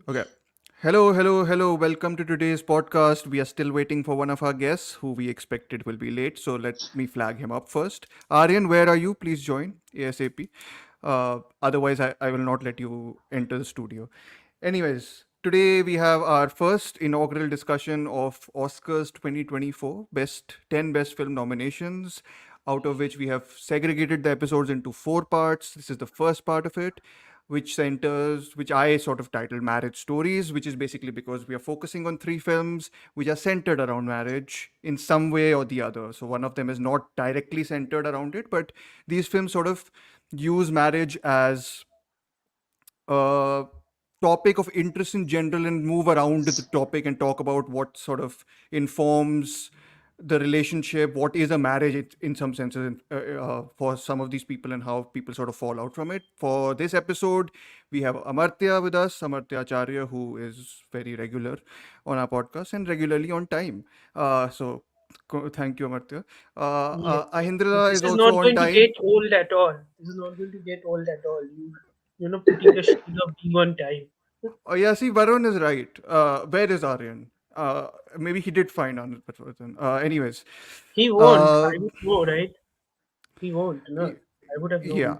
Okay. Hello. Welcome to today's podcast. We are still waiting for one of our guests who we expected will be late. So let me flag him up first. Aryan, where are you? Please join ASAP. Otherwise, I will not let you enter the studio. Anyways, today we have our first inaugural discussion of Oscars 2024 best 10 best film nominations, out of which we have segregated the episodes into four parts. This is the first part of it, which I sort of titled Marriage Stories, which is basically because we are focusing on three films which are centered around marriage in some way or the other. So one of them is not directly centered around it, but these films sort of use marriage as a topic of interest in general and move around the topic and talk about what sort of informs the relationship, what is a marriage in some senses, for some of these people, and how people sort of fall out from it. For this episode, we have Amartya with us, Amartya Acharya, who is very regular on our podcast and regularly on time. Thank you, Amartya. Yes. Ahindra This is is also not on going to get time. old at all. This is not going to get old at all. Putting the shade of being on time. Oh yeah, see, Varun is right. Where is Aryan? Maybe he did find Anand Patwardhan. Anyways, He won't. uh, I would know, right? He won't. No, y- I would have yeah, known.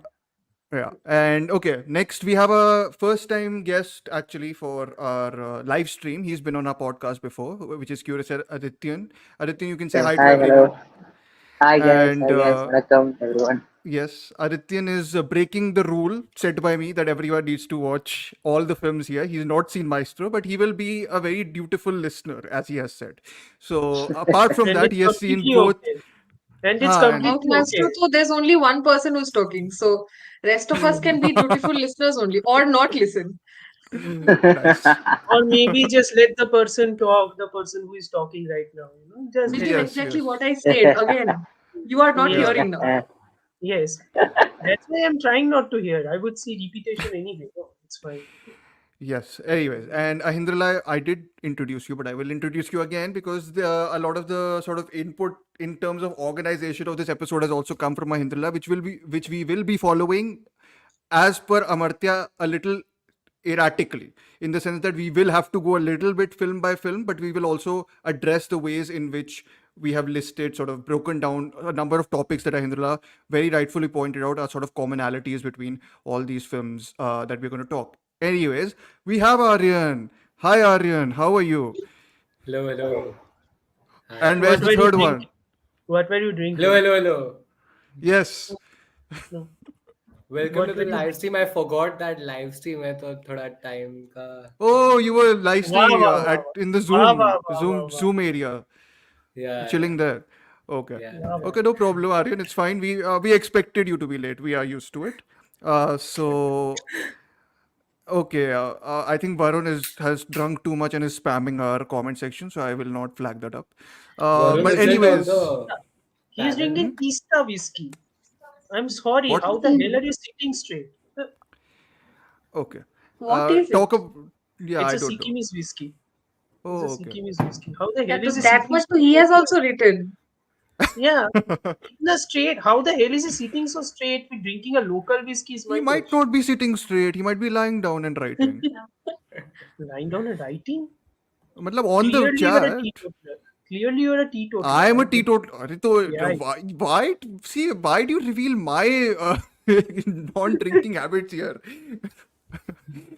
yeah. And okay, next we have a first-time guest actually for our live stream. He's been on our podcast before, which is Curious Adityan. Adityan, you can say Yes, hi to hi, hello. everyone. Hi And guys, welcome everyone. yes, Adityan is breaking the rule set by me that everyone needs to watch all the films here. He's not seen Maestro, but he will be a very dutiful listener, as he has said. So, apart from And that, it's he has seen completely both. okay. And it's Ha, and About completely Maestro, okay. so there's only one person who's talking. So rest of us can be dutiful listeners only, or not listen. nice. Or maybe just let the person talk, the person who is talking right now. Just Which let is them. Yes, exactly yes. what I said. Again, you are not Yes, Yeah. hearing now. yes. That's why I'm trying not to hear. I would see repetition anyway. No, it's fine. Yes. Anyways, and Ahindralai, I did introduce you, but I will introduce you again because a lot of the sort of input in terms of organization of this episode has also come from Ahindrala, which we will be following as per Amartya a little erratically, in the sense that we will have to go a little bit film by film, but we will also address the ways in which we have listed, sort of broken down a number of topics that Ahindra very rightfully pointed out are sort of commonalities between all these films that we're going to talk. Anyways, we have Aryan. Hi Aryan, how are you? Hello, hello. And Hi. where's What the were you third drinking? one? What were you Hello, drinking? hello, hello. Yes. No. Welcome What to were the you? live stream. I forgot that live stream है तो थोड़ा time का Oh, you were Wow, nicely wow, wow, at in the wow, wow, Zoom wow, wow, wow, Zoom area, yeah chilling there. Okay. yeah wow, yeah. wow. Okay, no problem, Aryan. It's fine. We expected you to be late. We are used to it. So okay, I think Varun has drunk too much and is spamming our comment section, so I will not flag that up. Varun But isn't on anyways, the He's panel. hmm? drinking Pista whiskey. I'm sorry. What? How the hell are you sitting straight? Okay. What is Talk it? of Yeah, It's I a don't know. Sikkimese whiskey. It's a Oh, okay. Sikkimese whiskey. How the Yeah, hell to is he that sitting much so he has straight? also written. Yeah, in the straight. How the hell is he sitting so straight with drinking a local whiskey? Is He my might question. not be sitting straight. He might be lying down and writing. Lying down and writing? Matlab on the Clearly, you're a chat. teetotaler. Clearly, you're a I teetotaler. am a I get it. teetotal. Arre, Yeah, to, why? See, why do you reveal my non-drinking habits here?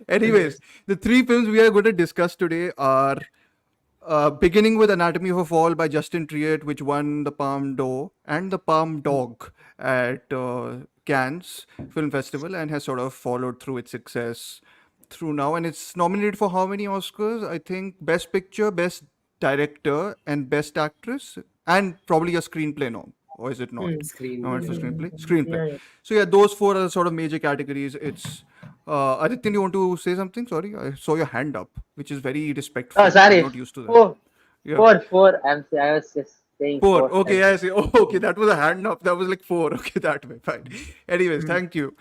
Anyways, the three films we are going to discuss today are beginning with Anatomy of a Fall by Justin Triet, which won the Palme d'Or and the Palme d'Og at Cannes Film Festival and has sort of followed through its success through now. And it's nominated for how many Oscars? I think Best Picture, Best Director, and Best Actress, and probably a screenplay nom. Or is it not? Hmm. Nominated for Screenplay. screenplay? Screenplay. Yeah, yeah. So yeah, those four are the sort of major categories. It's Aditya, you want to say something? Sorry, I saw your hand up, which is very Oh, respectful. I'm sorry. not used to that. Four, Yeah. four. I was just saying Four. four. Okay, I see. Oh, okay, that was a hand up. That was like four. Okay, that way. Fine. Anyways, Hmm. thank you.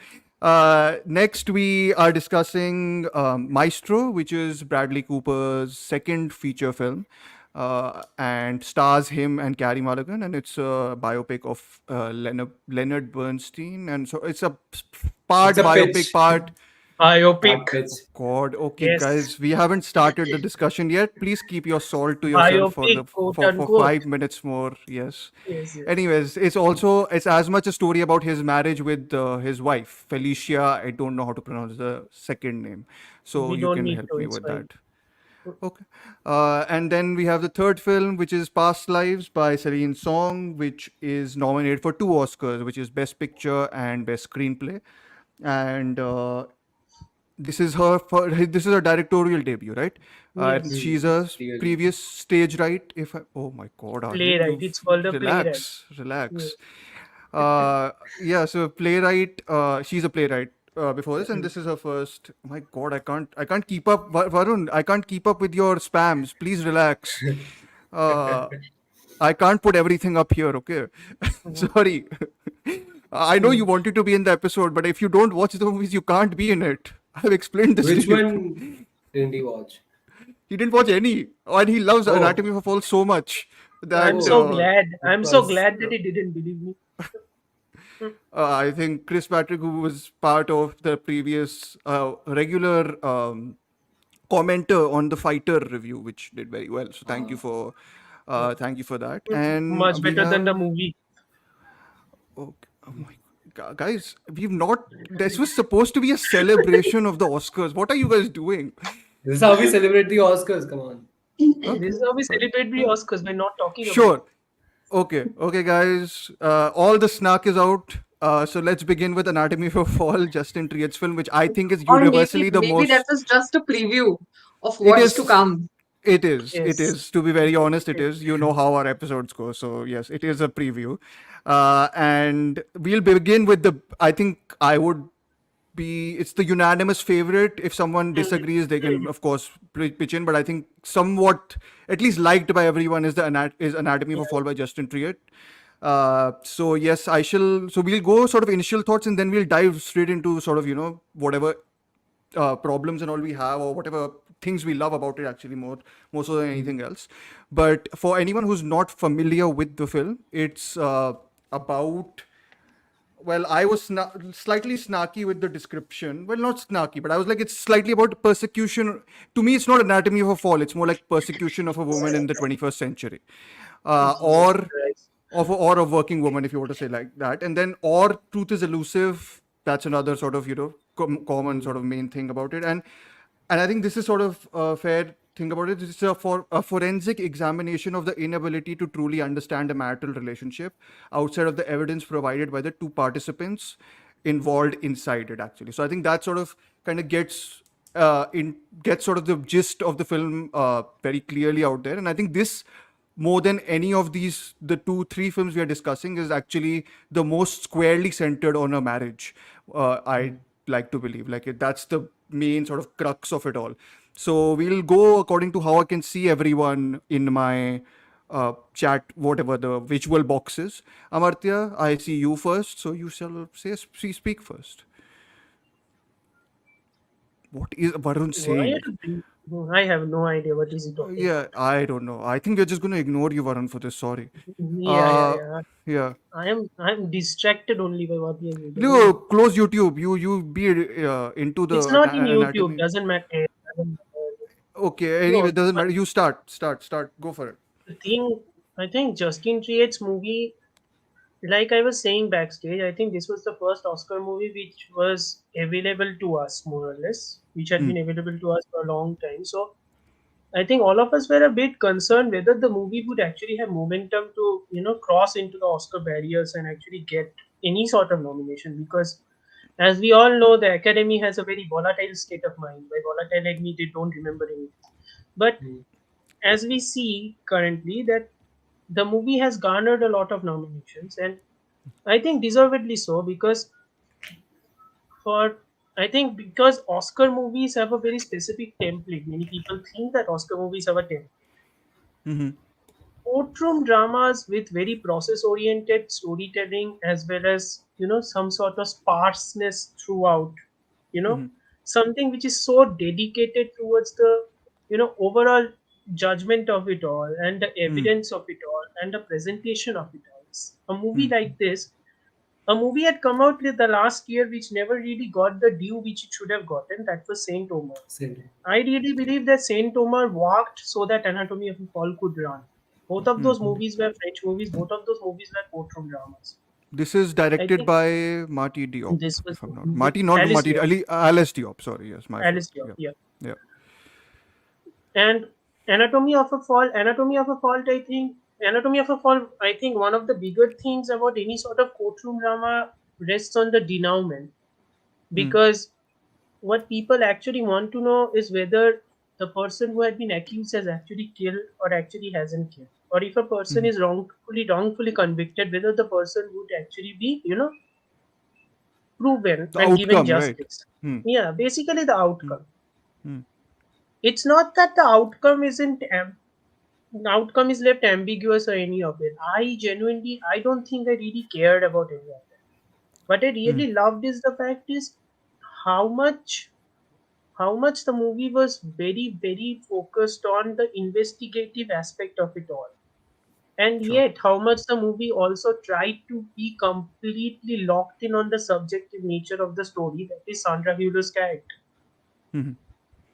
Next, we are discussing Maestro, which is Bradley Cooper's second feature film, and stars him and Carey Mulligan, and it's a biopic of Leonard Bernstein, and so it's a It's part a biopic, pitch. part. Biopic. That which God, okay, Yes. guys, we haven't started the discussion yet. Please keep your salt to yourself for Biopic, the quote for unquote. 5 minutes more. Yes. Yes, yes. Anyways, it's as much a story about his marriage with his wife Felicia. I don't know how to pronounce the second name, so We you don't can need help to, me it's with fine. that. Okay. And then we have the third film, which is Past Lives by Celine Song, which is nominated for two Oscars, which is Best Picture and Best Screenplay. And this is her directorial debut, right? Yes. She's a really. previous stage right. If I, oh my God, Aryan, Playwright. you It's called a playwright. relax, Yes. relax. Yeah, so playwright. She's a playwright before this, and this is her first. My God, I can't keep up, Varun. I can't keep up with your spams. Please relax. Uh, I can't put everything up here. Okay, Mhm. sorry. I know you Mhm. wanted to be in the episode, but if you don't watch the movies, you can't be in it. I've explained this to Which you. one didn't he watch? He didn't watch any, and he loves Anatomy Oh, of a Fall so much I'm that so oh, glad. I'm so because glad that he didn't believe me. Mm. I think Chris Patrick, who was part of the previous regular commenter on the Fighter review, which did very well. So thank you for that. And Much we better than the have movie. okay, oh my guys, we've not. This was supposed to be a celebration of the Oscars. What are you guys doing? this is how we celebrate the Oscars. Come on. Okay, This is how we fine. celebrate the Oscars by not talking about Sure. Okay, guys. All the snark is out. So let's begin with Anatomy of a Fall, Justin Triet's film, which I think is Or maybe universally the maybe that most. was just a preview of It what's to is. come. It is. it. It Yes. is. To be very honest, it is. You know how our episodes go. So, yes, it is a preview. And we'll begin with the. I think I would be. It's the unanimous favorite. If someone disagrees, they can, of course, pitch in. But I think somewhat, at least liked by everyone, is is Anatomy of a Fall by Justin Triet. So yes, I shall. So we'll go sort of initial thoughts, and then we'll dive straight into sort of whatever problems and all we have, or whatever things we love about it, actually more so than anything else. But for anyone who's not familiar with the film, it's about, well, I was slightly snarky with the description. Well, not snarky, but I was like, it's slightly about persecution. To me, it's not Anatomy of a Fall, it's more like persecution of a woman in the 21st century, or Right. or a working woman, if you want to say like that. And then, or Truth is Elusive, that's another sort of common sort of main thing about it. And I think this is sort of a fair thing about it. It's a forensic examination of the inability to truly understand a marital relationship outside of the evidence provided by the two participants involved inside it, actually. So I think that sort of kind of gets sort of the gist of the film very clearly out there. And I think this, more than any of these, the 2 3 films we are discussing, is actually the most squarely centered on a marriage. I like to believe, like that's the main sort of crux of it all. So we'll go according to how I can see everyone in my chat, whatever the visual box is. Amartya, I see you first, so you shall speak first. What is Varun Why are saying? you doing? I have no idea what is he talking Yeah, I don't know. I think we're just going to ignore you, Varun, for this. Sorry. about. Yeah, yeah, Uh, yeah. yeah. I'm distracted only by what he is No, doing. close YouTube. You be into the It's not in YouTube. anatomy. Doesn't matter. Doesn't matter. Okay. No, Anyway, doesn't matter. You start. Go for it. the thing. I think Justin Triet's movie, like I was saying backstage, I think this was the first Oscar movie which was available to us, more or less, which had Hmm. been available to us for a long time. So I think all of us were a bit concerned whether the movie would actually have momentum to, cross into the Oscar barriers and actually get any sort of nomination. Because, as we all know, the Academy has a very volatile state of mind. By volatile, I mean they don't remember anything. But Hmm. as we see currently, that the movie has garnered a lot of nominations, and I think deservedly so, because for I think because Oscar movies have a very specific template. Many people think that Oscar movies have a template. Mm-hmm. Courtroom dramas with very process oriented storytelling, as well as some sort of sparseness throughout, you know Mm-hmm. something which is so dedicated towards the overall judgment of it all, and the Mm-hmm. evidence of it all, and the presentation of it all. A movie Mm-hmm. like this a movie had come out with the last year which never really got the due which it should have gotten. That was Saint Omar. Same. I really believe that Saint Omar walked so that Anatomy of a Fall could run. Both of those movies were French movies. Both of those movies were courtroom dramas. This is I directed think by Marty Diop, this was if I'm not Marty, not Alice Marty, Diop. Alice Diop. Sorry, yes, my fault. Alice Diop, Yeah, yeah. yeah. And Anatomy of a Fault, Anatomy of a Fall, I think one of the bigger things about any sort of courtroom drama rests on the denouement. Hmm. Because what people actually want to know is whether the person who had been accused has actually killed or actually hasn't killed. Or if a person Mhm. is wrongfully convicted, whether the person would actually be, proven The and given outcome, right? justice. Hmm. Yeah, basically the Hmm. outcome. Hmm. It's not that the outcome isn't the outcome is left ambiguous or any of it. I don't think I really cared about any of it. What I Hmm. really loved is the fact is how much how much the movie was very very focused on the investigative aspect of it all, and Sure. yet how much the movie also tried to be completely locked in on the subjective nature of the story, that is Sandra Hüller's character. Hmm.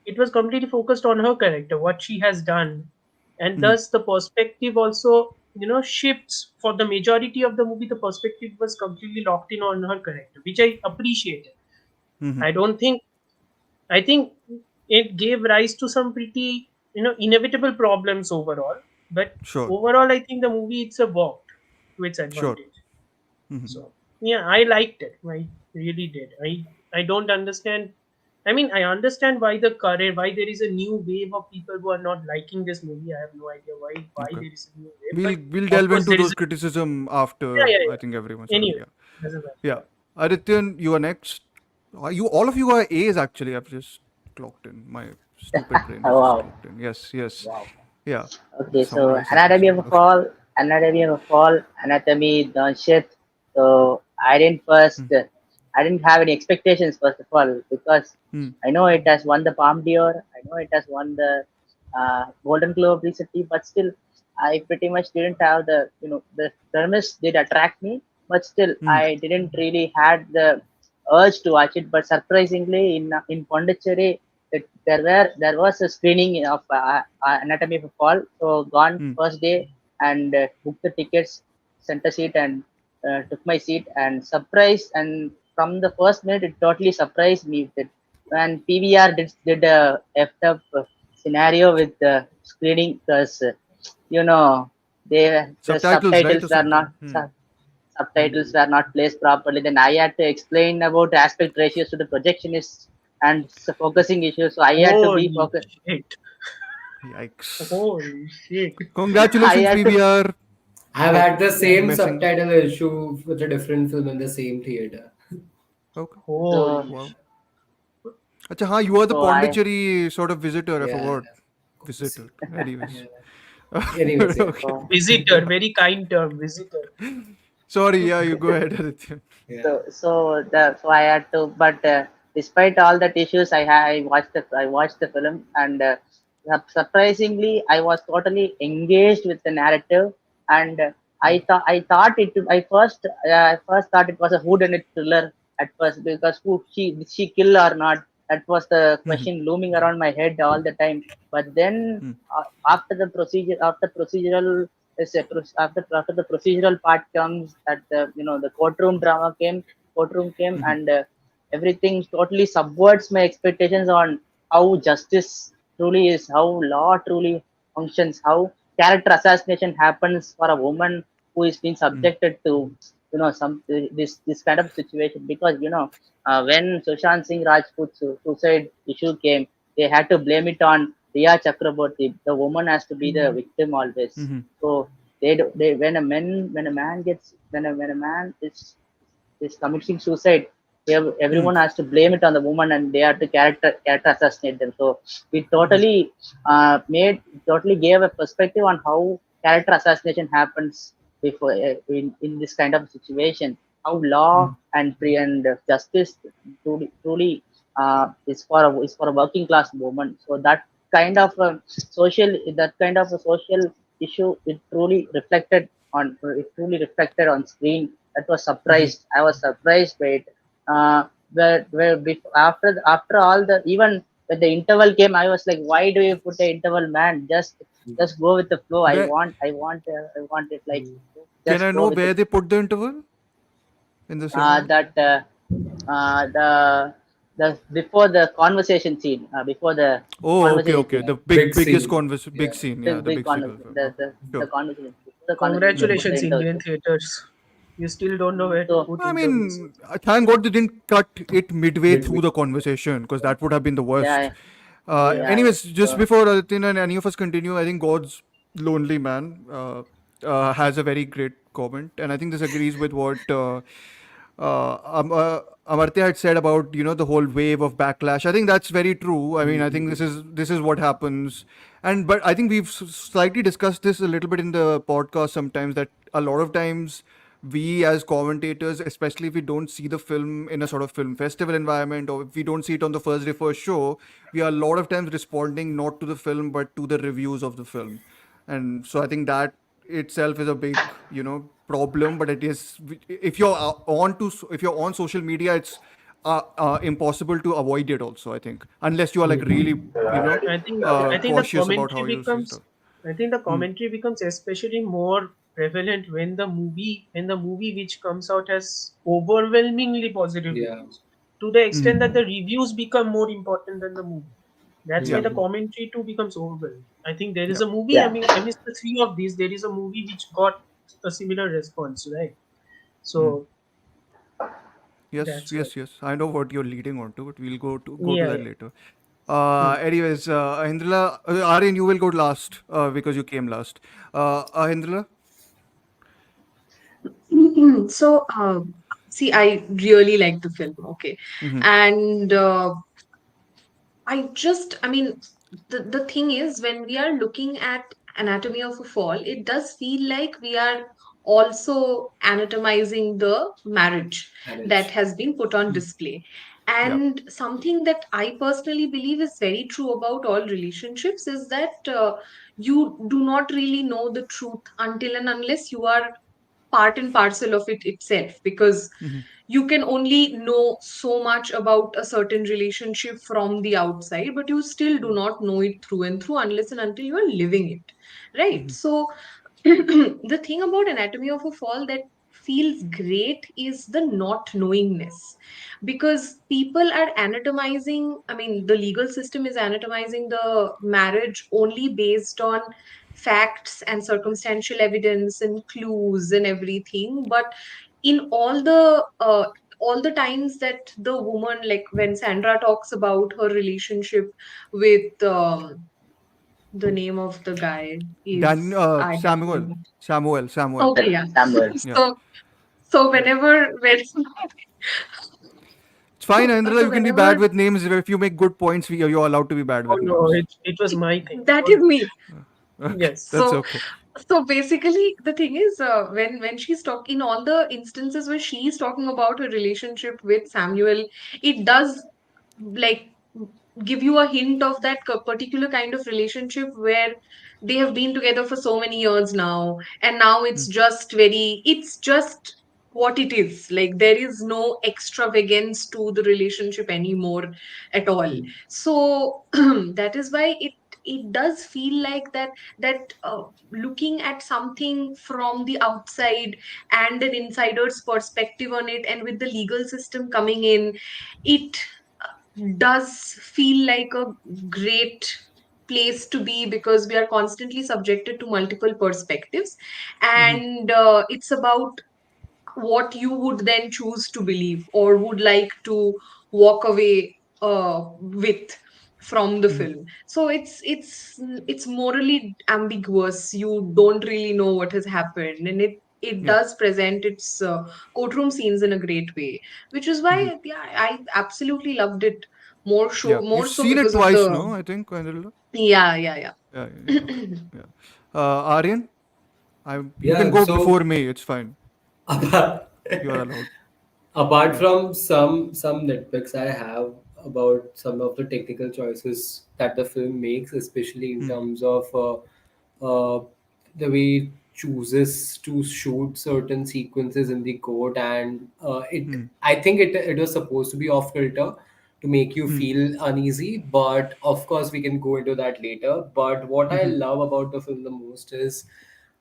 It was completely focused on her character, what she has done, and Hmm. thus the perspective also shifts. For the majority of the movie, the perspective was completely locked in on her character, which I appreciated. Hmm. I don't think I think it gave rise to some pretty, inevitable problems overall. But Sure. overall, I think the movie itself worked to its Sure. advantage. Hmm. So yeah, I liked it. I really did. I don't understand. I mean, I understand why there is a new wave of people who are not liking this movie. I have no idea why Okay. there is a new wave. We'll But we'll of delve course, into there is. those criticism Yeah, after yeah, I think everyone yeah. sort of, Anyway, yeah. doesn't matter. Yeah. Yeah. Adityan, you are next. You all of you are A's actually. I've just clocked in. My stupid brain has just Wow. clocked in. Yes, yes. Wow. Yeah. Okay, Sound so nice at least. Okay. Anatomy of a Fall, Anatomy, Don't Shit. So I didn't have any expectations first of all because Hmm. I know it has won the Palm d'Or. I know it has won the Golden Globe recently, but still, I pretty much didn't have the premise did attract me, but still, Hmm. I didn't really had the urge to watch it. But surprisingly, in Pondicherry, there was a screening of Anatomy of a Fall. So gone Hmm. first day and booked the tickets, sent a seat and took my seat and surprised. And from the first minute, it totally surprised me that when PVR did a effed up scenario with the screening because you know the Subtitles, right, or something? subtitles were not placed properly. Then I had to explain about aspect ratios to the projectionists and focusing issues. So I had to be Holy focused. shit! Yikes. Holy shit! I Congratulations, had to. PVR, I've for had the same messing. subtitle issue with a different film in the same theater. Okay. So Holy Wow. shit! Acha, हाँ, you are the so I Pondicherry sort of visitor. I Yeah, forgot. Visitor. Anyways. yeah. Anyways, yeah. Okay. so Visitor, very kind term, visitor. Sorry, yeah, you go ahead, Aditya. Yeah. so I had to, but despite all that issues, I watched the film, and surprisingly, I was totally engaged with the narrative, and Hmm. I thought I first thought it was a whodunit thriller at first because who she did she kill or not? That was the Mhm. question looming around my head all the time. But then Hmm. after procedural after the procedural part comes that the courtroom came Mhm. and everything totally subverts my expectations on how justice truly is, how law truly functions, how character assassination happens for a woman who is being Hmm. subjected to some this kind of situation. Because when Sushant Singh Rajput's suicide issue came, they had to blame it on Riya Chakraborty. The woman has to be the Mhm. victim always. Mhm. So they when a man gets when a man is committing suicide, Hmm. everyone has to blame it on the woman and they have to character assassinate them. So it Hmm. totally gave a perspective on how character assassination happens before in this kind of situation. How law Hmm. and free and justice truly is for a working class woman. So that kind of a social issue it truly reflected on screen That was Mm-hmm. surprised. I was surprised by it. After all the, even when the interval came, I was like, why do you put the interval, man? Just go with the flow. Where I want it like, Mm. can just I go know with where it. they put the interval in the Uh, cinema? that uh, the the before the conversation scene, before the Oh, okay, conversation okay. scene, The Big biggest scene. big Yeah. scene. Yeah, the the big big con sequel film. the, Okay, the sure. conversation, before the conversation, they Mm-hmm. put the Congratulations, interval. Indian theaters. You still don't know where to So put I intervals. mean, thank God they didn't cut it midway through Midway. the conversation because that would have been the worst. yeah, Yeah. yeah, Anyways, just so before Aditya and any of us continue, I think God's Lonely Man has a very great comment, and I think this agrees with what Amartya had said about the whole wave of backlash. I think that's very true. I mean, I think this is what happens, and but I think we've slightly discussed this a little bit in the podcast sometimes that a lot of times we as commentators, especially if we don't see the film in a sort of film festival environment or if we don't see it on the first day first show, we are a lot of times responding not to the film but to the reviews of the film. And so I think that itself is a big problem, but it is, if you're if you're on social media, it's impossible to avoid it also, I think, unless you are like really I think I think the cautious about how commentary you'll say becomes stuff. I think the Hmm. commentary becomes especially more prevalent when the movie which comes out has overwhelmingly positive Yeah. reviews, to the extent that Hmm. the reviews become more important than the movie. That's why Yeah. the Mm. commentary too becomes overwhelming. I think there is Yeah. a movie. yeah, I mean the three of these. There is a movie which got a similar response, right? Hmm. So Yes, that's what. yes, yes. I know what you're leading on to, but we'll go to Yeah, that yeah. later. Hmm. Anyways, Ahindra, Aryan, you will go last because you came last. Ahindra. So, see, I really like the film. Okay, Mm-hmm. and I mean, the thing is, when we are looking at Anatomy of a Fall, it does feel like we are also anatomizing the marriage that Marriage. has been put on display. Yeah. And something that I personally believe is very true about all relationships is that you do not really know the truth until and unless you are part and parcel of it itself, because Mm-hmm. you can only know so much about a certain relationship from the outside, but you still do not know it through and through unless and until you are living it, right? Mm-hmm. So the thing about Anatomy of a Fall that feels great is the not knowingness, because people are anatomizing, I mean, the legal system is anatomizing the marriage only based on facts and circumstantial evidence and clues and everything. But in all the times that the woman, like when Sandra talks about her relationship with the name of the guy is, I have Samuel. forgotten. Samuel. Okay, yeah. Samuel. Yeah. So so Yeah. whenever when It's fine, Ahindra. so You can be whenever bad with names. If you make good points, you're allowed to be bad Oh with no, names. it was my thing. that is me. Okay, Yes. that's So okay. so basically the thing is, when she's talking, in all the instances where she's talking about her relationship with Samuel, it does like give you a hint of that particular kind of relationship where they have been together for so many years now, and now Mm, it's just what it is. Like, there is no extravagance to the relationship anymore at all. Mm. So that is why it does feel like that looking at something from the outside and an insider's perspective on it, and with the legal system coming in, it does feel like a great place to be, because we are constantly subjected to multiple perspectives, mm-hmm, and it's about what you would then choose to believe or would like to walk away with from the mm-hmm. film. So it's morally ambiguous. You don't really know what has happened, and it Yeah. does present its courtroom scenes in a great way, which is Mm-hmm. why, yeah, I absolutely loved it. Yeah. More You've so seen it because of twice, the, no? I think, Ahindra. yeah, yeah, Yeah, yeah, yeah. okay. Yeah. Aryan, you can Yeah. go So before me. It's fine. apart, You are allowed. apart Yeah. from some nitpicks I have about some of the technical choices that the film makes, especially in Mm, terms of the way chooses to shoot certain sequences in the court, and it Hmm. I think it was supposed to be off kilter to make you Hmm. feel uneasy, but of course we can go into that later. But what I Hmm. love about the film the most is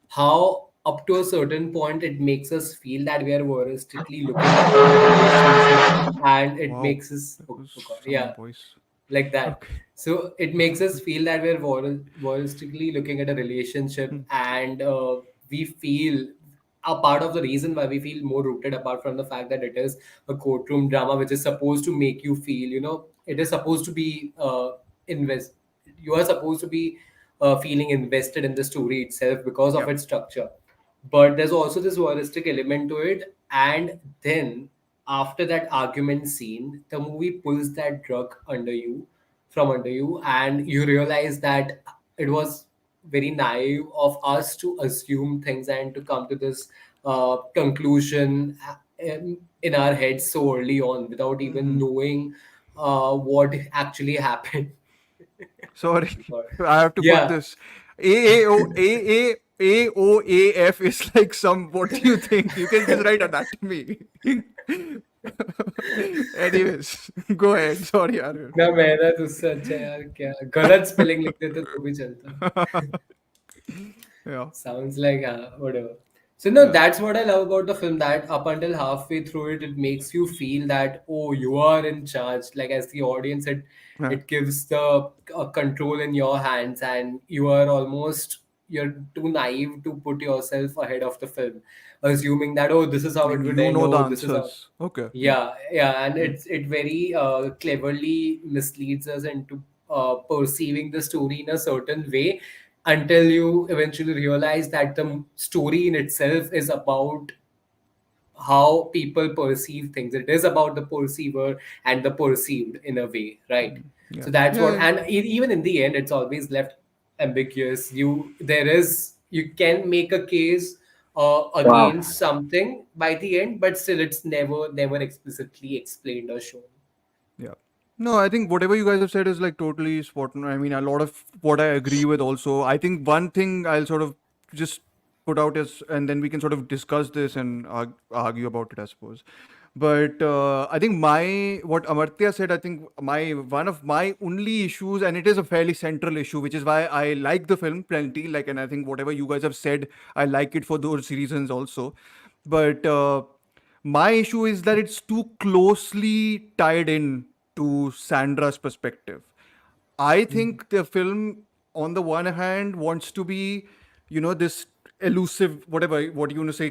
how up to a certain point it makes us feel that we are voyeuristically looking at a relationship, and it Wow, makes us that oh, was oh God, some yeah, voice. like that. Okay. So it makes us feel that we're voyeuristically looking at a relationship, Hmm. and we feel a part of the reason why we feel more rooted, apart from the fact that it is a courtroom drama, which is supposed to make you feel, it is supposed to be invest. You are supposed to be feeling invested in the story itself because of Yeah. its structure, but there's also this voyeuristic element to it. And then after that argument scene, the movie pulls that drug under you, and you realize that it was very naive of us to assume things and to come to this conclusion in our heads so early on without even Hmm. knowing what actually happened. Sorry, God. I have to put Yeah. this. AOAF is like some. What do you think? You can just write anatomy. Anyways, go ahead. Sorry, Aryan. इतना मेहनत उससे अच्छा यार क्या गलत spelling लिख देते तो भी चलता. Yeah. Sounds like whatever. So no, Yeah. that's what I love about the film. That up until halfway through it, it makes you feel that, oh, you are in charge. Like as the audience, Yeah. it gives the control in your hands, and you are almost, you're too naive to put yourself ahead of the film, assuming that, oh, this is how it Like would you end. know the Oh, this is how. answers. Okay. Hmm. Yeah, yeah, and Hmm. it very cleverly misleads us into perceiving the story in a certain way, until you eventually realize that the story in itself is about how people perceive things. It is about the perceiver and the perceived in a way, right? Hmm. So Yeah. that's what, Yeah. and even in the end, it's always left ambiguous. You can make a case Wow. against something by the end, but still, it's never explicitly explained or shown. Yeah. No, I think whatever you guys have said is like totally spot on. I mean, a lot of what I agree with also. I think one thing I'll sort of just put out is, and then we can sort of discuss this and argue about it, I suppose. But I think what Amartya said, I think one of my only issues, and it is a fairly central issue, which is why I like the film plenty. Like, and I think whatever you guys have said, I like it for those reasons also. But my issue is that it's too closely tied in to Sandra's perspective. I think the film, on the one hand, wants to be, this elusive, whatever, what you want to say,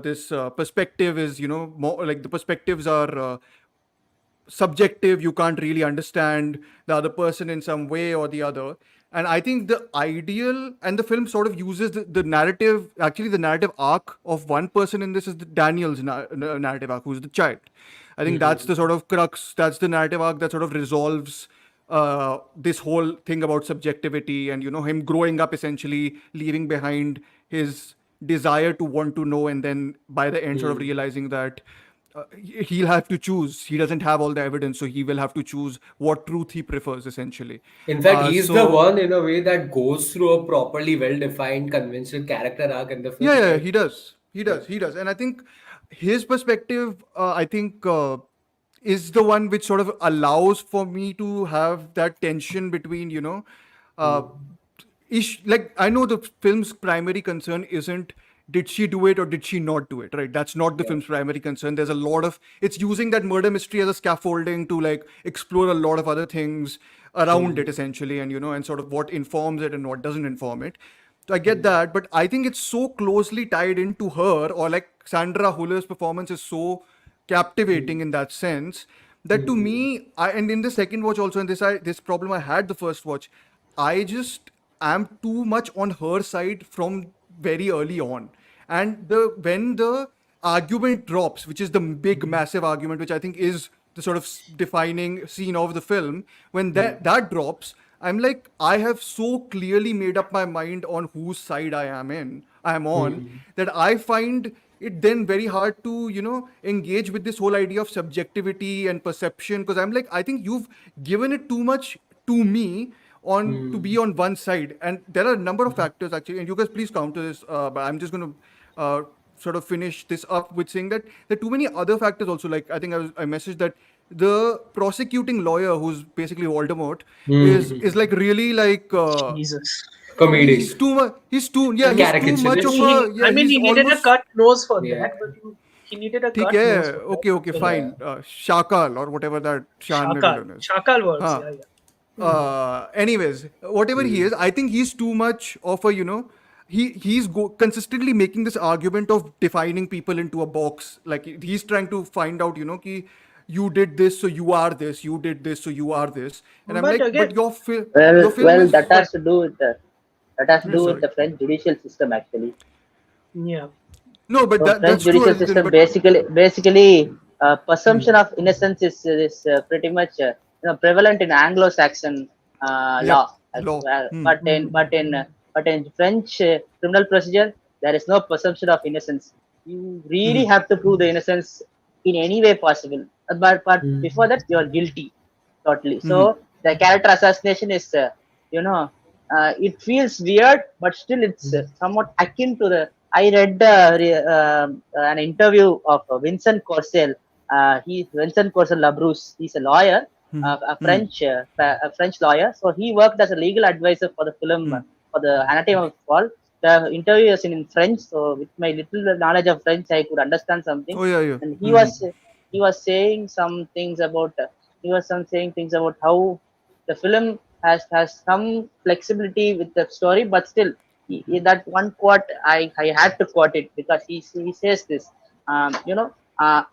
this perspective is, more like the perspectives are subjective. You can't really understand the other person in some way or the other. And I think the ideal, and the film sort of uses the narrative, actually the narrative arc of one person in this is Daniel's narrative arc, who's the child. I think that's the sort of crux, that's the narrative arc that sort of resolves this whole thing about subjectivity, and him growing up, essentially leaving behind his desire to want to know, and then by the end sort of realizing that he'll have to choose. He doesn't have all the evidence, so he will have to choose what truth he prefers, essentially. In fact, he's the So one in a way that goes through a properly well-defined conventional character arc in the yeah, film, yeah, right? he does. He Yeah. does. He does. And I think his perspective, I think, is the one which sort of allows for me to have that tension between, uh, like I know the film's primary concern isn't did she do it or did she not do it, right? That's not the Yeah. film's primary concern. There's a lot of, it's using that murder mystery as a scaffolding to like explore a lot of other things around it, essentially, and and sort of what informs it and what doesn't inform it. So I get that, but I think it's so closely tied into her, or like Sandra Huller's performance is so captivating in that sense that to me, and in the second watch also, and this problem I had the first watch, I just am too much on her side from very early on. And the when the argument drops, which is the big massive argument, which I think is the sort of defining scene of the film, when that drops, I'm like, I have so clearly made up my mind on whose side I am on, that I find it then very hard to, engage with this whole idea of subjectivity and perception, because I'm like, I think you've given it too much to me on to be Hmm. on one side. And there are a number of factors actually, and you guys please counter this, but I'm just going to sort of finish this up with saying that there are too many other factors also. Like, I think I messaged that the prosecuting lawyer, who's basically Voldemort, is Hmm. like really like Jesus. he's Comedic. too much, he's too much of Caricaturist. a, I mean, he's he needed a almost cut nose for Yeah. that, but he needed a ठीक cut है, nose for that. okay, But okay, yeah, fine, Yeah. Shakal or whatever that Shan Shakal. villain is. Shakal works. Huh. Yeah, yeah. Hmm. Anyways, whatever he is, Hmm. I think he's too much of a, consistently making this argument of defining people into a box. Like he's trying to find out, ki you did this, so you are this. You did this, so you are this. And I'm But like, but again, your film Well, that is. has to do with Sorry. the French judicial system actually. yeah. No, but So French that's true a judicial little, system but basically presumption Hmm. of innocence is pretty much prevalent in Anglo-Saxon yep, law, law. Hmm. but in Hmm. French criminal procedure there is no presumption of innocence. You really Hmm. have to prove the innocence in any way possible. But before Hmm. that you are guilty totally. Hmm. So the character assassination is you know it feels weird, but still it's Hmm. somewhat akin to the. I read an interview of Vincent Courcelle. He's Vincent Courcelle Labrousse. He's a lawyer, Hmm. Hmm. A French lawyer. So he worked as a legal advisor for the film Hmm. for the Anatomy of Fall. The interview was in French, so with my little knowledge of French, I could understand something. Oh yeah, yeah. And Hmm. he was saying some things about saying things about how the film has some flexibility with the story, but still that one quote I had to quote it because he says this,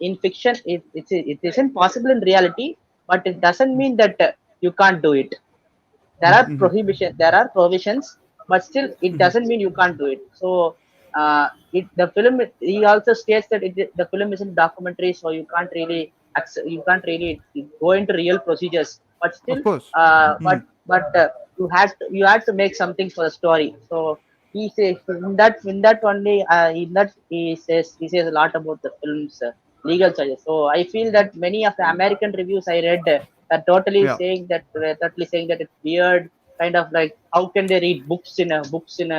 in fiction it isn't possible in reality, but it doesn't mean that you can't do it. Hmm. There are provisions, but still it doesn't mean you can't do it. So the film, he also states that the film isn't documentary, so you can't really go into real procedures, but still Of course. uh, Hmm. you had to make something for the story. So he says in that only in that he says a lot about the film's legal charges. So I feel that many of the American reviews I read are Yeah. totally saying that it's weird, kind of like how can they read books in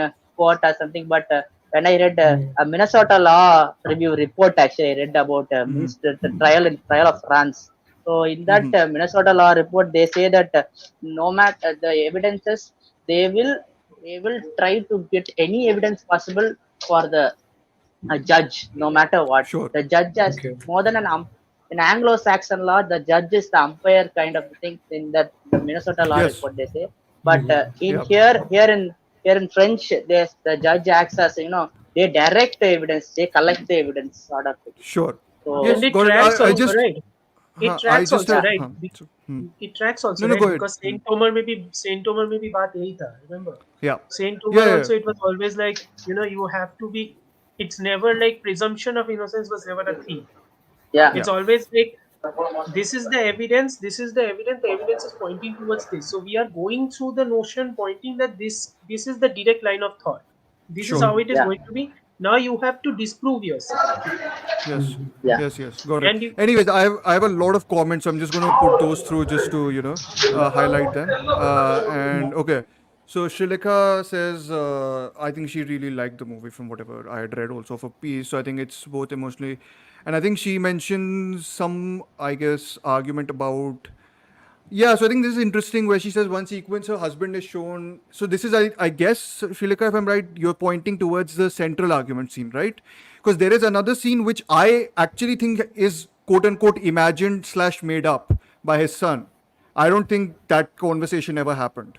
a court or something. But when I read Hmm. a Minnesota law review report, actually I read about Hmm. the trial of France. So in that Hmm. Minnesota law report, they say that no matter the evidences, they will try to get any evidence possible for the a judge, no matter what. Sure. The judge has Okay. more than in Anglo-Saxon law, the judge is the umpire kind of thing. In that the Minnesota law Yes. report, they say. But Hmm. in Yeah. here in French, there's the judge acts as they direct the evidence, they collect the evidence, sort of thing. Sure. So Yes. And it Got it. tracks I also, just. right? It I tracks just also, have. yeah, right? It tracks No. also, No. right? Go ahead. Because Saint Omer maybe baat yahi tha, remember? Yeah. Saint Yeah. Omer Yeah. also, it was always like, you have to be. It's never like presumption of innocence was never a thing. yeah, Yeah. It's always like this is the evidence. This is the evidence. The evidence is pointing towards this. So we are going through the notion pointing that this is the direct line of thought. This is Sure. how it is yeah, going to be. Now you have to disprove yourself, Yes. yeah. Yes. Yes. Got it. and you Anyways, I have a lot of comments. So I'm just gonna put those through just to highlight them. And okay. So Shilika says, I think she really liked the movie from whatever I had read also for peace. So I think it's both emotionally, and I think she mentions some, I guess, argument about. Yeah, so I think this is interesting where she says one sequence her husband is shown. So this is, I guess, Shilika, if I'm right, you're pointing towards the central argument scene, right? Because there is another scene which I actually think is quote unquote imagined slash made up by his son. I don't think that conversation ever happened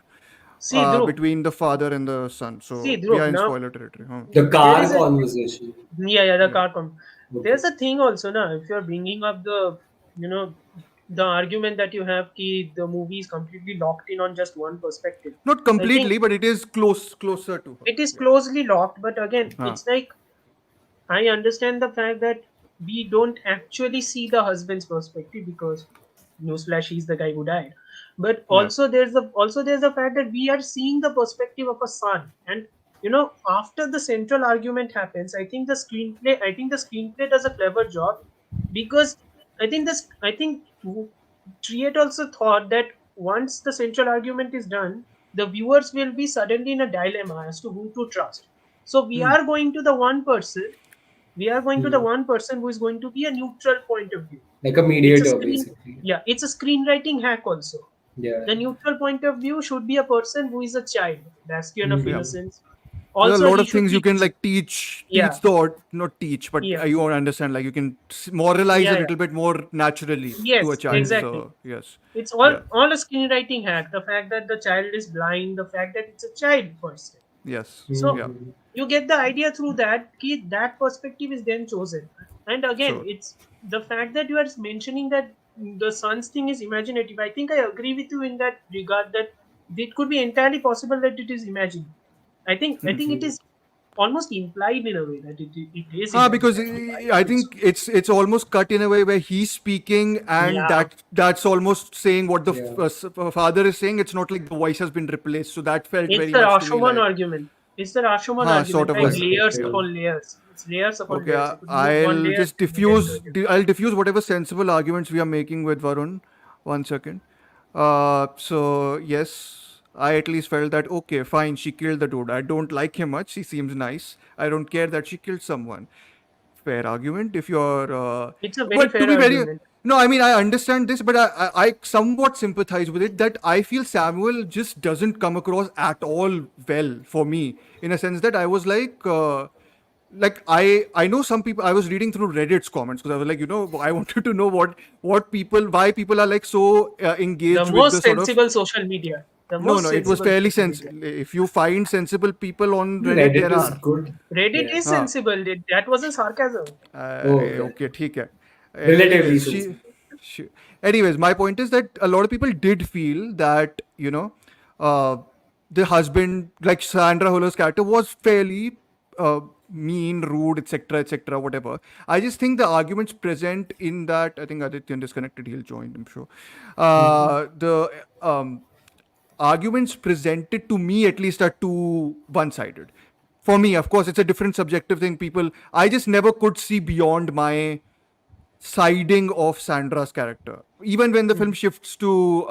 see Dhruv. between the father and the son. See So we are Dhruv. in Now spoiler territory. Huh? The there car is a conversation. the Yeah. car com. Okay. There's a thing also now. If you're bringing up you know the argument that you have, ki the movie is completely locked in on just one perspective. Not I think completely, but it is closer to her. it is Yeah. closely locked, but again, Huh. it's like I understand the fact that we don't actually see the husband's perspective because newsflash, he's the guy who died. But Yeah. also there's the fact that we are seeing the perspective of a son, and after the central argument happens, I think the screenplay does a clever job because I think Triet also thought that once the central argument is done, the viewers will be suddenly in a dilemma as to who to trust. So we Hmm. are going to the one person, we are going to the Hmm. one person who is going to be a neutral point of view. Like a It's a mediator, screen, basically. yeah, it's a screenwriting hack also. Yeah. The neutral point of view should be a person who is a child, bastion of Yeah. Hmm. innocence. There are a Also, lot he of should things you be, can like teach yeah, the or not teach, but yeah, you won't understand. Like you can moralize a yeah, yeah. little bit more naturally to a Yes, child. Hmm. exactly. So yes, It's yeah, all a screenwriting hack. The fact that the child is blind, the fact that it's a child person. yes, So yeah, Hmm. you get the idea through that. That perspective is then chosen. And again, sure. it's the fact that you are mentioning that the sun's thing is imaginative. I think I agree with you in that regard that it could be entirely possible that it is imagined. I think it Hmm. is almost implied in a way that it is Because imaginative. I I think so. think it's almost cut in a way where he's speaking and Yeah. that's almost saying what the Yeah. father is saying. It's not like the voice has been replaced. So that felt It's very the much to me Rashomon like, argument. It's the Rashomon sort argument, of like like. layers Perspective. Yeah. upon layers. It's layers upon Okay, layers. You could remove one I'll layer just and get to diffuse. it. I'll diffuse whatever sensible arguments we are making with Varun. One second. So yes, I at least felt that okay, fine. She killed the dude. I don't like him much. He seems nice. I don't care that she killed someone. Fair argument. If you're, It's a very but to fair be very, argument. no, I mean I understand this, but I somewhat sympathize with it. That I feel Samuel just doesn't come across at all well for me in a sense that I was like I know some people. I was reading through Reddit's comments because I was like, I wanted to know what people, why people are like so The engaged with the most sort of. sensible social media. The No, most no, it was sensible fairly social media. if you find sensible people on Reddit, Reddit there is are. good. Reddit Yeah. is Huh. sensible. That wasn't sarcasm. Oh, okay. Okay, ठीक है. Relatively Anyways, sensible. she, anyways, my point is that a lot of people did feel that uh, the husband, like Sandra Huller's character, was fairly mean, rude, etc., etc., whatever. I just think the arguments present in that. I think Adityan disconnected. He'll join. I'm sure. Hmm. The arguments presented to me at least are too one-sided. For me, of course, it's a different subjective thing. People, I just never could see beyond my siding of Sandra's character. Even when the film Mhm. shifts to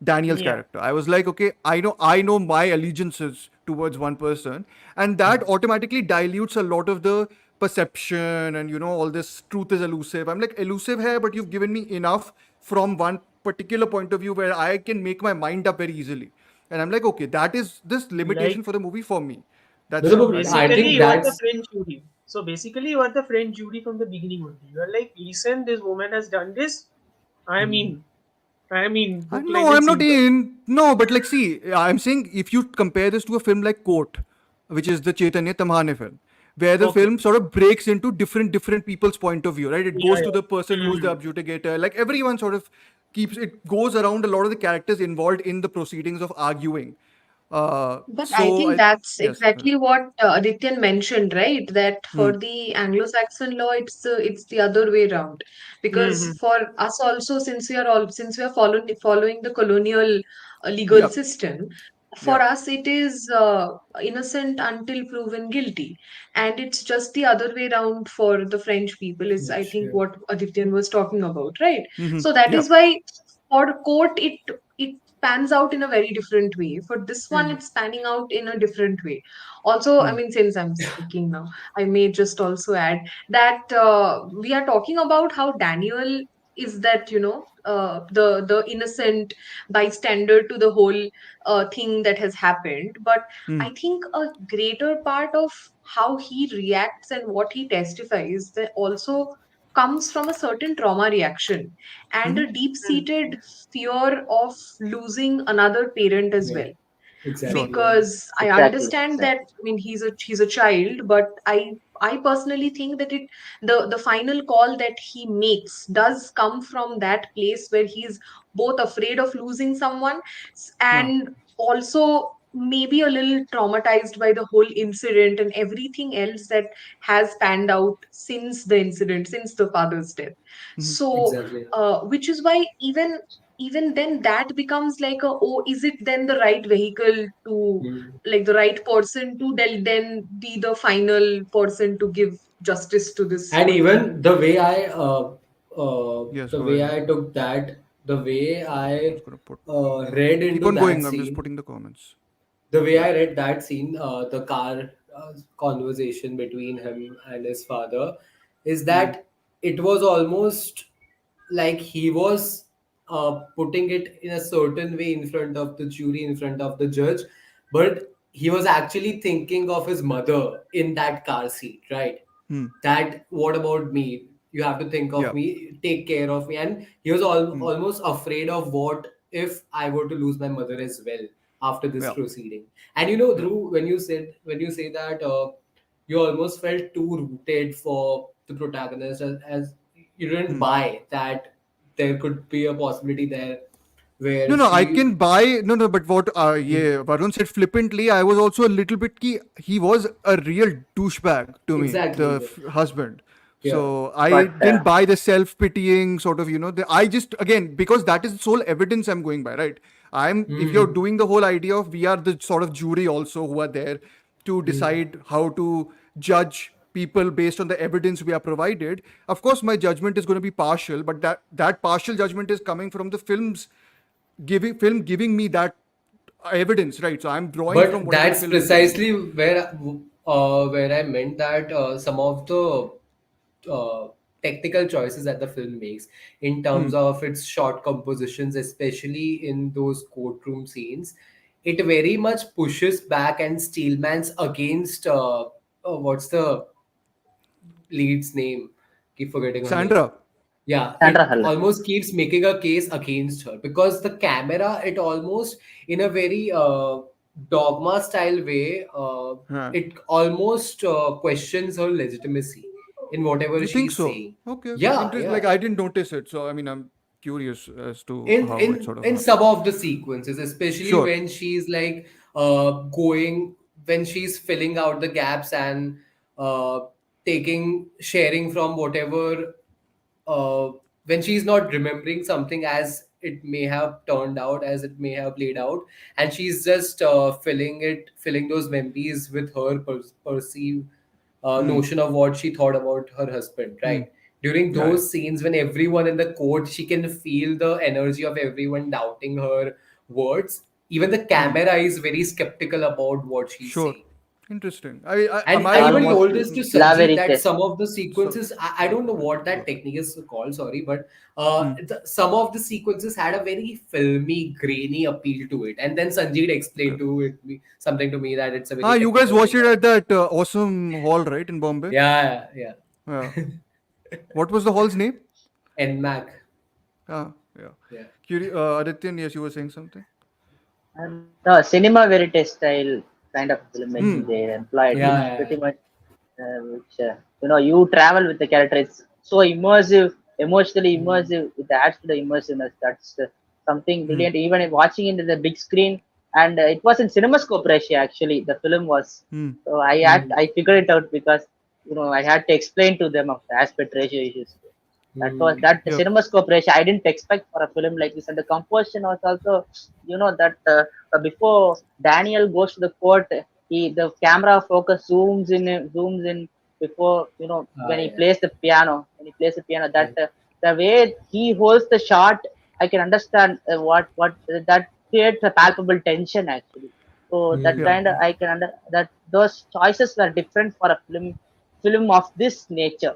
Daniel's Yeah, character, I was like, okay, I know my allegiances towards one person, and that automatically dilutes a lot of the perception and all this truth is elusive. I'm like elusive here, but you've given me enough from one particular point of view where I can make my mind up very easily. And I'm like, okay, that is this like limitation for the movie for me. No, That's no, it. so. I but don't. I Basically, think you are the that's French Judy. So basically, you are the French Judy from the beginning only. You are like, listen, this woman has done this. I hmm. mean, I mean, hook, line, No, and I'm not sinker. in. No, but like, see, I'm saying if you compare this to a film like Court, which is the Chaitanya Tamhane film, where the Okay. film sort of breaks into different people's point of view, right? It Yeah, goes to the person yeah. who's the objutigator. Like everyone sort of keeps it goes around a lot of the characters involved in the proceedings of arguing. But I So think I that's yes. exactly what Adityan mentioned, right? That Hmm. for the Anglo-Saxon law, it's the other way around. Because Mm-hmm. for us also, since we are following the colonial legal Yep. system, for Yep. us it is innocent until proven guilty, and it's just the other way around for the French people. Is I French, think yeah. what Adityan was talking about, right? Hmm. So that is Yep. why for court it pans out in a very different way. For this one, Mm-hmm. it's panning out in a different way. Also, I Hmm. mean, since I'm speaking now, I may just also add that we are talking about how Daniel is that the innocent bystander to the whole thing that has happened. But Hmm. I think a greater part of how he reacts and what he testifies that also comes from a certain trauma reaction and Hmm. a deep seated fear of losing another parent as Yeah. well. Sure. Exactly. Yeah. Because I Exactly, understand that, exactly. I mean, he's a child, but I personally think that the final call that he makes does come from that place where he's both afraid of losing someone Yeah. and also maybe a little traumatized by the whole incident and everything else that has panned out since the incident, since the father's death. Hmm. So Exactly. which is why even then that becomes like a, oh, is it then the right vehicle to, Hmm. like, the right person to then be the final person to give justice to this And whole thing. even Yes. the Go way ahead. I took that the way I'm I just gonna put. read Keep into on that going. I'm just scene, putting the comments. the way I read that scene, the car conversation between him and his father, is Hmm. that it was almost like he was putting it in a certain way in front of the jury, in front of the judge, but he was actually thinking of his mother in that car seat, right? Hmm. That what about me? You have to think of Yeah. me, take care of me. And he was Hmm. almost afraid of what if I were to lose my mother as well after this Yeah. proceeding. And you know, Yeah. Dhruv, when you say that you almost felt too rooted for the protagonist, as you didn't Hmm. buy that there could be a possibility there No, where no, I she. can buy. No, no, but what Mhm. yeah, Varun said flippantly, I was also a little bit key. He was a real douchebag to me, Exactly. the husband. Yeah. So I But didn't buy the self pitying sort of, I just, again, because that is the sole evidence I'm going by, right? If you're Mhm. doing the whole idea of we are the sort of jury also who are there to Mhm. decide how to judge people based on the evidence we are provided, of course my judgment is going to be partial, but that partial judgment is coming from the film giving me that evidence, right? So I'm drawing from But whatever the that's film is giving me. precisely where I meant that some of the uh, technical choices that the film makes in Hmm. terms of its short compositions, especially in those courtroom scenes, it very much pushes back and steelmans against what's the lead's name? Keep forgetting her name. Sandra. Yeah, Sandra it Hall. almost keeps making a case against her because the camera, it almost in a very dogma style way, Huh. it almost questions her legitimacy in whatever You think she's so? saying. Okay. Yeah, Interest. Like yeah. I didn't notice it, so I mean I'm curious as to in how it in sort of in happened. some of the sequences, especially Sure. when she's like going when she's filling out the gaps and uh, taking sharing from whatever uh, when she's not remembering something as it may have turned out, as it may have played out, and she's just filling those memories with her perceived Hmm. notion of what she thought about her husband, Hmm. right? During Yeah. Yeah. those scenes when everyone in the court, she can feel the energy of everyone doubting her words. Even the Hmm. camera is very skeptical about what she's Sure. saying. Interesting. Am And I I the even only? Almost told this to Sanjeev that Laverick. some of the So. sequences, I Yeah. don't know Go ahead. what Go that ahead. technique is called, sorry, but Hmm. some of the sequences had a very filmy, grainy appeal to it. And then Sanjeev explained Okay. something to me that it's a Ah, very you guys technical watched thing. it at that awesome hall, right, in Bombay? Yeah, yeah. Yeah. What was the hall's name? NMAC. Ah, yeah. Yeah. Adityan, yes, you were saying something. No, cinema verite style kind of Hmm. filmmaking they employed, Yeah, which yeah, pretty much, which you travel with the character. It's so immersive, emotionally yeah. immersive. It adds to the immersiveness. That's something Hmm. brilliant. Even watching it in the big screen, and it was in CinemaScope Russia actually. The film was. Hmm. So Hmm. I figured it out because I had to explain to them of the aspect ratio issues. That was Hmm. that Yep. CinemaScope ratio. I didn't expect for a film like this, and the composition was also, that before Daniel goes to the court, the camera focus zooms in before Ah, yeah, when he plays the piano. yeah. That the way he holds the shot, I can understand what that creates a palpable tension actually. So that Yeah. kind of Hmm. I can under that those choices were different for a film of this nature.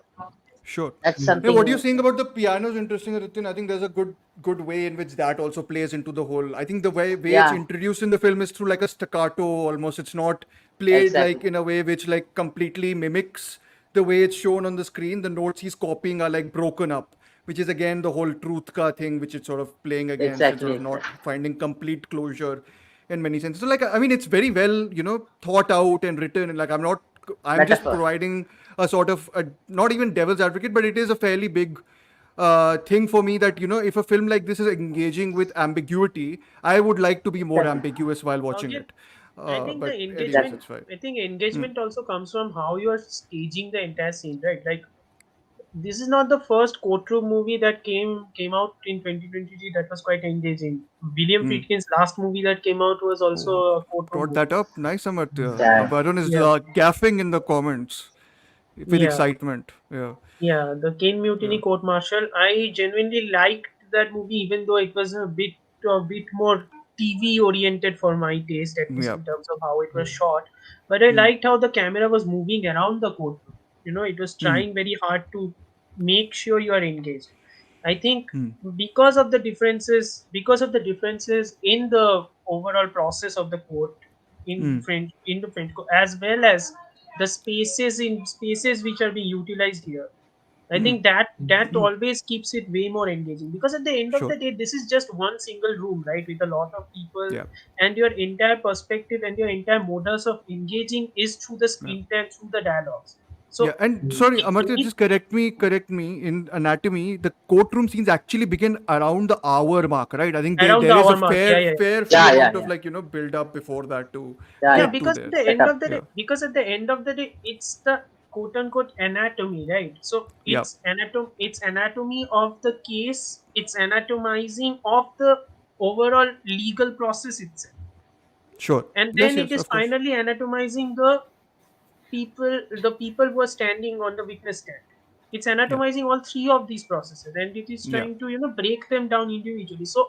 Sure. That's Yeah, what you're something. saying about the piano is interesting, Ritin. I think there's a good way in which that also plays into the whole. I think the way it's Yeah, introduced in the film is through like a staccato almost. It's not played exactly. like in a way which like completely mimics the way it's shown on the screen. The notes he's copying are like broken up, which is again the whole truth ka thing, which it's sort of playing against and sort Exactly, of not exactly. finding complete closure in many senses. So like I mean, it's very well thought out and written. And like I'm just Metaphor. providing a sort of not even devil's advocate, but it is a fairly big thing for me that if a film like this is engaging with ambiguity, I would like to be more Exactly. ambiguous while watching Again, it. I think the But anyways, engagement. it's fine. I think Hmm. engagement also comes from how you are staging the entire scene, right? Like this is not the first courtroom movie that came out in 2023 that was quite engaging. William Hmm. Friedkin's last movie that came out was also Oh, a courtroom brought movie. that up. Nice, Amartya. Yeah. Varun is Yeah, gaffing in the comments with yeah, excitement. Yeah, yeah. The Kane Mutiny yeah. court martial. I genuinely liked that movie, even though it was a bit more TV oriented for my taste, at least Yeah. in terms of how it was shot. But I Hmm. liked how the camera was moving around the courtroom. It was Hmm. trying very hard to make sure you are engaged. I think Hmm. because of the differences in the overall process of the court Hmm. in the French court, as well as the spaces which are being utilized here. I Hmm. think that always keeps it way more engaging, because at the end of Sure. the day, this is just one single room, right, with a lot of people, Yeah. and your entire perspective and your entire modus of engaging is through the Yeah. screen time, through the dialogues. Yeah, So and sorry, Amartya, any just correct me. In anatomy, the courtroom scenes actually begin around the hour mark, right? I think around the there is a hour mark, yeah, fair yeah, fair few Yeah, yeah, amount of yeah, like build up before that to yeah, yeah, yeah. get to because at there. the end Setup. of the day, Yeah. it's the quote unquote anatomy, right? So Yeah. it's anatomy of the case, it's anatomizing of the overall legal process itself, Sure. and Yes. then it Yes. is Of course. finally anatomizing the people who are standing on the witness stand. It's Yeah. anatomizing all three of these processes, and it is Yeah. trying to break them down individually. So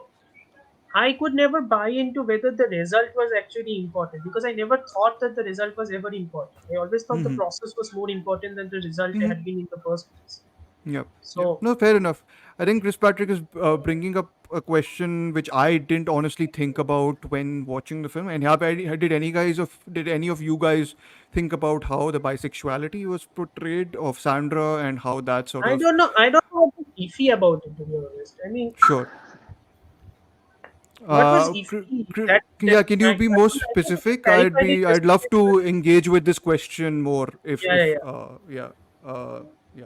I could never buy into whether the result was actually important, because I never thought that the result was ever important. I always thought the Mm-hmm. process was more important than the result Mm-hmm. had been in the first place. Yeah. Yeah. So No, fair enough. I think Chris Patrick is bringing up a question which I didn't honestly think about when watching the film. And did any of you guys think about how the bisexuality was portrayed of Sandra and how that sort I of don't know. I don't know what was iffy about it, to be honest. I mean, sure. what was iffy? Yeah, can you be That more was, I think, specific? clarified it I'd love yesterday. to engage with this question more Yeah, yeah, yeah. yeah. Yeah.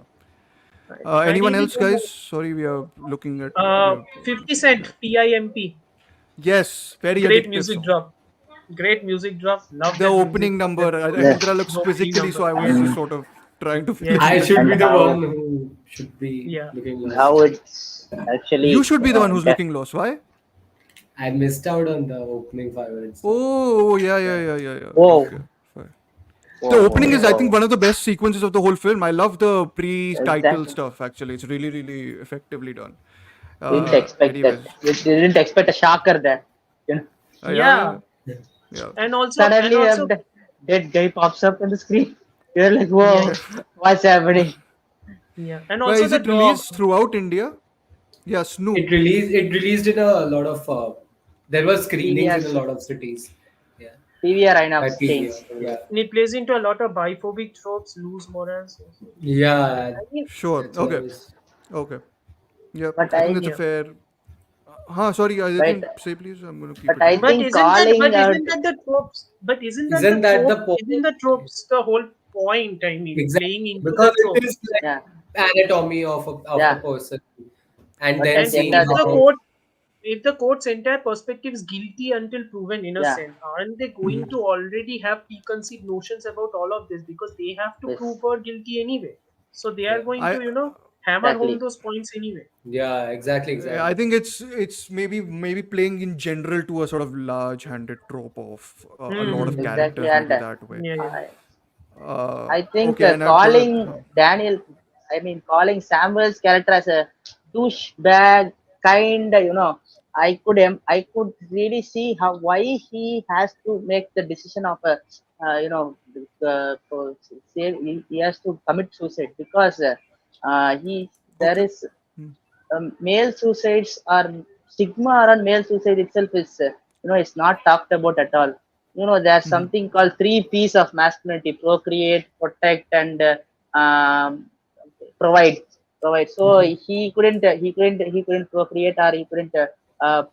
I Anyone really else, don't guys? know. Sorry, we are looking at we are 50 yeah. Cent, PIMP. Yes, very Great addictive music song. drop. Great music drop. Love The that music. opening Love number, that song. Yes. Hindra looks Opening quizzically, number. so I Yeah, was just Mm. sort of trying to yeah, fill I in. should And be the how one who should be yeah. looking how lost. it's You actually should be the one who's looking lost. Why? I missed out on the opening 5 minutes though. Oh, yeah, yeah, Yeah. yeah, yeah, yeah. whoa, Okay, fine. The whoa, whoa, opening Yeah. is, I whoa. think, one of the best sequences of the whole film. I love the pre-title Exactly. stuff. Actually, it's really, really effectively done. Didn't expect that. Anyways, We didn't expect a shocker there. You know, yeah, yeah, Yeah. yeah, yeah. And also, and suddenly also, dead guy pops up on the screen. You're like, yeah, whoa, what's happening? yeah. And Well, also is the it dog. released throughout India? Yeah, Snoop. It released in a lot of there were screenings PVR, in a lot of cities. Yeah. PVR At Inox PVR. chains. Yeah. And it plays into a lot of biphobic tropes, loose morals. Yeah. I mean, Sure. That's what I Okay. was. Okay. Yep. But I think that's a yeah. fair. Sorry, I but didn't say please. I'm going to keep but it I moving. But think isn't that? calling But out isn't that the tropes? But isn't that the Isn't that the trope? point? Isn't the tropes the whole point? I mean, playing Exactly. into Because the it is tropes. like yeah, anatomy of a yeah. person and But then at And the end seeing of if the the day, how court, if the court's entire perspective is guilty until proven yeah, innocent, aren't they Hmm. going to already have preconceived notions about all of this, because they have to this prove her guilty anyway? So they are yeah. going I to, hammer home exactly. those points anyway. Yeah, exactly, Yeah, I exactly. think it's maybe playing in general to a sort of large-handed trope of a lot of Hmm. Exactly, characters and maybe that way. Yeah, yeah. I, I think Okay, and I've got a calling Daniel, I mean, calling Samuel's character as a douchebag kind, I could really see how why he has to make the decision of a, he has to commit suicide because he there okay. is Hmm. male suicides are stigma around male suicide itself is it's not talked about at all. There's Hmm. something called three P's of masculinity: procreate, protect, and provide. Provide. So Hmm. he couldn't procreate, or he couldn't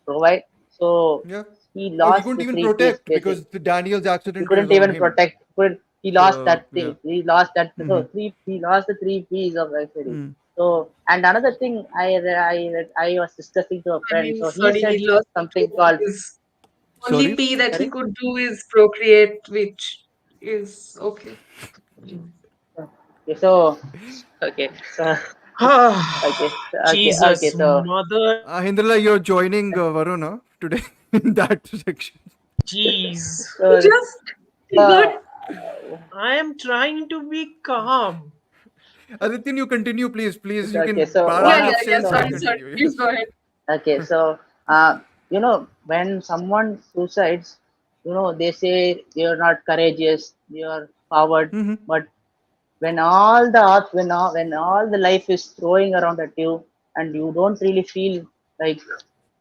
provide. So Yeah. he Oh, he lost couldn't the even three P's protect basic. because the Daniel's He accident is couldn't on even him. protect. He lost The that yeah. thing. He lost that. Hmm. So he lost the three P's of actually. Hmm. So, and another thing I was discussing to a I friend. mean, So he sorry, said he lost the something two called P's. Only Sorry. P that he sorry. could do is procreate, which is okay. Okay, so okay, so okay. Jesus, So mother, Hindrela, you're joining Varuna today in that section. jeez. He so just uh, triggered. I am trying to be calm. Adityan, you continue, please. Please, you okay. can So para one Yeah, in of yeah, yeah. absence. You so can Sorry, sorry. continue. Please Yes. go ahead. Okay, so when someone suicides, they say you're not courageous, you're coward. Hmm. But when all the odds, when all the life is throwing around at you, and you don't really feel like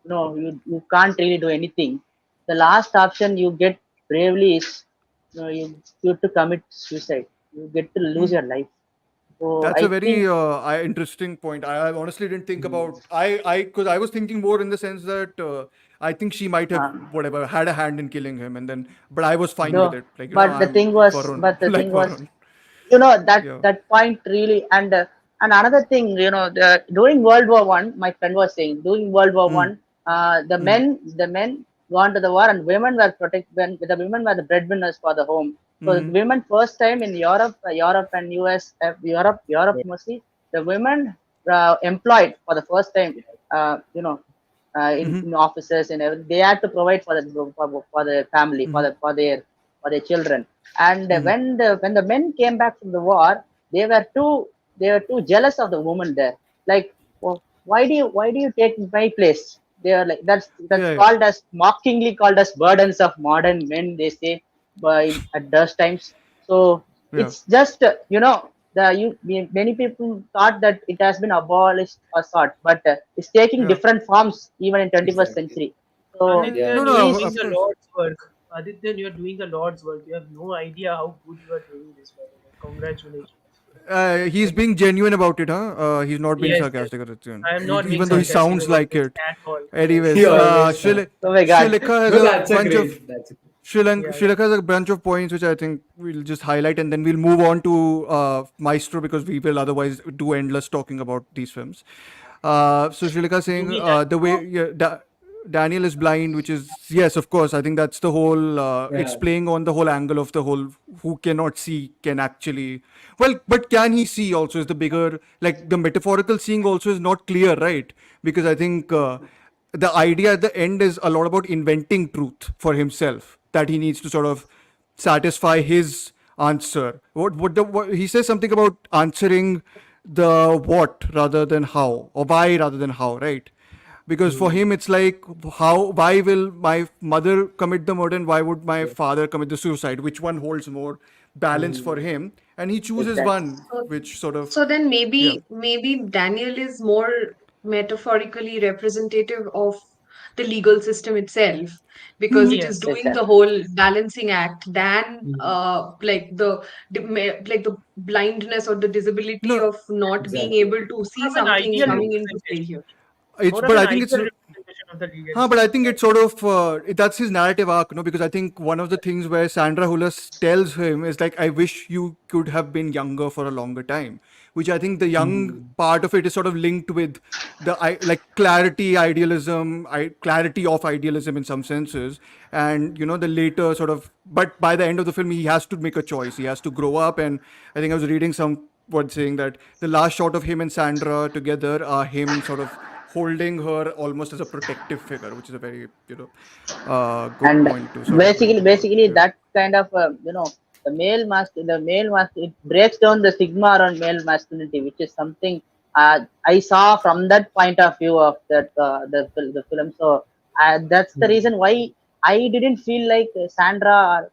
you can't really do anything, the last option you get bravely is you to commit suicide. You get to lose your life. So That's a I very think interesting point. I honestly didn't think Mm. about because I was thinking more in the sense that I think she might have um, whatever had a hand in killing him, and then but I was fine with no, it. Like but the I'm thing was, Varun, but the like thing was, Varun. that Yeah. that point really, and another thing, during World War I, my friend was saying, during World War I, Mm, mm, the men gone to the war, and women were when the women were the breadwinners for the home. So the mm, women first time in Europe and US, Europe Yeah. mostly, the women employed for the first time, mm, in offices and everything. They had to provide for the family, mm, for their children. And mm, when the men came back from the war, they were too they were too jealous of the woman there. Like, oh, why do you take my place? They are like, that's yeah, yeah, called as, mockingly called as, burdens of modern men. They say by at those times. So yeah. it's just many people thought that it has been abolished or sort, but it's taking Yeah. different forms even in 21st Exactly. century. So Yeah. No, Adityan, you no, are these doing of the course. Lord's work. Adityan, you are doing the Lord's work. You have no idea how good you are doing this, by the way. Congratulations. He's being genuine about it, huh? He's not being Yes, yes. sarcastic or anything. I am not being Even though he sarcastic sounds about like this it. at all. Yes. He Anyways, always oh my god. Srilekha has No, a that's a bunch of great. That's a great. Yeah, yeah. Srilekha has a bunch of points which I think we'll just highlight and then we'll move on to Maestro because we will otherwise do endless talking about these films. So Srilekha Do saying we have the to? way Daniel is blind, which is yes, of course. I think that's the whole. It's Yeah. playing on the whole angle of the whole who cannot see can actually. Well, but can he see also is the bigger like the metaphorical seeing also is not clear, right? Because I think the idea at the end is a lot about inventing truth for himself that he needs to sort of satisfy his answer. What he says something about answering the what rather than how or why rather than how, right? Because for Mm. him it's like why will my mother commit the murder and why would my father commit the suicide? Which one holds more balance for Mm. him? And he chooses Exactly. one So, which sort of so then yeah. maybe Daniel is more metaphorically representative of the legal system itself because it is Yes. doing the Exactly. whole balancing act than Mm. like the blindness or the disability No, of not being Exactly. able to More see of an something ideal coming into play representation. here. it's More of but an I think it's ideal representation of the legal Huh, but I system, think right? it's sort of that's his narrative arc, no? Because I think one of the things where Sandra Hullis tells him is like, "I wish you could have been younger for a longer time," which I think the young Mm. part of it is sort of linked with like clarity, idealism, clarity of idealism in some senses, and the later sort of. But by the end of the film, he has to make a choice. He has to grow up, and I think I was reading some what saying that the last shot of him and Sandra together are him sort of holding her almost as a protective figure, which is a very good And point to sort of bring forward. basically Yeah. that kind of it breaks down the stigma around male masculinity, which is something I saw from that point of view of the film. So that's the Mm. reason why I didn't feel like Sandra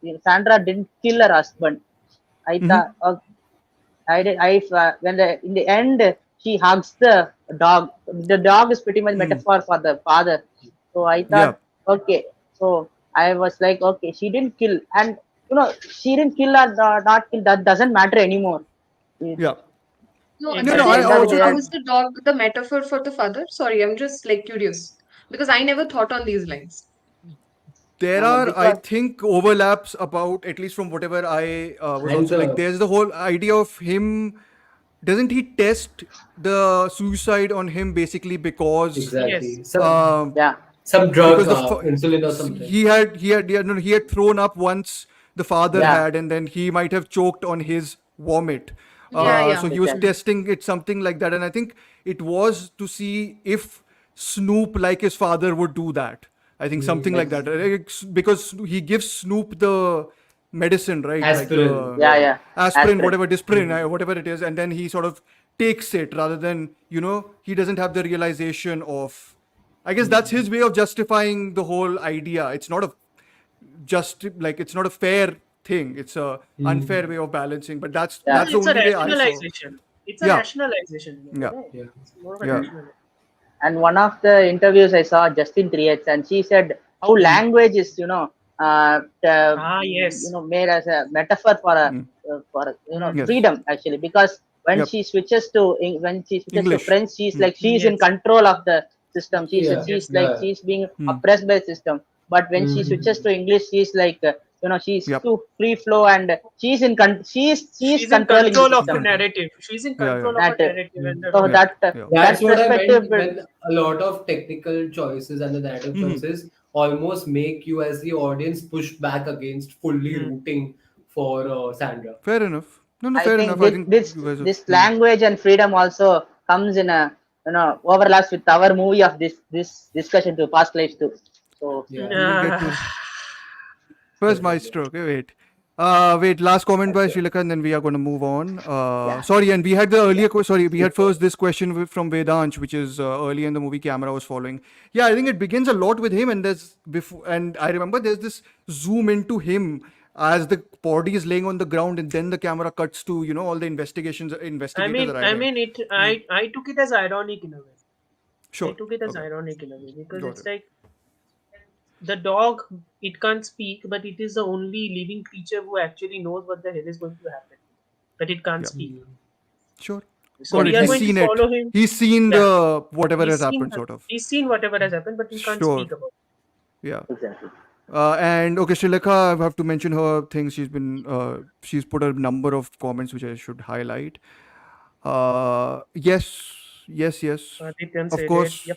didn't kill her husband. I Mm-hmm. thought, I did. When in the end she hugs the dog. The dog is pretty much Mm. metaphor for the father. So I Yeah. thought, okay. So I was like, okay, she didn't kill, and she didn't kill or not kill. That doesn't matter anymore. It, Yeah. No, No, at no. the I Exactly. end of the also day, how think is the dog the metaphor for the father? Sorry, I'm just like curious because I never thought on these lines. there are, I because think, overlaps about at least from whatever I was And also like. the There's the whole idea of him. Doesn't he test the suicide on him basically because Yes. exactly some um, yeah, some drug, because insulin or something. no, he had thrown up once the father Yeah. yeah, had and then he might have choked on his vomit, Yeah, yeah. so he was exactly. testing it something like that, and I think it was to see if Snoop like his father would do that. I think something like Mm. that. Because he gives Snoop the medicine, right? Like Aspirin. the Yeah, Yeah. yeah. aspirin, Aspirin. whatever, dispirin, Mm. whatever it is, and then he sort of takes it rather than he doesn't have the realization of I guess that's his way of justifying the whole idea. It's not a it's not a fair thing. It's a unfair way of balancing. But that's Yeah. that's the It's a only way I saw. rationalization. It's a Yeah, rationalization, yeah, right? Yeah. It's more of a yeah. rationalization. And one of the interviews I saw, Justin Triets, and she said how language is, Yes. made as a metaphor for a Mm. Mm. Yes. freedom actually, because when Yep. she switches to English. French, she's Mm. like she's in Yes. control of the system. Yeah. She's like Yeah. she's being Mm. oppressed by the system. But when she switches to English, she's like she's Yep. too free flow, and she's She's in controlling the control of In the system. control. narrative. She's in Yeah, yeah. control of a Narrative. narrative and the So role. Yep. that Yep. that That's what I perspective, meant when a lot of technical choices and the narrative Mhm. choices almost make you as the audience push back against fully Mm. rooting for Sandra. Fair enough. No, no, I fair think enough. I think you guys have. this language and freedom also comes in a overlaps with our movie of this discussion to past lives too. So Yeah. We'll get to. First, Definitely. Maestro. Okay, wait. Wait. Last comment by okay, Srilaka, and then we are going to move on. yeah, Sorry, and we had the yeah, earlier. Sorry, we had first this question from Vedansh, which is early in the movie. Camera was following. Yeah, I think it begins a lot with him, and there's before, and I remember there's this zoom into him as the body is laying on the ground, and then the camera cuts to all the investigators arriving. It. Hmm. I took it as ironic in a way. I Sure. took it as Okay. ironic in a way because Got it's it. like the dog. It can't speak, but it is the only living creature who actually knows what the hell is going to happen. But it can't Yeah. speak. Sure. So Got we it. are He's going to seen it. follow him. He's seen Yeah, the whatever has happened, sort of. he's seen whatever has happened, but he can't Sure. speak about it. Yeah. exactly. And okay, Srilekha, I have to mention her things. She's put a number of comments which I should highlight. Yes, yes, yes, Adityan of said it. Yep. course,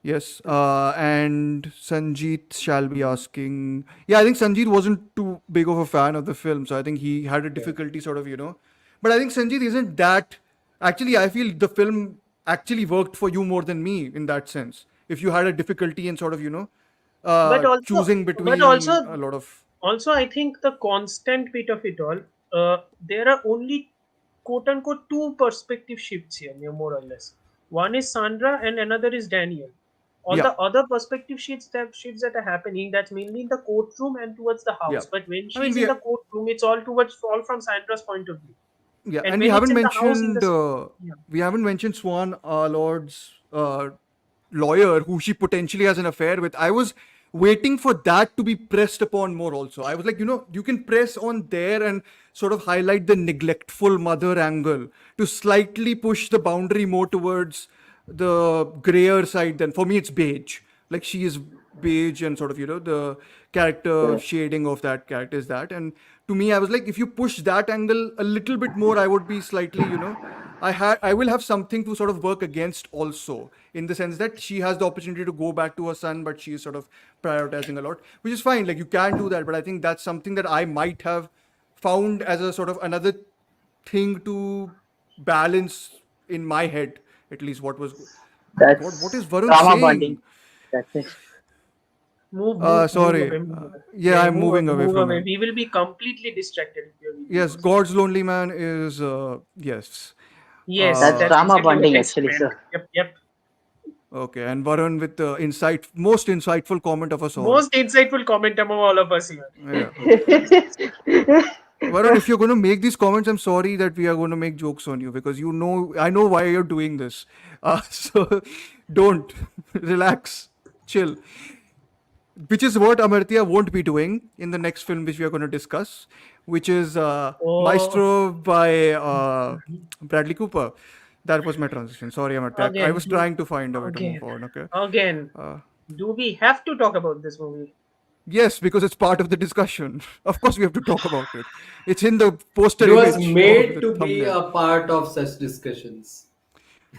yes. And Sanjeet shall be asking. Yeah, I think Sanjeet wasn't too big of a fan of the film, so I think he had a difficulty, But I think Sanjeet isn't that. Actually, I feel the film actually worked for you more than me in that sense. If you had a difficulty in But also, choosing but between also, a lot of. also, I think the constant bit of it all. There are only quote unquote two perspective shifts here, more or less. One is Sandra and another is Daniel. All Yeah, the other perspective shifts that are happening, that's mainly in the courtroom and towards the yeah. house. But when I mean, she's in the courtroom, it's all from Sandra's point of view. yeah, And and we when it's haven't in the house, mentioned yeah. Swan Lord's lawyer, who she potentially has an affair with. I was waiting for that to be pressed upon more. Also, I was like, you can press on there and sort of highlight the neglectful mother angle to slightly push the boundary more towards the grayer side. Then for me, it's beige. Like she is beige, and the character Yeah. shading of that character is that. And to me, I was like, if you push that angle a little bit more, I would be slightly, I will have something to sort of work against also, in the sense that she has the opportunity to go back to her son, but she is sort of prioritizing a lot, which is fine. Like you can do that, but I think that's something that I might have found as a sort of another thing to balance in my head, at least. God, what is That's Varun trauma bonding. saying? That's it. Move Sorry. away, move away. Yeah, I'm moving away Move from away. him. We will be completely distracted if you're with Yes, us. God's Lonely Man is, yes. Yes, That's Uh, that's trauma exactly what bonding I actually, meant. sir. Yep. okay, and Varun with the most insightful comment of us all. Most insightful comment among all of us here. Yeah. Varun, if you're going to make these comments, I'm sorry that we are going to make jokes on you, because I know why you're doing this. So don't. Relax. Chill. Which is what Amartya won't be doing in the next film, which we are going to discuss, which is Oh, Maestro by Bradley Cooper. That was my transition. Sorry, Amartya. I again, was trying to find a way to again, move on. Okay. again. Uh, Do we have to talk about this movie? yes, because it's part of the discussion. Of course, we have to talk about it. It's in the poster It was image of made the to be thumbnail. a part of such discussions.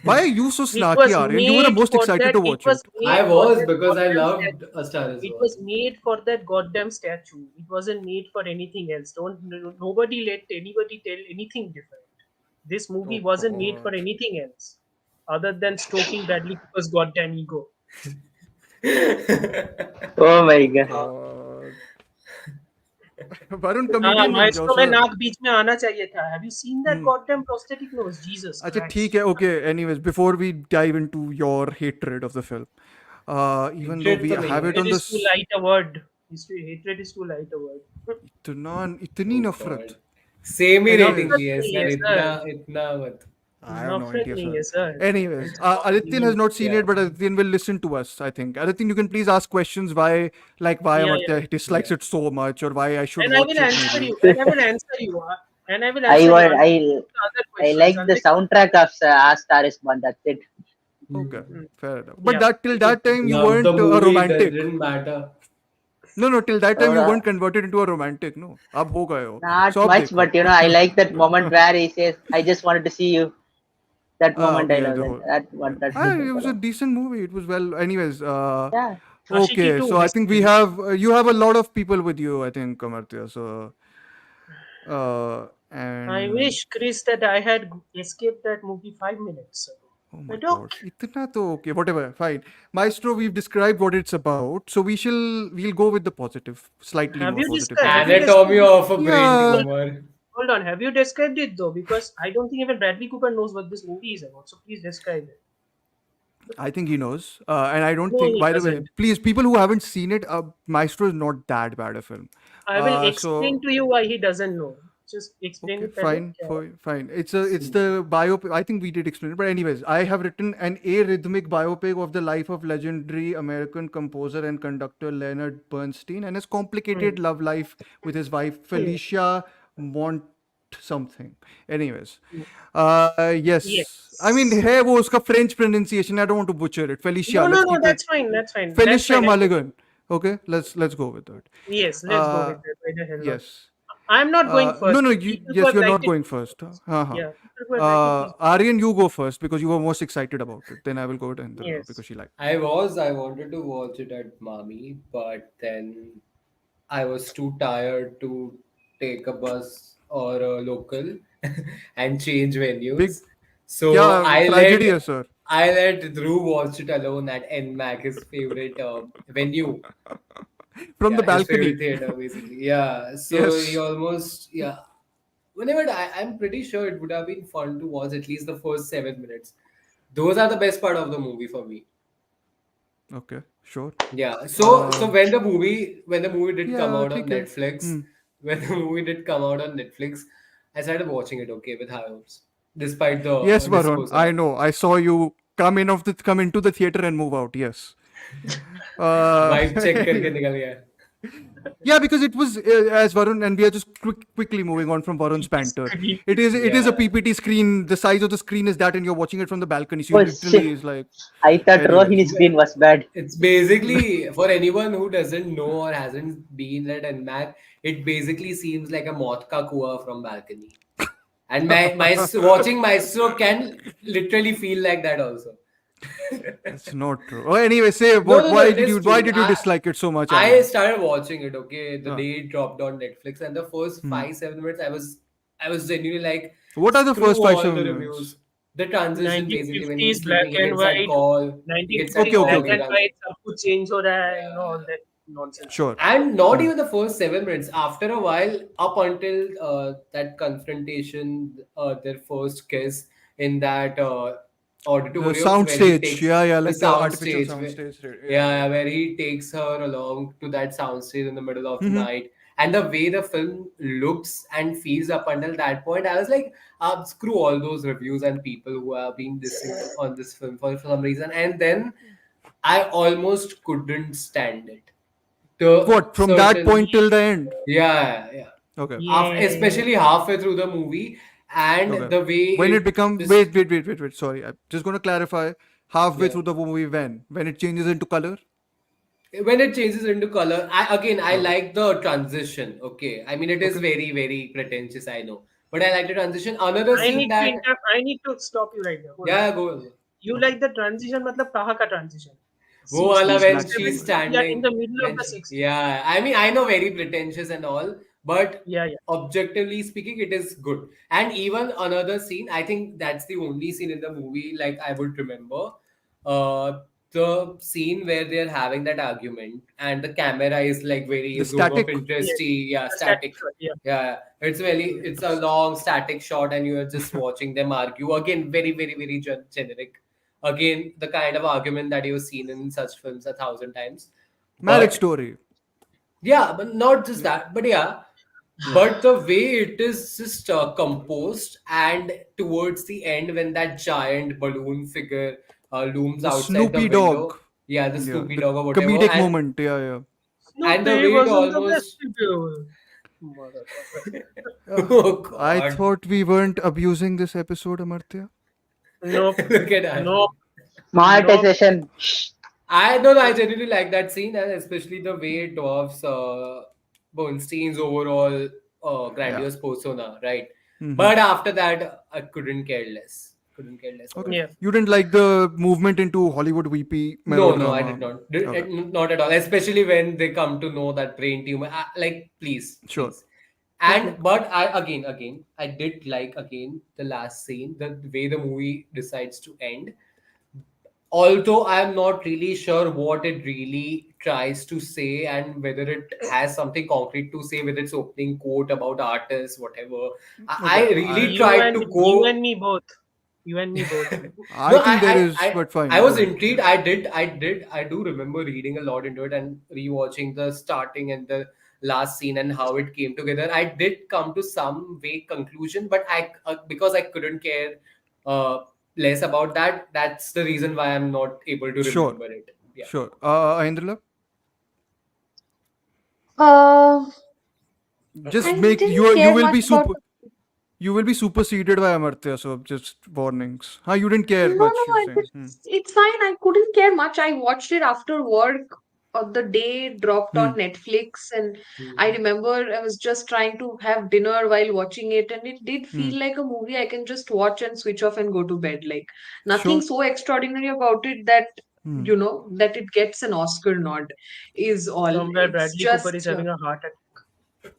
Why are you so It snarky, was Aryan? You were the made most for excited that. to It watch was it. I made for was that because I goddamn loved statue. A Star Is It Born. was made for that goddamn statue. It wasn't made for anything else. Don't nobody let anybody tell anything different. This movie Oh, wasn't made for God. anything else other than stroking Bradley Cooper's goddamn ego. Oh my Oh, god. God. Varun, comedian बन जाओ maestro में sir. नाक बीच में आना चाहिए था. Have you seen that Hmm. goddamn prosthetic nose? Jesus अच्छा ठीक Christ. है. Okay. Anyways, before we dive into your hatred of the film, Even though Hatred we to nahi have it hai. Hatred on is too this. light a word. Hatred is too light a word. इतनी Oh नफरत. God. Same ही rating नफरत Anyways, भी है नहीं sir, है इतना sir. इतना मत. I have no नफरत idea, नहीं है sir. Sir. Anyways, It's about Adityan has feelings. not seen Yeah. it, but Adityan will listen to us, I think. Adityan, you can please ask questions why, like, why Yeah, yeah. Amartya dislikes Yeah. it so much, or why I should And I watch will it, answer maybe. you. And I will answer you. And I will I answer you. want Unlike the other I questions. like the Unlike soundtrack of Ask Star is One. That's it. Okay, Hmm. fair enough. But yeah. that till It is that time you Love the weren't a movie romantic. doesn't matter. No, no, till that time Or, you weren't converted into a romantic. No, अब हो गए हो. not So अब much, देखो. but I like that moment where he says, "I just wanted to see you." That moment, I Yeah, love the that. whole. That what that Ah, scene it is was a about. decent movie. It was well. Anyways, Yeah, okay. Ashiki too, So I think we basically. have you have a lot of people with you. I think Amartya. So I and wish, Chris, that I had escaped that movie 5 minutes ago. oh my But God, okay. itna to okay. Whatever, fine. Maestro, we've described what it's about. So we'll go with the positive, slightly Have more you positive described? thing. Have you Anatomy described it? of a brain Yeah, Hold, tumor. hold on. Have you described it though? Because I don't think even Bradley Cooper knows what this movie is about. So please describe it. I think he knows. And I don't No, think. he By the way, doesn't. please, people who haven't seen it, Maestro is not that bad a film. I will explain So to you why he doesn't know. Just explain okay, it, pehle. fine, Kya hai? fine, fine. It's the biopic. I think we did explain it, but anyways, I have written an arrhythmic biopic of the life of legendary American composer and conductor Leonard Bernstein and his complicated Hmm. love life with his wife Hmm. Felicia Mont something. Anyways, Hmm. yes. I mean, Yes. hey, वो उसका French pronunciation. I don't want to butcher it. No, Felicia. no, Let's no. keep it. That's fine. That's fine. That's Felicia fine. I get it. Mulligan. Okay, let's go with that. Yes, let's go Uh, with that. Why the hell not? yes. I'm not going No, first. no, So people who yes, have you're liked not it, going first. Uh-huh. yeah, people who have liked it, please. Aryan, you go first because you were most excited about it. Then I will go to Hinder now Yes. because she liked it. I wanted to watch it at Mami, but then I was too tired to take a bus or a local and change Big, venues. So yeah, tragedy, hai, sir. I let Dhruv watch it alone at NMAC, his favorite venue. From the Yeah, his balcony. favorite theater basically. Yeah. So he Yes. almost yeah. Whenever I'm pretty sure it would have been fun to watch at least the first 7 minutes. Those are the best part of the movie for me. Okay, sure. Yeah. So Uh, when the movie did come yeah, out on ठीक है. Netflix, Hmm. when the movie did come out on Netflix, I started watching it okay with high hopes, despite the Yes, Varun, discourse I around. know. I saw you come into the theater and move out. Yes. Vibe check करके Anyway. निकल गया. Yeah, because it was as Varun, and we are just quickly moving on from Varun's It's banter. creepy. It is a Yeah. PPT screen. The size of the screen is that, and you're watching it from the balcony. So you oh shit! literally is like, I thought anyways. Rohini's screen was bad. It's basically for anyone who doesn't know or hasn't been at NMAC, it basically seems like a mauth ka kua from balcony. And my watching Maestro can literally feel like that also. That's not true. Oh, anyway, say No, what? no, no, it is Why true. did you dislike it so much, I Aryan? started watching it, okay, the Uh, day it dropped on Netflix, and the first hmm. 5 7 minutes I was genuinely like, What are the screw first five all the seven minutes? reviews. The transition basically when 1950s he's black sleeping, he and gets that white. call, he gets that Okay, 1950s okay, call, black the okay. and transition. white. सब कुछ change हो रहा है. Yeah. All that nonsense. Sure. And not Hmm. even the first 7 minutes. After a while, up until that confrontation, their first kiss in that The auditorium sound where he stage. takes Yeah, yeah, the like the sound artificial stage, sound stage. Yeah, yeah, yeah. where he takes her along to that sound stage in the middle of the Hmm. night. And the way the film looks and feels up until that point, I was like, screw all those reviews and people who have been dissing on this film for some reason. And then I almost couldn't stand it to What from that certain point till the end? yeah, yeah. Okay, Yeah. Especially halfway through the movie and okay. the way When it it become just wait. Sorry, I'm just gonna clarify. Halfway yeah, through the movie, when it changes into color. when it changes into color, I Okay, like the transition. Okay, I mean it is okay. very pretentious, I know, but I like the transition. Another scene that I need to stop you right there. Hold on. yeah, go. You Okay. like the transition? मतलब कहाँ का transition? वो वाला 60s to when Black. she's 70s. We are in standing the middle of when the she, 60s. yeah, I mean I know very pretentious and all, but Yeah, yeah. objectively speaking it is good. And even another scene, I think that's the only scene in the movie like I would remember, uh the scene where they're having that argument and the camera is like very The zone of static. interest, Yes. yeah, A static static. shot. Yeah. Yeah, it's a long static shot and you're just watching them argue again, very generic Again, the kind of argument that you've seen in such films 1,000 times. Marriage But Story. yeah, but not just Yeah. that. But yeah, Yeah. but the way it is just composed, and towards the end, when that giant balloon figure looms The outside the Snoopy dog. window, yeah, the Yeah. Snoopy The dog or whatever, comedic moment. Yeah, yeah. and the Snoopy way it wasn't the best almost, figure. Motherfucker. Yeah. oh I God, thought we weren't abusing this episode, Amartya. Nope. look at that. Nope. Nope. Monetization. I know I genuinely like that scene, and especially the way it dwarfs Bernstein's overall Yeah. grandiose persona, right? Mm-hmm. But after that, I couldn't care less. Couldn't care less Okay. about Yeah. it. You didn't like the movement into Hollywood weepy No, no, I did melodrama. not. Okay. Not at all. Especially when they come to know that brain tumor. Like, please, Sure. please. Okay. And but I again, I did like again the last scene, the way the movie decides to end. Although I'm not really sure what it really tries to say and whether it has something concrete to say with its opening quote about artists, whatever. I Okay. really You tried and to you and go. me both. You and me both. I No, think there is, but I fine. Go was ahead. intrigued. I do remember reading a lot into it and rewatching the starting and the last scene and how it came together. I did come to some vague conclusion, but I because I couldn't care uh, less about that. That's the reason why I'm not able to Sure. remember it. Yeah. Sure. Ayendrila, Uh, just I make didn't you care will much be about. you will be superseded by Amartya. So just warnings. Huh? You didn't care No, much. no, You're saying. Hmm. it's fine. I couldn't care much. I watched it after work on the day it dropped Hmm. on Netflix, and I Hmm. remember I was just trying to have dinner while watching it, and it did Hmm. feel like a movie I can just watch and switch off and go to bed. Like nothing Sure. so extraordinary about it that Hmm. that it gets an Oscar nod is all. Somewhere It's Bradley Cooper just is having a heart attack.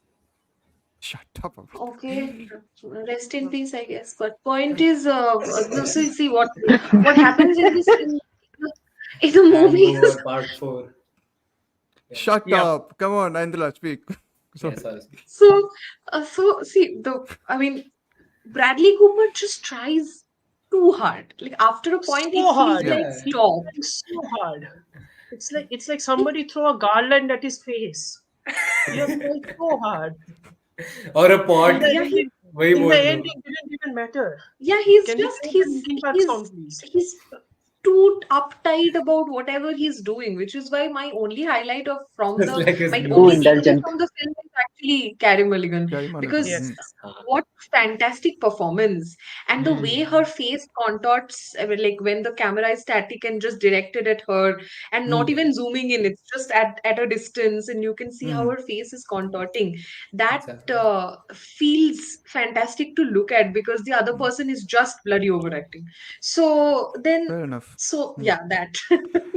Shut up. okay. Rest in peace, I guess. But point is, no, see what happens in this in the movies. Hangover Part 4. Yeah. Shut Yeah. up. Come on, Ayendrila, speak. Yeah. Sorry. Sorry. So see I mean, Bradley Cooper just tries too hard. Like after a point, it So feels hard. Yeah. like Yeah. He's stop. trying so hard. It's like somebody throw a garland at his face. You have tried so hard. Or a In pot. the Yeah, end, Why in the both end, do. it didn't even matter. yeah, he's Can we just play the Linkin Park song, please? he's too uptight about whatever he's doing, which is why my only highlight of from Just the like his my Too only nose. takeaway indulgent. from the film is actually Carey Mulligan, Carry Mulligan. because Hmm. Yes. what fantastic performance, and the way Hmm. her face contorts, I mean, like when the camera is static and just directed at her and not Hmm. even zooming in, it's just at a distance and you can see how Hmm. her face is contorting. That Exactly. feels fantastic to look at because the other Hmm. person is just bloody overacting. So then, Fair enough. so Hmm. yeah, that.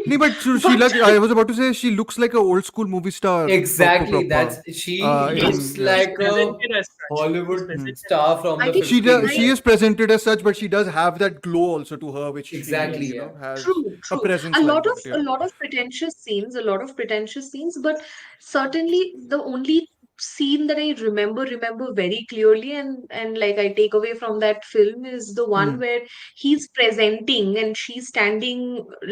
No, but she But like I was about to say she looks like a old school movie star, proper Exactly. proper. That's she In looks yeah. She's like a presented as such. She's Hollywood Hmm. presented as star such. from I the think She 50s. I is presented as such, but she does have that glow also to her, which she Exactly. Yes. Yeah. has true, a true. presence like that. A Yeah. lot of pretentious scenes, but certainly the only scene that I remember very clearly, and like I take away from that film is the one Hmm. where he's presenting and she's standing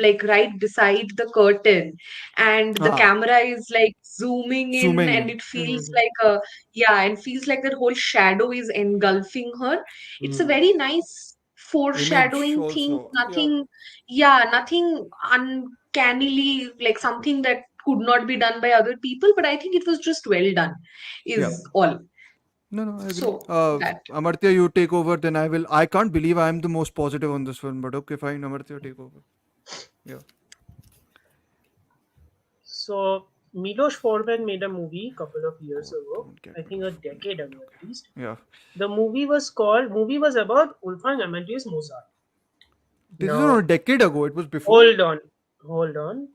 like right beside the curtain, and the Ah, camera is like zooming in, and zooming. it feels Mhm. like a yeah, and feels like that whole shadow is engulfing her. It's a Hmm. very nice Image foreshadowing thing, also. Yeah. nothing, yeah, nothing uncannily, like something that could not be done by other people, but I think it was just well done, Yeah. is all. No, no, I agree. So that. Amartya, you take over, then I will. I can't believe I am the most positive on this film, but okay, fine. Amartya, take over. Yeah. So Milos Forman made a movie a couple of years God, ago. don't get I me think a to. decade ago at least. Yeah. The movie was about Wolfgang Amadeus Mozart. This is not a Now decade ago. It was before hold on, hold on.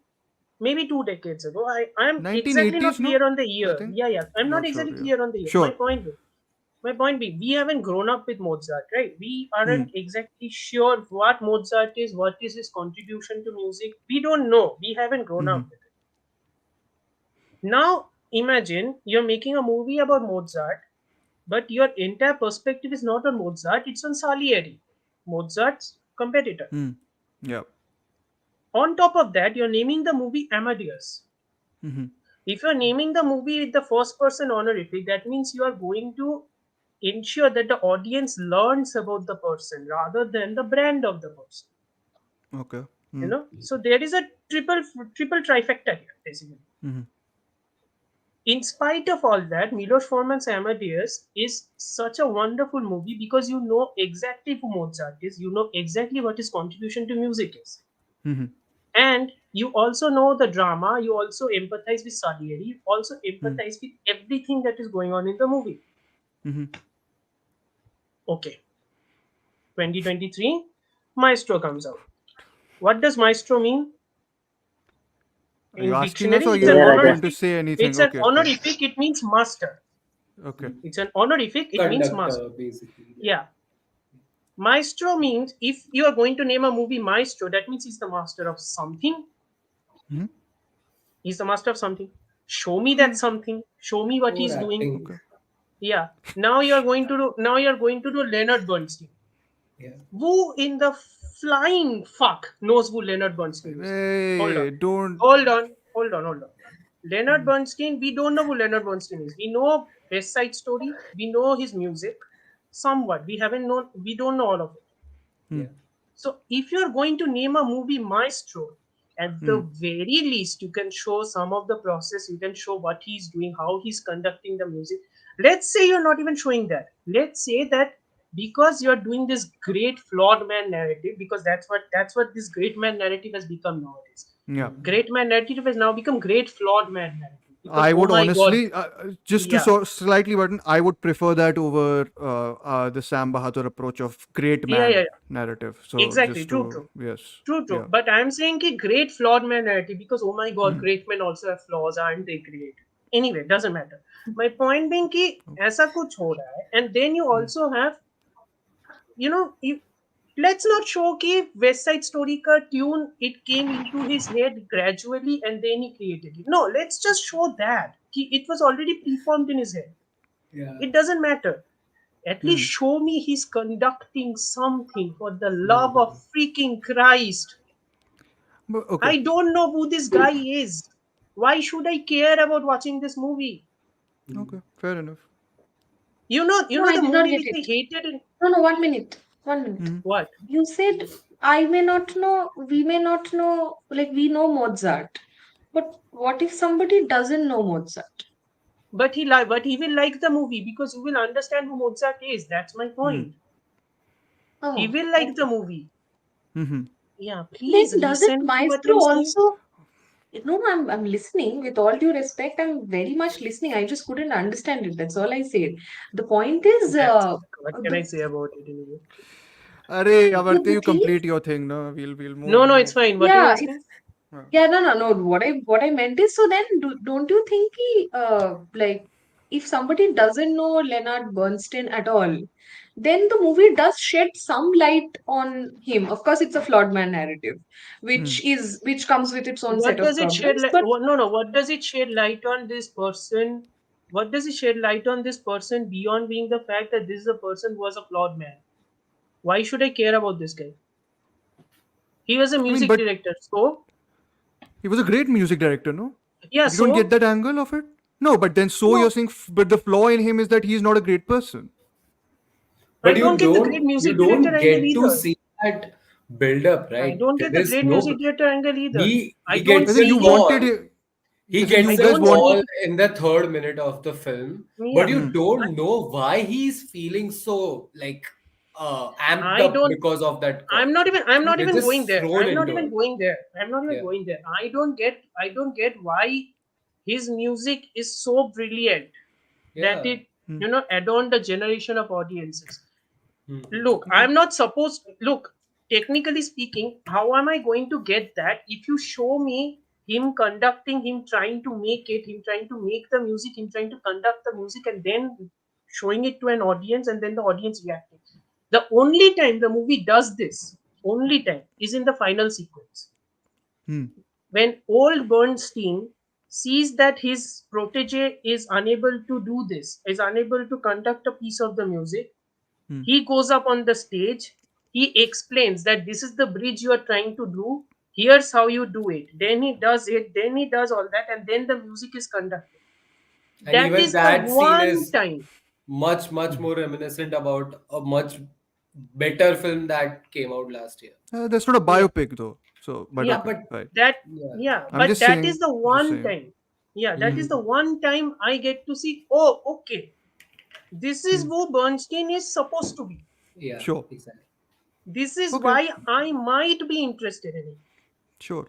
Maybe 2 decades ago. I'm exactly not 1980s. No, clear on the I year. think. Yeah. I'm not Not sure. exactly Yeah. clear on the year. Sure. My point being, we haven't grown up with Mozart, right? We Hmm. aren't exactly sure what Mozart is, what is his contribution to music. We don't know. We haven't grown Hmm. up with it. Now, imagine you're making a movie about Mozart, but your entire perspective is not on Mozart, it's on Salieri, Mozart's competitor. Hmm. Yeah. On top of that, you're naming the movie Amadeus. Mm-hmm. If you're naming the movie with the first person honorific, that means you are going to ensure that the audience learns about the person rather than the brand of the person. Okay. You Mm. know, so there is a triple trifecta here, basically. Mm-hmm. In spite of all that, Milos Forman's Amadeus is such a wonderful movie because you know exactly who Mozart is, you know exactly what his contribution to music is. Mm-hmm. And you also know the drama, you also empathize with Salieri, you also Mm-hmm. empathize with everything that is going on in the movie. Mm-hmm. Okay, 2023, Maestro comes out. What does Maestro mean? Are you In asking us dictionary, or it's an Yeah, you Raja. going to honorific. say anything? It's an Okay. Okay. honorific, it means master. Okay. It's an honorific, it means master. Conductor, basically. Yeah. Yeah. Maestro means if you are going to name a movie Maestro, that means he's the master of something. Mm-hmm. He's the master of something. Show me that something. Show me what he's doing. Overacting. Okay. Yeah. Now you are going to do Leonard Bernstein. Yeah. Who in the flying fuck knows who Leonard Bernstein is? Hold on. Hey, don't. Hold on. Leonard Bernstein, we don't know who Leonard Bernstein is. We know West Side Story. We know his music. Somewhat. We don't know all of it. Hmm. Yeah. So if you're going to name a movie Maestro, at the Hmm. very least, you can show some of the process. You can show what he's doing, how he's conducting the music. Let's say you're not even showing that. Let's say that because you're doing this great flawed man narrative, because that's what this great man narrative has become nowadays. Yeah. Great man narrative has now become great flawed man narrative because I oh would my god, honestly, just to yeah, slightly button, I would prefer that over the Sam Bahadur approach of great yeah, man yeah, narrative. yeah. So Exactly, just true, to, true. yes, True, true. yeah. But I'm saying कि great flawed man narrative because oh my god, Hmm. great men also have flaws, aren't they great? Anyway, doesn't matter. My point being कि ऐसा कुछ हो रहा है, and then you Hmm. also have, let's not show कि West Side Story का tune it came into his head gradually and then he created it. No, let's just show that कि it was already preformed in his head. Yeah. It doesn't matter. At least Hmm. show me he's conducting something for the love of Mhm. freaking Christ. But, okay. I don't know who this guy is. Why should I care about watching this movie? Mm. Okay. Fair enough. You No, know I the did not movie get which I it. hated in No, no, 1 minute. 1 minute. Hmm. what? You said I may not know, we may not know, like we know Mozart. But what if somebody doesn't know Mozart? But he will like the movie because you will understand who Mozart is. That's my Hmm. point. He Oh, will like the okay. movie. Hmm. Yeah, Then please doesn't listen to what Maestro I'm saying. also? No, no, I'm listening. With all due respect, I'm very much listening. I just couldn't understand it. That's all I said. The point is, That's what can I the say about it anyway? Arey, no, Avarti, the you thing is, complete your thing. No, we'll No, move no, it's move. fine. What are you yeah, asking? it's Yeah. yeah, no. What I meant is, so then don't you think like if somebody doesn't know Leonard Bernstein at all, then the movie does shed some light on him. Of course, it's a flawed man narrative, Hmm. which comes with its own set What of does it shed problems. light? But No, no. What does it shed light on this person? What does it shed light on this person beyond being the fact that this is a person who was a flawed man? Why should I care about this guy? He was a I mean, music but director, so he was a great music director, no? yeah, You don't get so that angle of it? No, but then so no, you're saying, but the flaw in him is that he's not a great person. I But don't get the great you music director don't angle get to either. see that build up, I right? don't get There the is great no music director angle either. I he don't I gets think his you see him. wanted call. it. He I think gets I you his guys don't want. call see. in the third minute of the film, but Yeah, you Hmm. don't know why he's feeling so like amped I up don't. because of that call. I'm not You're even going just there. thrown I'm not into even it. going there. I'm not even Yeah. going there. I don't get why his music is so brilliant that Yeah. it Hmm. adorned a generation of audiences. Look, Mm-hmm. Okay. I'm not supposed look, technically speaking, how am I going to get that if you show me him conducting, him trying to make it, him trying to make the music, him trying to conduct the music, and then showing it to an audience and then the audience reacting. The only time the movie does this, only time, is in the final sequence. Hmm. When old Bernstein sees that his protege is unable to do this, is unable to conduct a piece of the music, Hmm. he goes up on the stage, He explains that this is the bridge you are trying to do. Here's how you do it. Then he does it. Then he does all that, and then the music is conducted. And That even is the that scene one is time. much more reminiscent about a much better film that came out last year. That's not a Yeah, biopic though. So, but yeah. Yeah, okay, but right. That, yeah. yeah, I'm but just that is saying. the Just one saying. time. Yeah, that is Mhm. the one time I get to see. Oh, okay. This is Hmm. who Bernstein is supposed to be. Yeah, Sure. exactly. This is Okay. why I might be interested in it. Sure.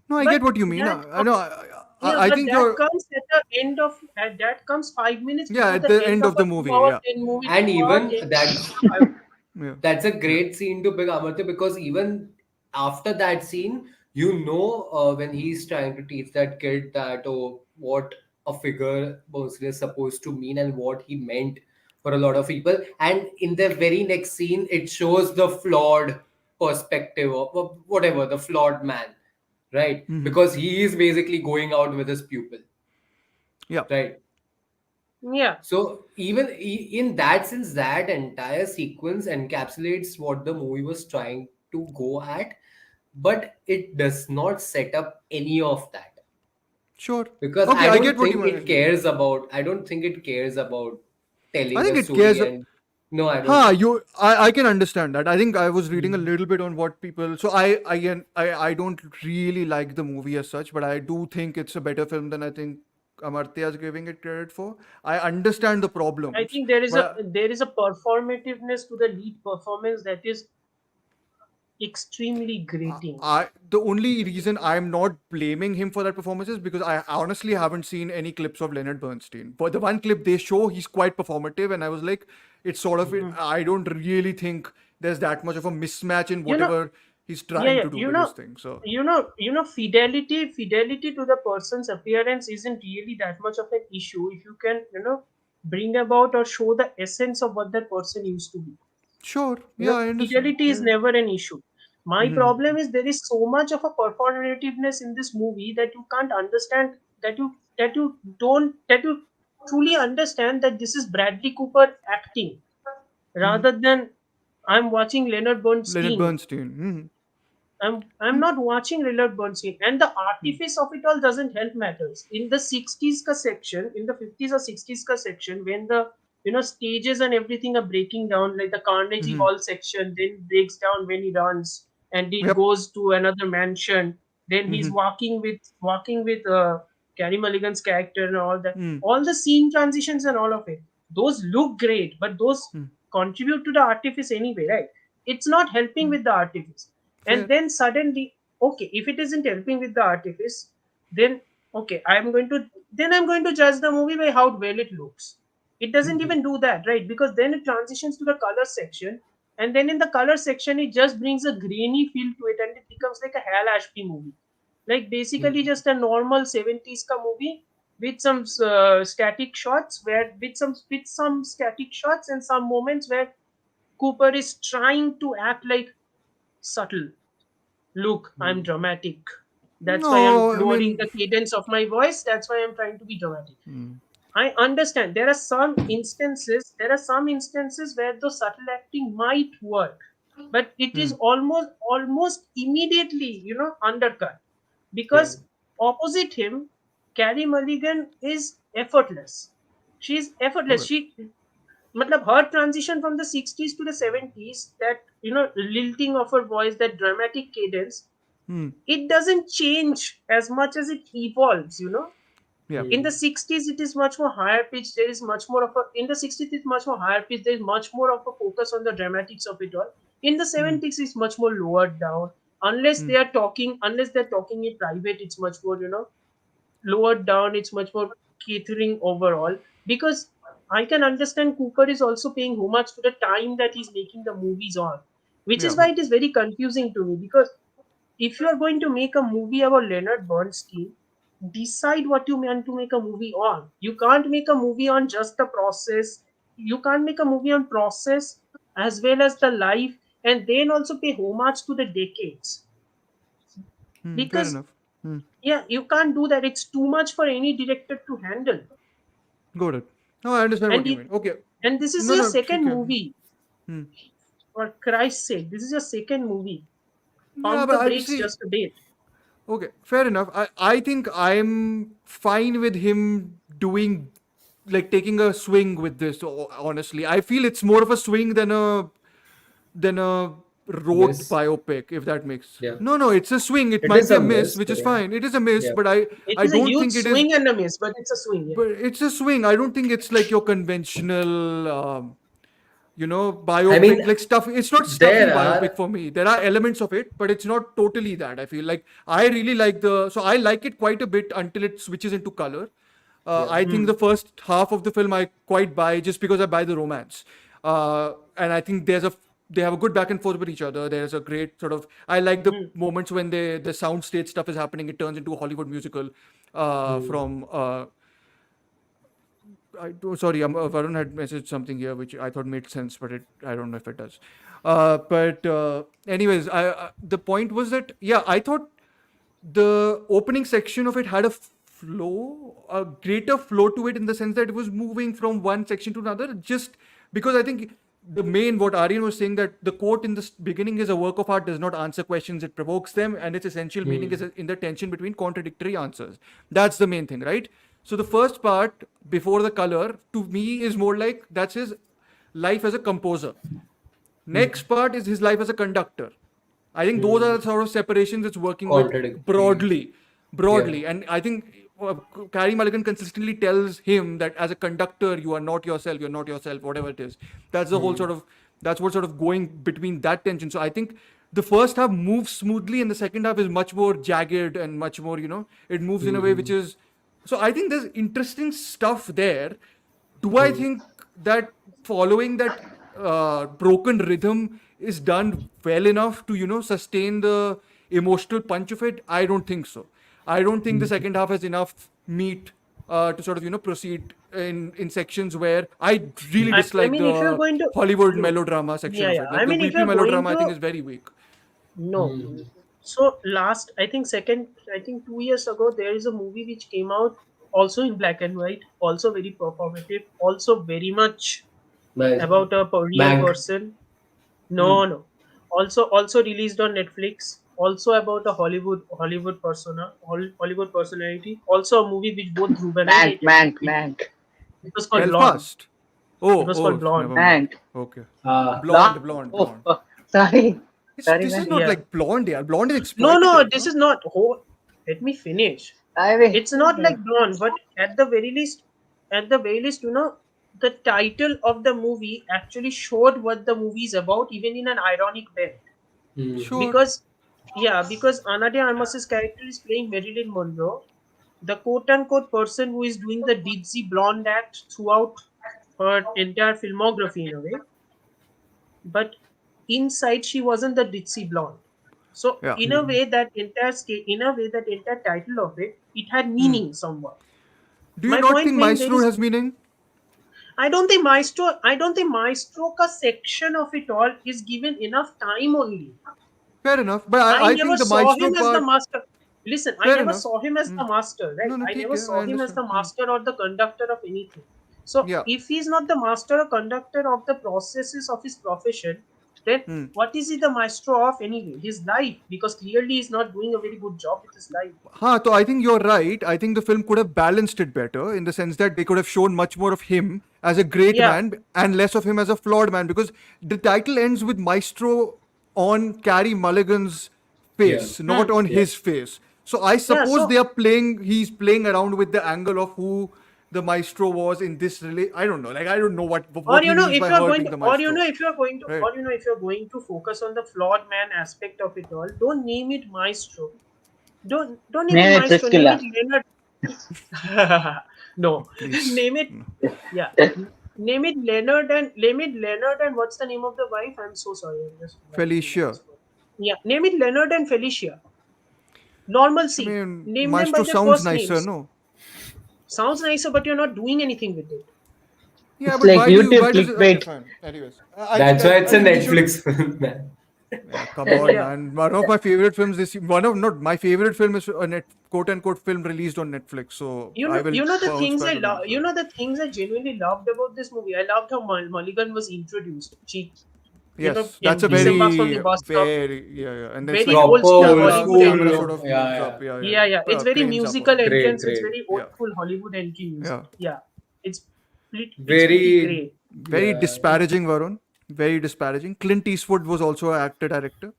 No, I get But what you mean. that, I know. yeah, I but think that you're. comes at the end of that comes 5 minutes Yeah, before at the the end end of of a the movie. 2 hour, Yeah. 10 movie, And 2 hour, even 10 movie. So Yeah. that's a Yeah. great scene to pick, Amartya, because even after that scene, when he's trying to teach that kid that, oh, what a figure Bernstein is supposed to mean and what he meant for a lot of people. And in the very next scene, it shows the flawed perspective of whatever, the flawed man, right? Hmm. Because he is basically going out with his pupil, Yeah. right? yeah, So even in that sense, that entire sequence encapsulates what the movie was trying to go at, but it does not set up any of that Sure. because Okay, I get what you mean. I don't think it cares about I telling a think it cares. story. And no, I don't Huh, think so. I can understand that. I think I was reading a Mhm. little bit on what people. So I don't really like the movie as such, but I do think it's a better film than I think Amartya is giving it credit for. I understand the I problems, think there is but a performativeness to the lead performance that is extremely grating. the only reason I'm not blaming him for that performance is because I honestly haven't seen any clips of Leonard Bernstein. But the one clip they show, he's quite performative, and I was like, it's sort of. Mhm. I don't really think there's that much of a mismatch in You know, whatever he's yeah, trying yeah. to do with his thing. So Fidelity to the person's appearance isn't really that much of an issue if you can, bring about or show the essence of what that person used to be. sure, yeah, I understand. Fidelity is Yeah. never an issue. My Hmm. problem is there is so much of a performativeness in this movie that you can't understand, that you truly understand that this is Bradley Cooper acting Hmm. rather than I'm watching Leonard Leonard Bernstein. Bernstein. Hmm. I'm Hmm. not watching Leonard Bernstein, and the Hmm. artifice of it all doesn't help matters. In the 60s ka section, in the 50s or 60s ka section, when the stages and everything are breaking down, like the Carnegie Hmm. Hall section, then breaks down when he runs, and it Yep. goes to another mansion. Then he's Hmm. walking with Carey Mulligan's character and all that. Hmm. All the scene transitions and all of it, those look great, but those Hmm. contribute to the artifice anyway, right? It's not helping Hmm. with the artifice. And Fair. then suddenly, okay, if it isn't helping with the artifice, then okay, I'm going to judge the movie by how well it looks. It doesn't Mhm. even do that, right? Because then it transitions to the color section, and then in the color section it just brings a grainy feel to it, and it becomes like a Hal Ashby movie, like basically Mhm. just a normal 70s ka movie with some static shots, where with some static shots and some moments where Cooper is trying to act like subtle. Look, I'm Mhm. dramatic. That's why I'm No, I lowering mean. the cadence of my voice. That's why I'm trying to be dramatic. Hmm. I understand there are some instances where the subtle acting might work, but it is Hmm. almost immediately, undercut, Yeah. because opposite him, Carrie Mulligan is effortless. She's effortless. Okay. Matlab, her transition from the 60s to the 70s, that lilting of her voice, that dramatic cadence, Hmm. it doesn't change as much as it evolves. Yeah. In the Mhm. 60s it is much more higher pitch, there is much more of a in the 60s it's much more higher pitch, there is much more of a focus on the dramatics of it all. In the Hmm. 70s it's much more lowered down, Hmm. unless they're talking in private, it's much more, lowered down, it's much more catering overall. Because I can understand Cooper is also paying homage to the time that he's making the movies on, which Yeah. is why it is very confusing to me. Because if you are going to make a movie about Leonard Bernstein, decide what you want to make a movie on. You can't make a movie on just the process. You can't make a movie on process as well as the life, and then also pay homage to the decades. Hmm. Fair Because enough. Hmm. yeah, you can't do that. It's too much for any director to handle. Got it. No, I understand what And you it mean. Okay. and this is No, your no. second Okay. movie. Hmm. For Christ's sake, this is your second movie. Yeah, Pump but the I brakes see. just a bit. Okay, fair enough. I think I'm fine with him doing, like, taking a swing with this. Honestly, I feel it's more of a swing than a rote Miss. biopic, if that makes. Yeah. No, no, it's a swing. It It might is be a a miss, miss, which but is yeah. fine. It is a miss, Yeah. but I It I is a don't huge think it is. swing and a miss, but it's a swing, yeah. But it's a swing. I don't think it's like your conventional, I biopic, mean, like stuff. It's not stuffy there biopic are. for me. There are elements of it, but it's not totally that. I feel like I really like so I like it quite a bit until it switches into color. Yeah. I think Hmm. the first half of the film I quite buy just because I buy the romance. And I think they have a good back and forth with each other. There's a great sort of, I like the Hmm. moments when the soundstage stuff is happening. It turns into a Hollywood musical Hmm. from sorry, Varun had messaged something here which I thought made sense, but I don't know if it does. But anyways, the point was that, yeah, I thought the opening section of it had a greater flow to it, in the sense that it was moving from one section to another. Just because I think what Aryan was saying, that the quote in the beginning is, a work of art does not answer questions, it provokes them, and its essential meaning is Hmm. in the tension between contradictory answers. That's the main thing, right? So the first part before the color, to me, is more like that's his life as a composer. Next part is his life as a conductor. I think those are Hmm. the sort of separations it's working with Contradictory. broadly, Yeah. and I think Carey Mulligan consistently tells him that as a conductor, you are not yourself, you're not yourself, whatever it is. That's the whole Hmm. sort of that's what sort of going between that tension. So I think the first half moves smoothly, and the second half is much more jagged and much more, it moves in a way which Hmm. is. So I think there's interesting stuff there. Do I Hmm. think that following that broken rhythm is done well enough to sustain the emotional punch of it? I don't think so. I don't think the Hmm. second half has enough meat to sort of proceed in sections where I really I dislike mean, if you're the going to, Hollywood no, melodrama section yeah, of yeah. it. I Like the mean, if weepy you're going melodrama, I think to, is very weak. no. Hmm. So last, I think 2 years ago, there is a movie which came out also in black and white, also very performative, also very much Nice. about a real Mank. person. Hmm. No, no. Also released on Netflix. Also about a Hollywood persona, Hollywood personality. Also a movie which both Dhruv and I Mank, hated. Mank, Mank, It was called Blonde. Belfast. It Oh, was called oh, Blonde. never mind. Mank. Okay. Ah. Blonde, Blonde. blonde, Oh, blonde. oh, sorry, sorry, This is man. not Yeah. like blonde, yeah. Blonde is No. exploitative, This no? is not. Let me finish. I mean, It's not like Blonde, but at the very least, the title of the movie actually showed what the movie is about, even in an ironic bent. Hmm. Sure. Because, yeah, because Ana de Armas's character is playing Marilyn Monroe, the quote-unquote person who is doing the ditzy blonde act throughout her entire filmography in a way, but inside she wasn't the ditzy blonde. So Yeah. in a way that entire title of it had Hmm. meaning somewhat. Do you My not point think being, there Maestro is, has meaning? I don't think Maestro ka section of it all is given enough time only. Fair enough. But I I never think the saw Maestro him as the part, master. Listen, I fair never enough. saw him as Hmm. the master, right? No, no, I take never care. I saw him as understand. the Hmm. master or the conductor of anything. So, Yeah. if he's not the master or conductor of the processes of his profession, then Hmm. what is he the maestro of anyway? His life, because clearly he's not doing a very good job with his life. So I think you're right. I think the film could have balanced it better, in the sense that they could have shown much more of him as a great Yeah, man and less of him as a flawed man, because the title ends with Maestro on Carey Mulligan's Yeah. face, not hmm. on Yeah. his face. So I Yeah. suppose So, he's playing around with the angle of who the Maestro was in this I don't know. Like, I don't know or what he means by her being the Maestro. Right. if you're going to focus on the flawed man aspect of it all, don't name it Maestro. Don't name it name it Maestro. Name Riskilla. it Leonard. No, Please. name it. Yeah, name it Leonard and what's the name of the wife? I'm so sorry. I'm just blabbering at Felicia. this point. Yeah, name it Leonard and Felicia. I Normalcy. mean, Name them by Maestro their sounds first nicer, names. no? Sounds nicer, but you're not doing anything with it. Yeah, It's but like YouTube why does it? Okay, clickbait. fine. Anyways, That's why it's I a think we should. Netflix film, man. Yeah, come on, Yeah. man. One of my favorite films one of not my favorite film is a quote unquote film released on Netflix. So I will You know the bounce things I back love. against You that. know the things I genuinely loved about this movie. I loved how Mulligan was introduced. Yes, that's a and disembarks from the very, bus stop. very, yeah, yeah. And it's Very like old Proper school old Hollywood school camera entry. sort look. of Yeah, moves yeah. up. Yeah, yeah. Yeah. It's very Cranes up. musical Great, entrance. It's great. very old Yeah, school Hollywood entry music. yeah. Yeah. It's it's pretty Very, great. Very yeah. disparaging, Varun. Very disparaging. Clint Eastwood was also an actor director.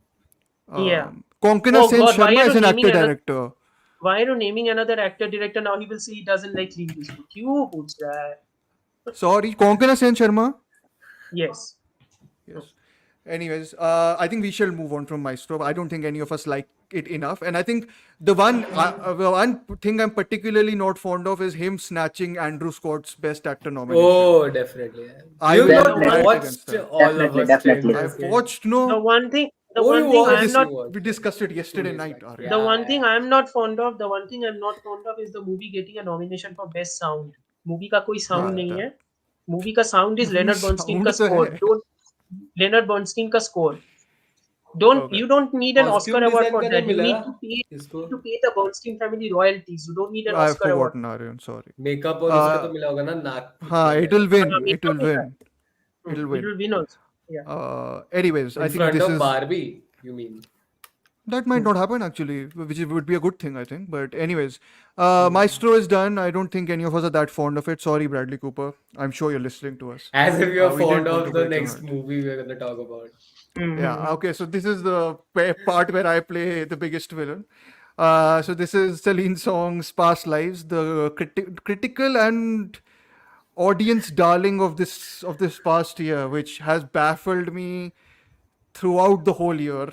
Yeah. Konkana Oh Sen God, Sharma is an actor director. why are you naming another actor director now? He will say he doesn't like Clint Eastwood. You puts that. Sorry, Konkana Sen Sharma. Yes. Yes. Anyways, I think we shall move on from Maestro. I don't think any of us like it enough. And I think the one thing I'm particularly not fond of is him snatching Andrew Scott's Best Actor nomination. Oh, definitely. Yeah. I You've will The not one rant against watched that. all of Definitely, us definitely. strangers. I've Okay. watched the no. one thing the Oh, you one thing I am watched? not You watched? We discussed it Two yesterday days night, back. Arya. the one Yeah, thing yeah. I am not fond of, the one thing I'm not fond of is the movie getting a nomination for best sound. Movie का कोई sound Yeah, नहीं that है. Movie का sound is movie Leonard Bernstein sound का तो score. है. Don't Leonard Bernstein का score. Don't Okay. you don't need an Oscar costume award design for का नहीं that. You मिला इसको. need to pay the Bernstein family royalties. You don't need an I've Oscar award. forgotten, Aryan. Sorry. Makeup और उसका तो Uh, मिला होगा ना, नाक हाँ, वगैरह. it'll win. Makeup It'll is that. win. It'll It win. will win also. Yeah. Anyways, I In think front this of is Barbie, you mean? that might not happen actually, which would be a good thing, I think. But anyways, Hmm. Maestro is done. I don't think any of us are that fond of it. Sorry, Bradley Cooper. I'm sure you're listening to us. As if you're We fond didn't want to of the break your next heart. movie we're gonna talk about. Yeah. Mm-hmm. Okay. So this is the part where I play the biggest villain. So this is Celine Song's "Past Lives," the critical and audience darling of this past year, which has baffled me throughout the whole year.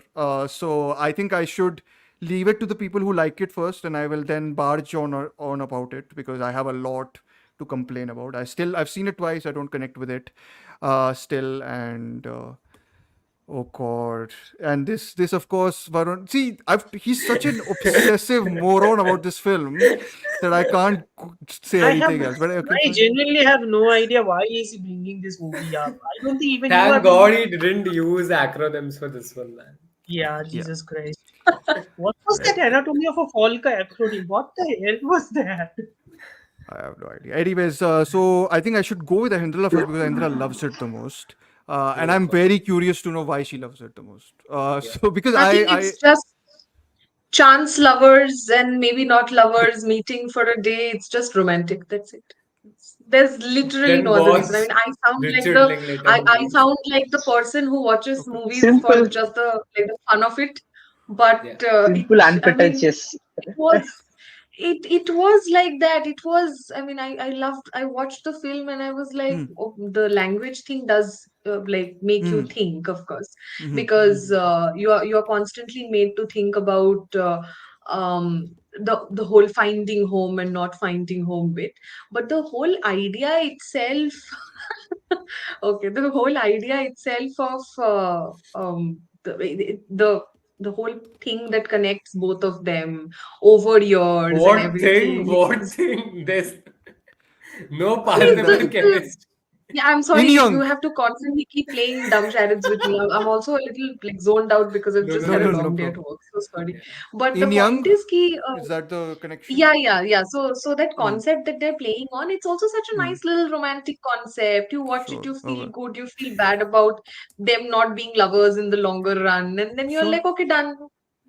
So I think I should leave it to the people who like it first, and I will then barge on about it because I have a lot to complain about. I've seen it twice. I don't connect with it still, and oh god. And this of course, Varun. See, he's such an obsessive moron about this film that I can't say I have anything else. But okay, I fine. genuinely have no idea why is he bringing this movie up. I don't think even you Thank have been. God he didn't use acronyms for this one, man. Yeah, Yeah. Jesus Christ. What was that Anatomy of a Fall ka acronym? What the hell was that? I have no idea. Anyways, so I think I should go with Ahindra first because Ahindra loves it the most. And Go I'm for it. very curious to know why she loves it the most. Yeah. So because I think I it's just chance lovers and maybe not lovers meeting for a day. It's just romantic. That's it. There's literally Then no other reason. I watch mean, Richard Linklater I movies. sound like the person who watches okay. movies for Simple, just the fun of it. But Yeah. simple, I mean, unpretentious. it was it was like that. It was, I mean, I loved, I watched the film and I was like, Hmm. oh, the language thing does like make you Hmm. think, of course, Hmm. because Mhm. you are constantly made to think about um the whole finding home and not finding home bit. But the whole idea itself, okay, the whole idea itself of the whole thing that connects both of them over years and What thing? everything. What thing? There's no I path mean, Ahindra. of chemistry. yeah, I'm sorry, In you Young. have to constantly keep playing dumb charades with me. I'm also a little like zoned out because I've No, just no, No, had no, a no, no. no long day at problem. work. So sorry. Yeah. But the In point Young, is ki, is that the connection? yeah. So that Hmm. concept that they're playing on, it's also such a Hmm. nice little romantic concept. You watch it, Sure. you feel Okay. good, you feel bad about them not being lovers in the longer run, and then you're Sure. like, okay, done,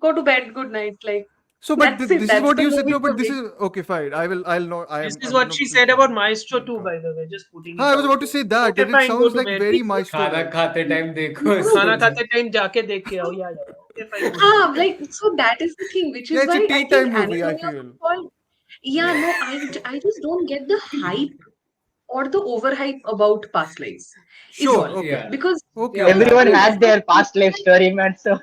go to bed, good night. Like So, but that's it. this is That's what the you said. movie No, for but this me. is okay. Fine. I will. I'll not. This is I'm what gonna she be said about fine. Maestro too, Okay. by the way. Just putting हाँ, it I was out about to there. say that. Okay, It fine, go sounds to like bed. very Maestro खाना like. खाते time देखो खाना सो जा. खाते time जाके देख के आओ. Yeah. Okay, fine, go to bed. Ah, like so that is the thing, which Yeah, is it's a why I tea think time movie, I Anatomy of a feel. Fall. Yeah, Yeah. no, I just don't get the hype or the overhype about past lives is Sure, all. okay. Yeah. Because Okay, Yeah, okay. that Everyone too. had their past life story, man. So,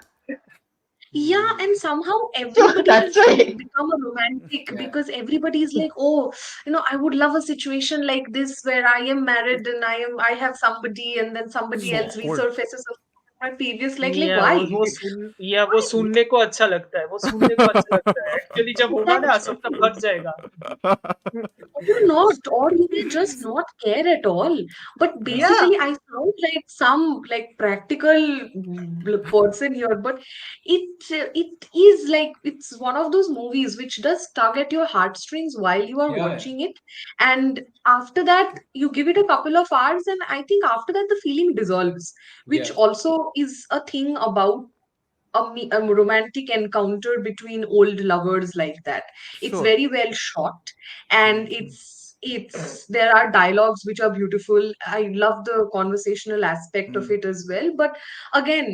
yeah, Hmm. and somehow so everybody that's has why. become a romantic Yeah. because everybody is like, oh, I would love a situation like this where I am married and I have somebody and then somebody So else Yeah. cold. resurfaces. my previous like या why? वो सुनने को अच्छा लगता है, वो सुनने को अच्छा लगता है। एक्चुअली जब होगा ना सब तब फट जाएगा। Or you not, or you may just not care at all. But Yeah. basically, I sound like some like practical person here. But it is like it's one of those movies which does tug at your heartstrings while you are Yeah, watching it, and after that you give it a couple of hours, and I think after that the feeling dissolves, which yeah, also is a thing about a romantic encounter between old lovers like that. It's Sure. very well shot, and it's there are dialogues which are beautiful. I love the conversational aspect of Mm. it as well. But again,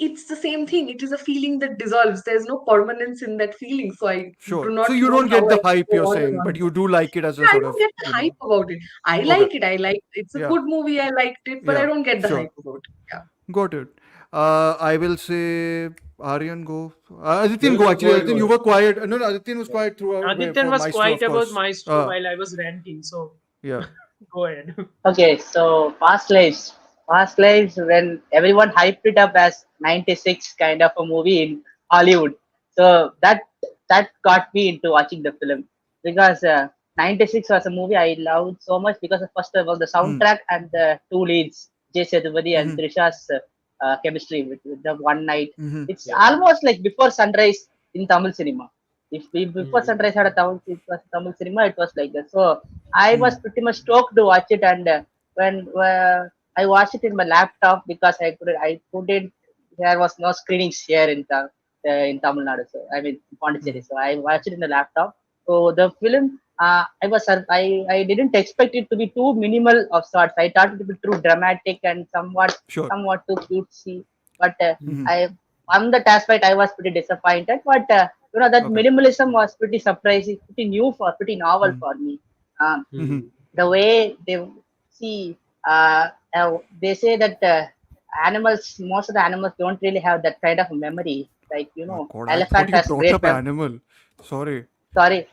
it's the same thing. It is a feeling that dissolves. There's no permanence in that feeling. So I do Sure. So not you know don't how get I the can hype go you're on and saying, but on. you do like it as a I sort don't of, get the hype about it. I Okay. like it. I like it. It's a Yeah. good movie. I liked it, but I Yeah. don't get the Sure. hype about it. Yeah. Got it. I will say Aryan go. no, Adityan go. no, Actually, go ahead, Adityan, go you ahead. were quiet. No, no, Adityan was Yeah. quiet throughout Adityan for was Maestro, quiet of about course. Maestro while I was ranting, so Yeah. go ahead. Okay, so Past Lives, when everyone hyped it up as 96 kind of a movie in Hollywood. So that got me into watching the film because 96 was a movie I loved so much because first of all the Mm-hmm. soundtrack and the two leads, Jay Sethupathi and Mm-hmm. Trisha's chemistry with the one night. Mm-hmm. It's Yeah. almost like before sunrise in Tamil cinema. If we before Hmm. sunrise had a Tamil cinema, it was like that. So I was Mm-hmm. pretty much stoked to watch it, and when I watched it in my laptop because I couldn't. There was no screenings here in Tamil Nadu. So I mean Pondicherry. So I watched it in the laptop. So the film, I didn't expect it to be too minimal of sorts. I thought it would be too dramatic and Sure. somewhat too cutesy. But Mm-hmm. I on that aspect I was pretty disappointed. But that Okay. minimalism was pretty surprising, pretty novel Mm-hmm. for me. Um, Mm-hmm. Hmm. the way they see they say that most of the animals don't really have that kind of memory, like My God, I thought elephant you has brought great up memory. animal. Sorry. Sorry,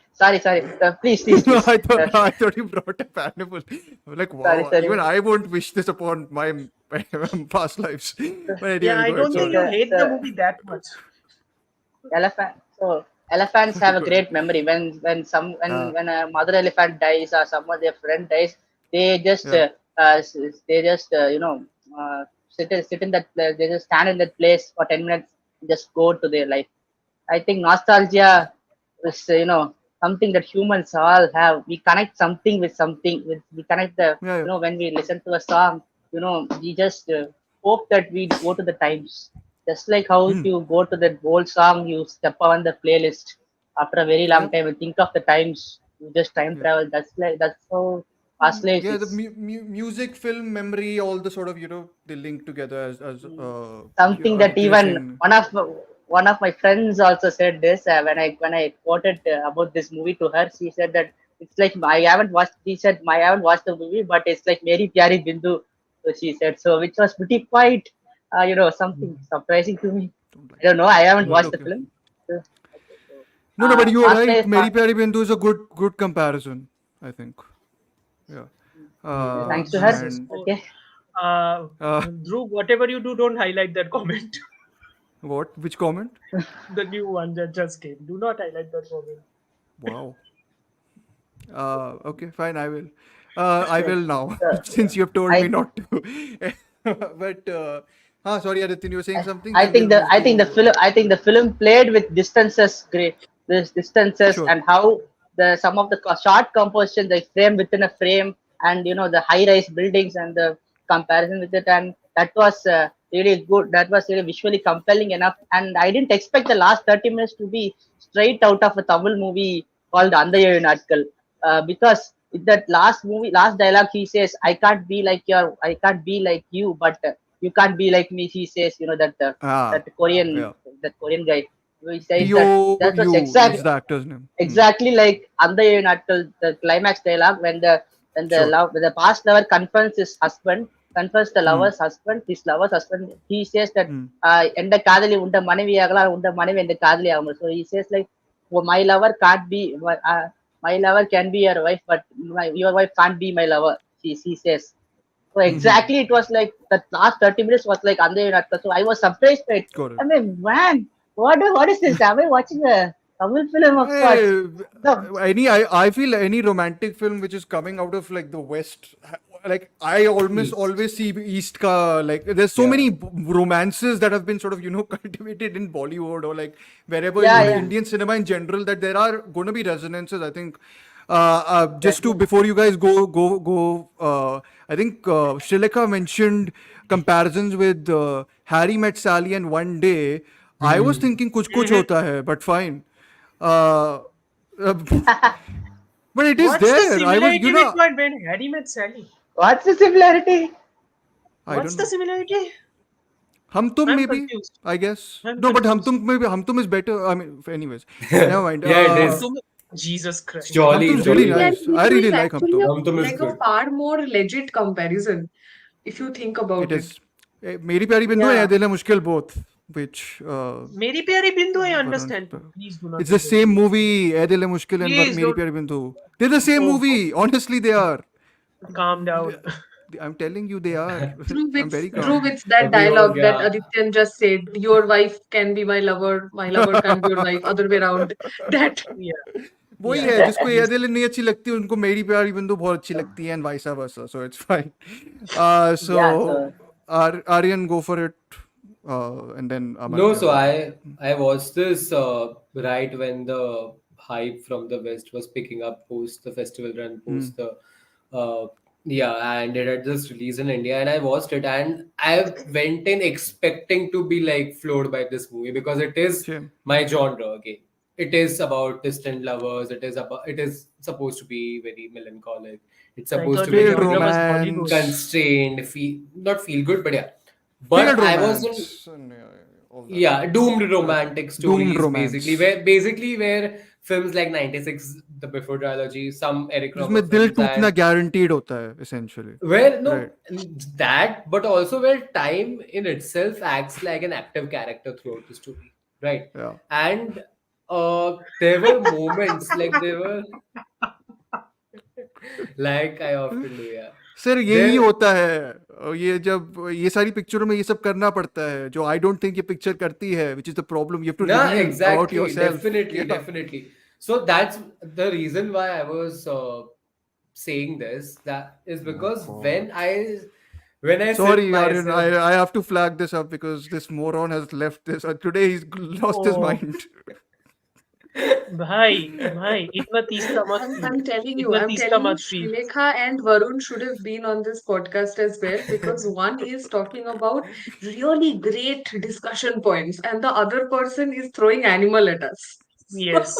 please, No, please. I thought you brought up animal. I'm like, Sorry, wow, even sorry. I won't wish this upon my past lives. But Yeah, anyway, I go ahead. don't Okay, think Sorry. you hate the movie that much. elephant so elephants have a Go ahead. great memory. Ah, When a mother elephant dies or someone their friend dies, they just yeah. sit in that they just stand in that place for 10 minutes and just go to their life. I think nostalgia is something that humans all have. We connect something with something. We connect the Yeah. Yeah. when we listen to a song, we just hope that we go to the times. Just like how if Hmm. you go to that old song, you step on the playlist after a very long Yep. time and think of the times. You just time Yeah. travel. That's how past lives Yeah, the is. music, film, memory, all the sort of, they link together as Something that Aditya is even saying. one of my friends also said this when I quoted about this movie to her. She said that it's like I haven't watched. She said I haven't watched the movie, but it's like Mary Pyari Bindu. So she said so, which was pretty quite something surprising to me. Don't like I don't it. know. I haven't But watched the okay. film. So, okay, so No, no, but you are past right. life. Mary Pyari Bindu is a good comparison, I think. Yeah. Hmm. Thanks to her. Jesus. And Oh, Okay. uh, uh, Dhruv, whatever you do, don't highlight that comment. what? Which comment? The new one that just came. Do not highlight that comment. Wow. Okay, fine. I will now, So, since you have told me I not to. But sorry, Adityan, you were saying something. I Then we'll think the move I think the to film I think the film played with distances great this distances sure. and how the some of the short composition the frame within a frame and the high rise buildings and the comparison with it, and that was really good. That was really visually compelling enough, and I didn't expect the last 30 minutes to be straight out of a Tamil movie called Andaya Natkal, because in that last dialogue he says I can't be like you, but you can't be like me. He says, Ah, that Korean yeah. that Korean guy who says that was POU is the actor's name. Hmm. exactly like Andaya Natkal, the climax dialogue Sure. when the past lover confronts the Hmm. his lover's husband. He says that Hmm. எந்த காதலி உண்ட மனைவியாகலாம் உண்ட மனைவி எந்த காதலி ஆகும். So he says like, well, my lover can't be my lover can be your wife, but your wife can't be my lover. He says. So exactly, it was like the last 30 minutes was like Ande Natka. So I was surprised by it. Got I it. mean, man, what is this? Am I watching a Tamil film of sorts? Eh, No, I feel any romantic film which is coming out of like the West, like I almost East. always see East ka, like there's so Yeah. many romances that have been sort of cultivated in Bollywood or like wherever yeah, in yeah, Indian cinema in general, that there are going to be resonances. I think just to definitely. before you guys go, I think Shrileka mentioned comparisons with Harry Met Sally and One Day. I was Hmm. thinking kuch kuch Mhm. hota hai, but fine. Uh, uh, but it is What's the there. I was, similarity between when Harry met Sally? What's the similarity? I What's don't the know. similarity? Hum Tum I'm maybe, confused. I guess. I'm No, but Hum confused. Tum maybe Hum Tum is better. I mean, anyways, never mind. Yeah, it Hum is. Tum- Jesus Christ. Hum Jolly, Tum it's is really jolly Maybe I good. nice. think I it really is like Hum actually Tum. Tum is like a good. far more legit comparison if you think It about it. is. Meri Pyari Bindu and Yeah. Ye Dil Hai Mushkil both, which Meri Pyari Bindu, I Varun. understand. Please do not It's the do this. same movie. Ye Dil Hai Mushkil and Please Meri don't. Pyari Bindu. They're the same Oh, movie. Honestly, they are. calm down. I'm telling you, they are. True I'm with very true calm. with that अभी हो dialogue that गया. Adityan just said, your wife can be my lover can be your wife, other way around. That Yeah. वही Yeah. है जिसको ये Please. दिल नहीं अच्छी लगती उनको मेरी प्यारी बिंदु बहुत अच्छी लगती है and vice versa so it's fine so Yeah, so Aryan go for it and then No, Amartya so will I watched this right when the hype from the West was picking up post the festival run, hmm. post the uh, yeah, and it had just released in India, and I watched it, and I went in expecting to be like floored by this movie because it is Same. my genre again. It is about distant lovers. It is supposed to be very melancholic. It's I supposed to thought your be Failed genre very was Bollywood. romance, constrained, feel not feel good, but yeah. failed But I wasn't. romance and all that Yeah, doomed okay romantic doomed stories romance basically where films like 96, the Before trilogy, some Eric Romer जिसमें दिल films, टूटना and guaranteed होता है essentially where no right that, but also where time in itself acts like an active character throughout the story, right? yeah And there were moments like there were like I often do, yeah. Sir यही There, होता है ये जब ये सारी पिक्चरों में ये सब करना पड़ता है जो आई डोंट थिंक ये पिक्चर करती है which is the problem you have to nah, reveal about exactly, yourself definitely, या definitely. So that's the reason why I was saying this. That is Oh because God. when I sit Sorry, Aryan. myself. I have to flag this up because this moron has left this. Today he's lost his Oh, mind. भाई इतना तीसरा मत I'm पियो. telling you, इतना I'm तीसरा telling you, मत P. Shrilekha and Varun should have been on this podcast as well because one is talking about really great discussion points and the other person is throwing animal at us. Yes.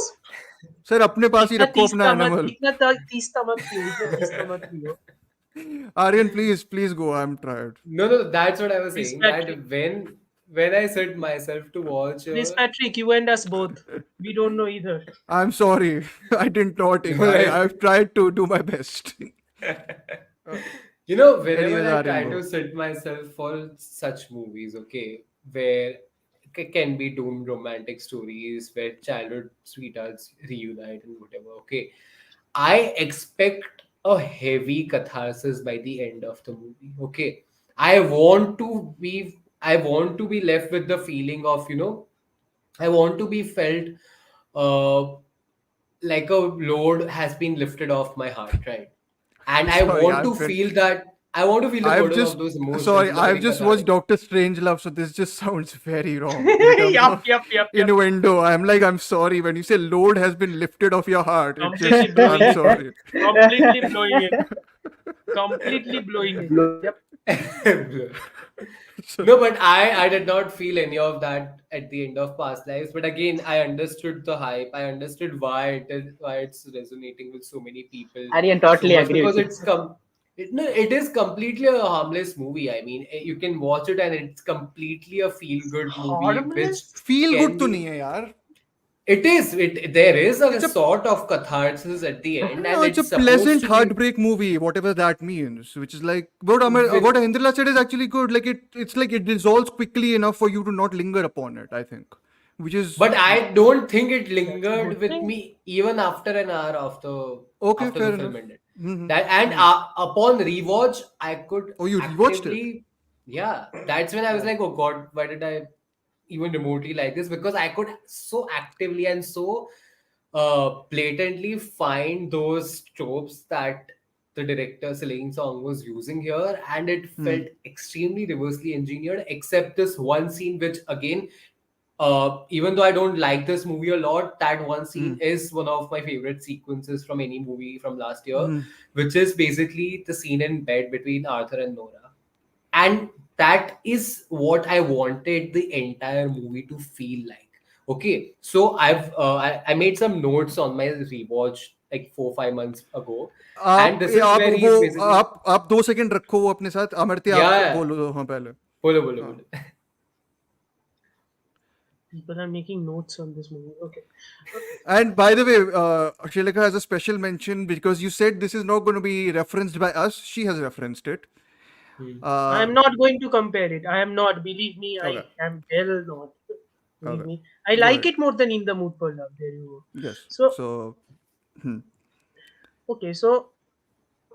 Sir अपने पास ही रखो अपना animal तीसरा मत पियो. इतना तीसरा मत पियो. Aryan please go. I'm tired. No, no, that's what I was Chris saying. That Patrick. when I sit myself to watch, Chris Patrick, you and us both. We don't know either. I'm sorry. I didn't not. like I've tried to do my best. whenever Anyways, I Aryan try to go. sit myself for such movies, okay, where can be doomed romantic stories where childhood sweethearts reunite and whatever, okay, I expect a heavy catharsis by the end of the movie, okay. I want to be left with the feeling of, I want to be felt uh, like a load has been lifted off my heart, right? And I Sorry, want to feel that. I want to feel the I've burden just of those emotions sorry. in a I've very just watched cathartic. Doctor Strangelove, so this just sounds very wrong in terms Yup, of yup, yup, yup. innuendo. I'm like, I'm sorry when you say load has been lifted off your heart. It just, Completely I'm blowing it. sorry. Completely blowing it. Completely blowing it. Yep. So, No, but I did not feel any of that at the end of Past Lives. But again, I understood the hype. I understood why it's resonating with so many people Aryan so totally much agree because with you. it is completely a harmless movie. I mean, you can watch it and it's completely a feel good movie, which Harmless? feel good can to be. nahi hai yaar. It is. There is a It's a sort of catharsis at the end, no, and it's a it's supposed pleasant to be. heartbreak movie, whatever that means. Which is like what With, Hindrila said is actually good. Like it's like it dissolves quickly enough for you to not linger upon it. I think, which is but I don't think it That's a lingered good with thing. me even after an hour okay, after the fair film enough. ended. Mm-hmm. That and Mm. upon rewatch, I could Oh, you rewatched it? actively, yeah. That's when I was Yeah. like, oh God, why did I even remotely like this? Because I could so actively and so blatantly find those tropes that the director Celine Song was using here, and it felt Mm. extremely reversely engineered. Except this one scene, which again, even though I don't like this movie a lot, that one scene Mm. is one of my favorite sequences from any movie from last year, Mm. which is basically the scene in bed between Arthur and Nora. And that is what I wanted the entire movie to feel like. Okay, so I made some notes on my rewatch like 4 5 months ago, and आप this is आप where वो he's basically, आप 2 second रखो वो अपने साथ, अमर्त्य आप yeah, बोलो हाँ पहले. bolo bolo हाँ. bolo. People are making notes on this movie. Okay. And by the way, Srilekha has a special mention because you said this is not going to be referenced by us. She has referenced it. Hmm. I Uh, am not going to compare it. I am not. Believe me, okay. I am well not. Believe Okay. me. I Go like ahead. it more than In the Mood for Love. There you go. Yes. So, So. Hmm. okay. So,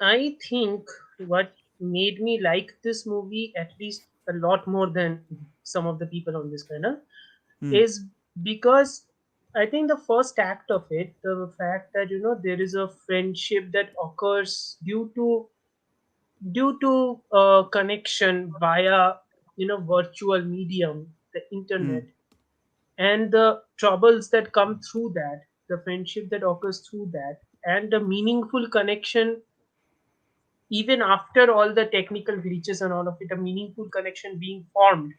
I think what made me like this movie at least a lot more than some of the people on this panel Hmm. is because I think the first act of it, the fact that there is a friendship that occurs due to connection via virtual medium, the Hmm. internet, and the troubles that come through that, the friendship that occurs through that, and the meaningful connection even after all the technical glitches and all of it, a meaningful connection being formed,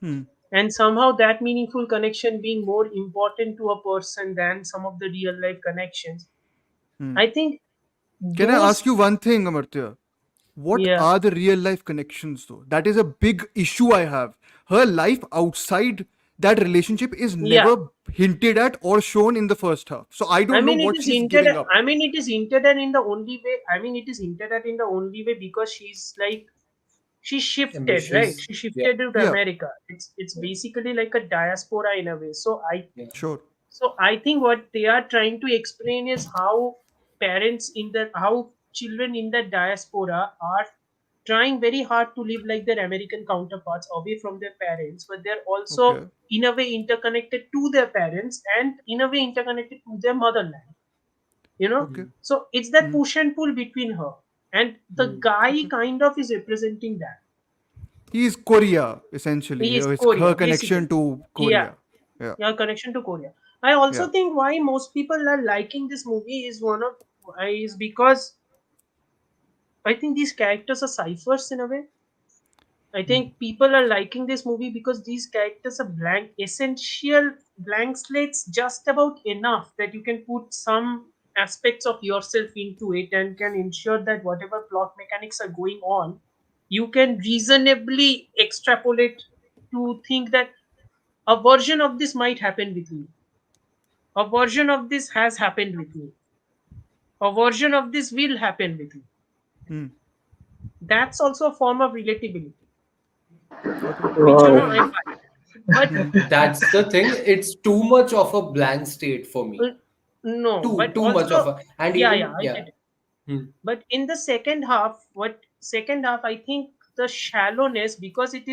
Hmm. and somehow that meaningful connection being more important to a person than some of the real life connections. Hmm. I think Can I ask those, you one thing, Amartya? What yeah, are the real life connections though? That is a big issue I have. Her life outside that relationship is yeah. never hinted at or shown in the first half. So I I don't know mean, it what is she's hinted. giving up. I mean, it is hinted at in the only way. I mean, it is hinted at in the only way because she's like she shifted, right? Ambitious, She yeah, shifted to Yeah, America. It's basically like a diaspora in a way. So I yeah. sure. So I think what they are trying to explain is how how children in the diaspora are trying very hard to live like their American counterparts away from their parents, but they're also Okay. in a way interconnected to their parents and in a way interconnected to their motherland. You know, Okay. so it's that Hmm. push and pull between her, and the Hmm. guy Okay. kind of is representing that. He's Korea, essentially. He is It's her Korea, connection basically. to Yeah, Korea. Yeah. yeah, connection to Korea. I also Yeah. think why most people are liking this movie is because I think these characters are ciphers in a way. I Hmm. think people are liking this movie because these characters are essential blank slates, just about enough that you can put some aspects of yourself into it and can ensure that whatever plot mechanics are going on, you can reasonably extrapolate to think that a version of this might happen with me. A version of this has happened with me. A version of this will happen with me. Hmm. That's also a form of relatability, Okay. which I Wow. find. But Hmm. That's the thing. It's too much of a blank state for me. uh, no, Too but too much of also, a, and yeah, yeah, even I yeah. get it. Hmm. But in the second half, I think the shallowness, because it,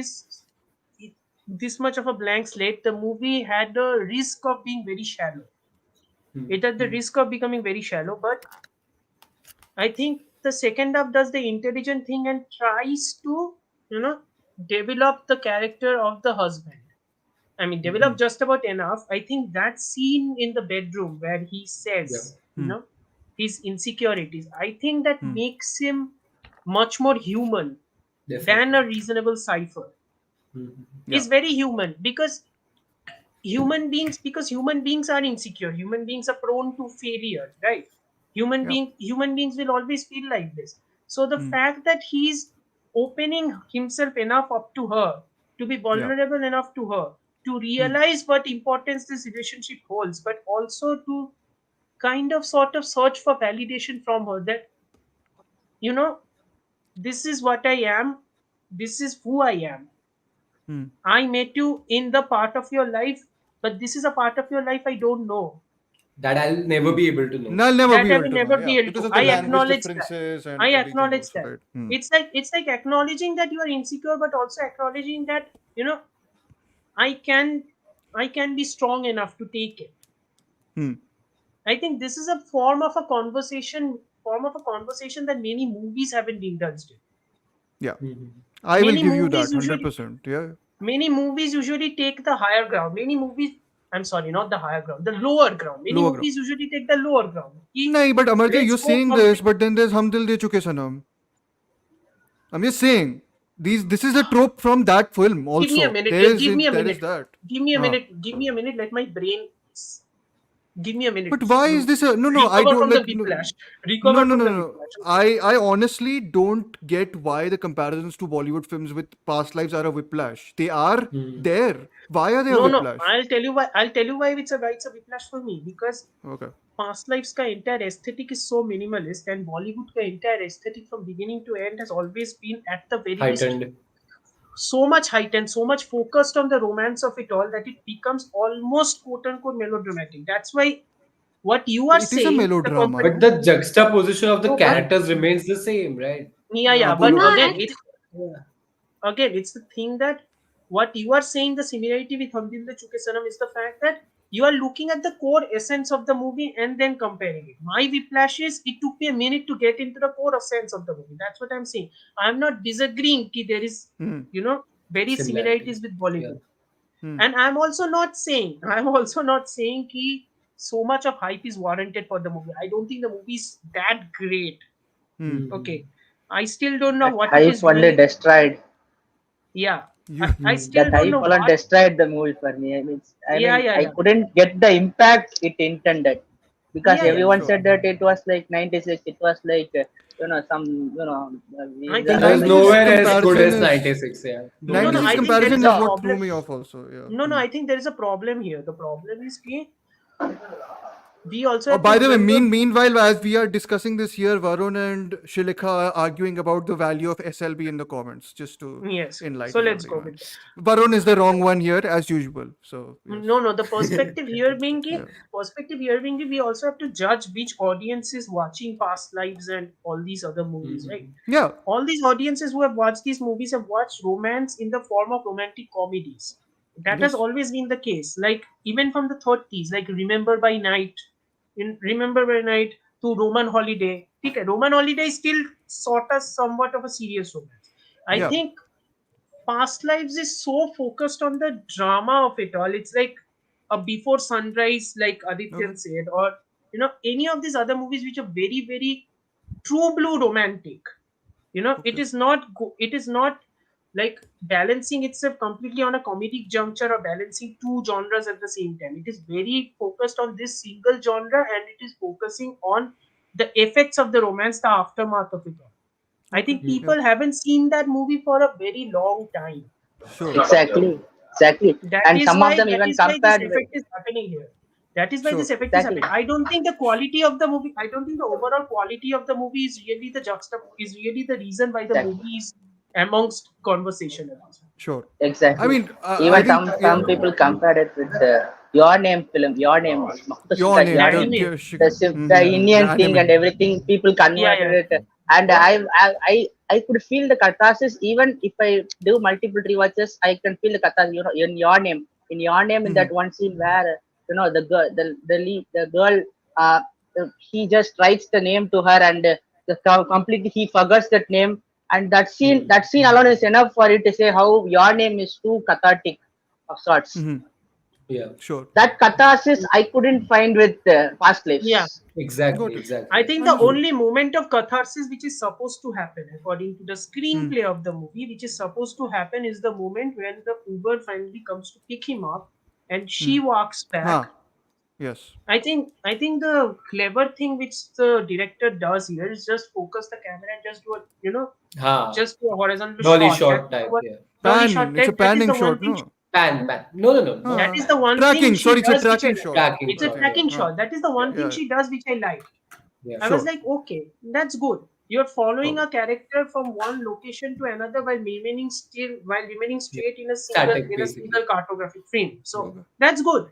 this much of a blank slate, the movie had the risk of being very shallow. Hmm. It had the Hmm. risk of becoming very shallow, but I think the second half does the intelligent thing and tries to, you know, develop the character of the husband. I mean, Hmm. Hmm. develop just about enough. I think that scene in the bedroom where he Yeah, says, Hmm. his insecurities, I think that Hmm. makes him much more human than definitely. a reasonable cipher. Hmm. Yeah. He's very human because human beings are insecure. Human beings are prone to failure, right? Yeah. Human beings will always feel like this. So the Hmm. fact that he's opening himself enough up to her, to be Yeah. vulnerable enough to her, to Hmm. realize what importance this relationship holds, but also to kind of sort of search for validation from her that you know this is what I am, this is who I am. Hmm. I met you in the part of your life, but this is a part of your life I don't know. that I'll never be able to know. I'll never That be I able will to know. never Yeah, be able because to. of the I language acknowledge that. differences and I everything acknowledge also, that. right? It's like acknowledging that you are insecure, but also acknowledging that I can I can be strong enough to take it. Hmm. I think this is a form of a conversation that many movies haven't indulged in. Yeah, Mhm. I will Many give you movies that usually 100%. Yeah. many movies usually take the higher ground. Many movies, I'm sorry, not the higher ground, the lower ground. Many Lower ground. movies usually take the lower ground. No, but Amartya, Let's you're go saying this, complete. but then there's Hum Dil De Chuke Sanam. I'm just saying this is a trope from that film Give me a also. minute. There is Give me a there is minute. that. Give me a Huh. minute. Give me a minute. Let my brain. Give me a minute But why is to this a no? I recover don't from the like no. whiplash. No, Recover no, from no, the no. whiplash. Okay. I honestly don't get why the comparisons to Bollywood films with past lives are a whiplash. They are Hmm. there. Why are they a No, no. whiplash? I'll tell you why. I'll tell you why it's a whiplash for me, because Okay. past lives ka entire aesthetic is so minimalist, and Bollywood ka entire aesthetic from beginning to end has always been at the very least Heightened. so much heightened, so much focused on the romance of it all that it becomes almost quote unquote melodramatic. That's why what you are It is a saying, the melodrama, But no? the juxtaposition of the no, but characters remains the same, right? yeah, yeah, but Bolo, No, bolo. again, and it's the thing that what you are saying, the similarity with Hamdil the Chuke Sanam is the fact that you are looking at the core essence of the movie and then comparing it. My whiplash is it took me a minute to get into the core essence of the movie. That's what I'm saying. I'm not disagreeing that there is, Hmm. very Similarity. similarities with Yeah. Bollywood. Hmm. And I'm also not saying so much of hype is warranted for the movie. I don't think the movie is that great. Hmm. Okay. Mhm. I still don't know That what it hype is only doing. destroyed. Yeah. You. I Hmm. still That don't hype know alone what. destroyed the movie for me. I Yeah, mean, yeah, I yeah. couldn't get the impact it intended because Yeah, yeah. everyone Sure. said that it was like 96. It was like some I The think It I was think 90s there is nowhere a as good comparison as is 96. Yeah. no, Nowhere no. 90s as I good. think there comparison is is a what threw problem. me off also. Yeah. No, no. Hmm. I think there is a problem here. The problem is ki we also Oh, have to by the way, remember. meanwhile, as we are discussing this here, Varun and Shilekha are arguing about the value of SLB in the comments, just to Yes. So enlighten let's go everyone. with that. Varun is the wrong one here, as usual. So, yes. No, no. The perspective here being Yeah. we also have to judge which audience is watching Past Lives and all these other movies, right? Mhm. Yeah. All these audiences who have watched these movies have watched romance in the form of romantic comedies. That has Yes. always been the case. Like even from the 30s, like Remember by Night to Roman Holiday. Okay, Roman Holiday is still sort of somewhat of a serious romance. I Yeah. think Past Lives is so focused on the drama of it all. It's like a Before Sunrise, like Okay. Adityan said, or any of these other movies which are very, very true blue romantic. It Okay. is not it is not like balancing itself completely on a comedic juncture or balancing two genres at the same time. It is very focused on this single genre, and it is focusing on the effects of the romance, the aftermath of it all. I Okay. think Yeah. people haven't seen that movie for a very long time. Sure. exactly. That And is some of why them that even is why this compared with effect is happening here. That is why this Sure. effect is exactly, happening. I don't think the quality of the movie. I don't think the overall quality of the movie is really the reason why the exactly, movie is amongst conversation at this point. Sure. I exactly. mean, I Even think, yeah. some people compared it with your name film, your name, Your name, your Daddy name, May. the the Indian thing anime. and everything. People Yeah, converted yeah. it, and I could feel the catharsis even if I do multiple rewatches. I can feel the catharsis. In your name, in that one scene where the girl, the girl, uh, he just writes the name to her and completely he forgets that name, and Hmm. that scene alone is enough for it to say how your name is too cathartic of sorts. Mm-hmm. Yeah. Sure. That catharsis I couldn't find with past Yeah. lives. Exactly. Got it. I Exactly. think the Understood. only moment of catharsis which is supposed to happen, according to the Hmm. screenplay of the movie, which is supposed to happen, is the moment when the Uber finally comes to pick him up and Hmm. she walks back. Ah. Yes. I think the clever thing which the director does here is just focus the camera and just do a Ha. just do a horizontal Dolly shot. short type. Yeah. Dolly shot Pan. It's a type. That is panning the one shot, thing. no? Pan. Pan. No. No. No. That Not Uh, is the pan. one thing tracking. she Sorry, it's a does which I tracking like. shot. Tracking It's a shot. Okay. Yeah. tracking shot. That is the one thing Yeah. she does which I like. Yeah. I was Sure. like, okay, that's good. You're following Okay. a character from one location to another while remaining Yeah. straight in a single Static in a basically. single cartographic frame. So Okay. that's good.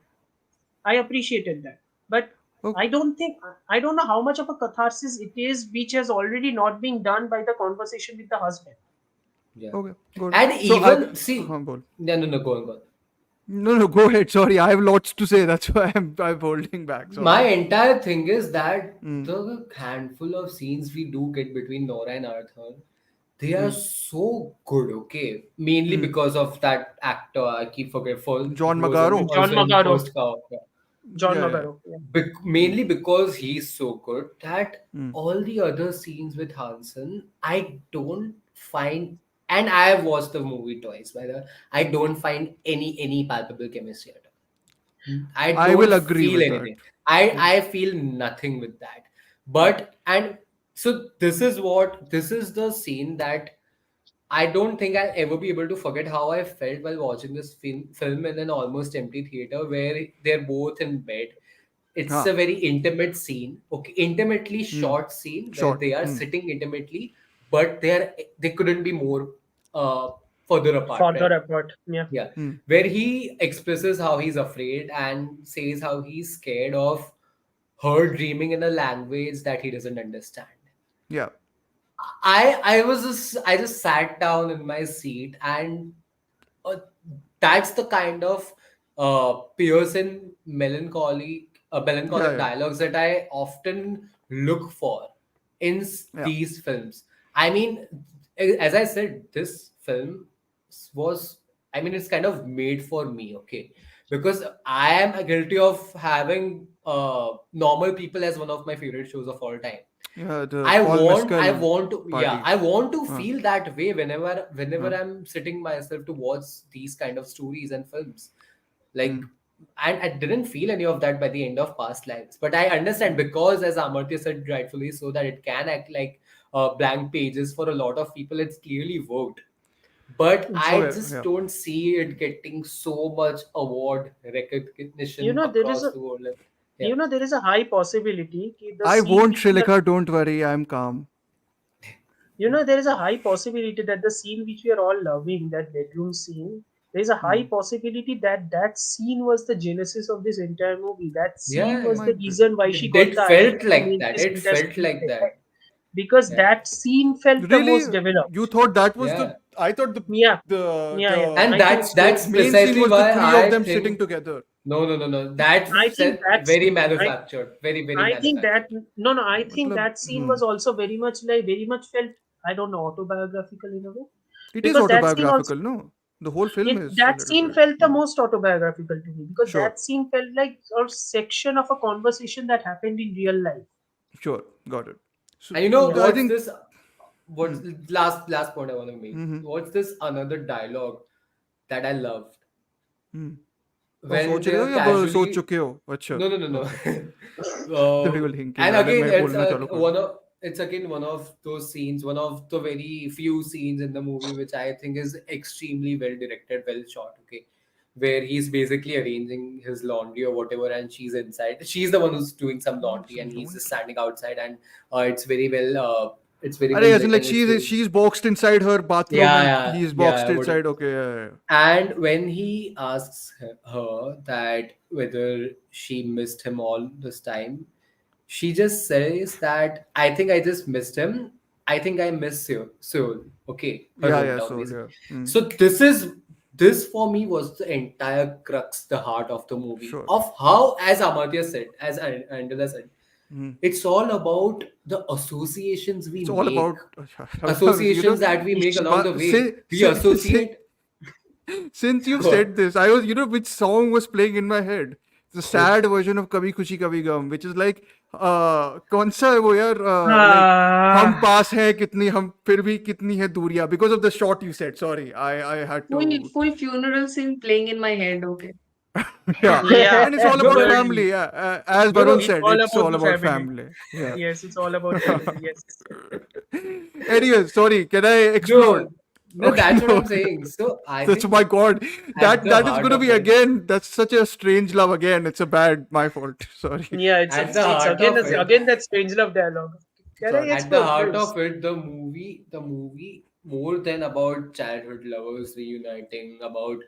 I appreciated that. But Oh, I don't know how much of a catharsis it is, which has already not been done by the conversation with the husband. Yeah. okay, good. And So I, even see, bol. no, no, no, go on, go on. No, no, go ahead. Sorry, I have lots to say. That's why I'm holding back. My Sorry. entire thing is that Mm, the handful of scenes we do get between Nora and Arthur, they are mm, so good, okay? Mainly mm. because of that actor, I keep forgetting, for John who was Magaro. John also in Magaro. First Cow. John Yeah, yeah. Magaro. Yeah. Mm, Mainly because he's so good that mm. all the other scenes with Hansen, I don't find, and I have watched the movie twice, by the way, I don't find any palpable chemistry at all. I I will don't agree feel with that. anything. I Yeah. I feel nothing with that. But and so this is the scene that I don't think I'll ever be able to forget how I felt while watching this film in an almost empty theater where they're both in bed. It's Huh. a very intimate scene, okay, intimately Mm. shot scene where Short. they are Mm. sitting intimately, but they couldn't be more uh, further apart, Father right? apart. Yeah. Yeah, Mm. where he expresses how he's afraid and says how he's scared of her dreaming in a language that he doesn't understand. Yeah. I just sat down in my seat and uh, that's the kind of Pearson Yeah. melancholic Yeah. dialogues that I often look for in Yeah. these films. I mean, as I said, this film was, I mean, it's kind of made for me, okay? Because I am guilty of having Normal People as one of my favorite shows of all time. Yeah. The Paul Mescal I party. want to Huh. feel that way whenever Huh. I'm sitting myself to watch these kind of stories and films. Like, Mm. and I didn't feel any of that by the end of Past Lives. But I understand Mm. because, as Amartya said rightfully, so that it can act like blank pages for a lot of people. It's clearly worked. But I Okay. just Yeah. don't see it getting so much award You recognition know there is across a the world. Yeah. you know there is a high possibility the I scene won't, which we are Shrilika. Don't worry. I'm calm. there is a high possibility that the scene which we are all loving, that bedroom scene, there is a high Mm. possibility that that scene was the genesis of this entire movie. That scene Yeah, was the Might be. reason why she got it the idea felt to like make that. this It entire felt like screenplay, that. right? Because Yeah. that scene felt the Really? most You developed. thought that was Yeah. the? I thought Yeah, the yeah. And I think that's so. main scene precisely was the why three of I them sitting think together. no. That I think felt that's very I manufactured. Very I think that manufactured. no, I think मतलब, that scene was also very much felt, I don't know, autobiographical in a way, It is because that scene also autobiographical, no? The whole film it is a that little scene bit. felt the Mm. most autobiographical to me, because Sure, that scene felt like a section of a conversation that happened in real life. sure, got it. So And you know Yeah. I what's think. this? What's Hmm, last point I want to make? hmm, What's this another dialogue that I loved hmm. when सोच they रहे हो are या सोच casually चुके हो? अच्छा, no. okay. uh, We will thinking and वाले again मैं बोलना चालू कर दूं. it's again one of those scenes, one of the very few scenes in the movie which I think is extremely well directed, well shot, okay, where he's basically arranging his laundry or whatever and she's inside, she's the one who's doing some laundry and Some he's just laundry. standing outside, and it's very अरे well as in like written, it's very, she's boxed inside her bathroom and he's boxed what. inside. Okay, yeah. And when he asks her that whether she missed him all this time, she just says that I think I just missed him. I think I miss Seoul. Okay, her Yeah, yeah, hometown so basically. yeah. Mm. So this for me was the entire crux, the heart of the movie, Sure. of how, as Amartya said, as Angela said, Mm. it's all about the associations we It's all make, about associations that we make along the way. We say, associate. since you've What? said this, I was, which song was playing in my head? The sad Which? version of Kabhi Khushi Kabhi Gum, which is like, कौन सा है वो यार? Like, हम Ah, पास हैं कितनी हम फिर भी कितनी है दूरियां, because of the shot you said. Sorry, I had Full to. full funeral scene playing in my head. Okay. Yeah, yeah, and it's all No, about no, surely. family. Yeah, as no, Varun no. It's said, all it's about all the about family. family. Yeah. Yes, it's all about family. Yes. Anyways, sorry, can I explode? No, no, Okay, that's what no. I'm saying. So I That's think my God. at the That is heart gonna of be it, again. That's such a strange love again. It's a bad my fault. Sorry. Yeah, at the it's heart again of it, again that strange love dialogue. Can I Sorry. at the explode, heart please? of it, the movie, more than about childhood lovers reuniting, about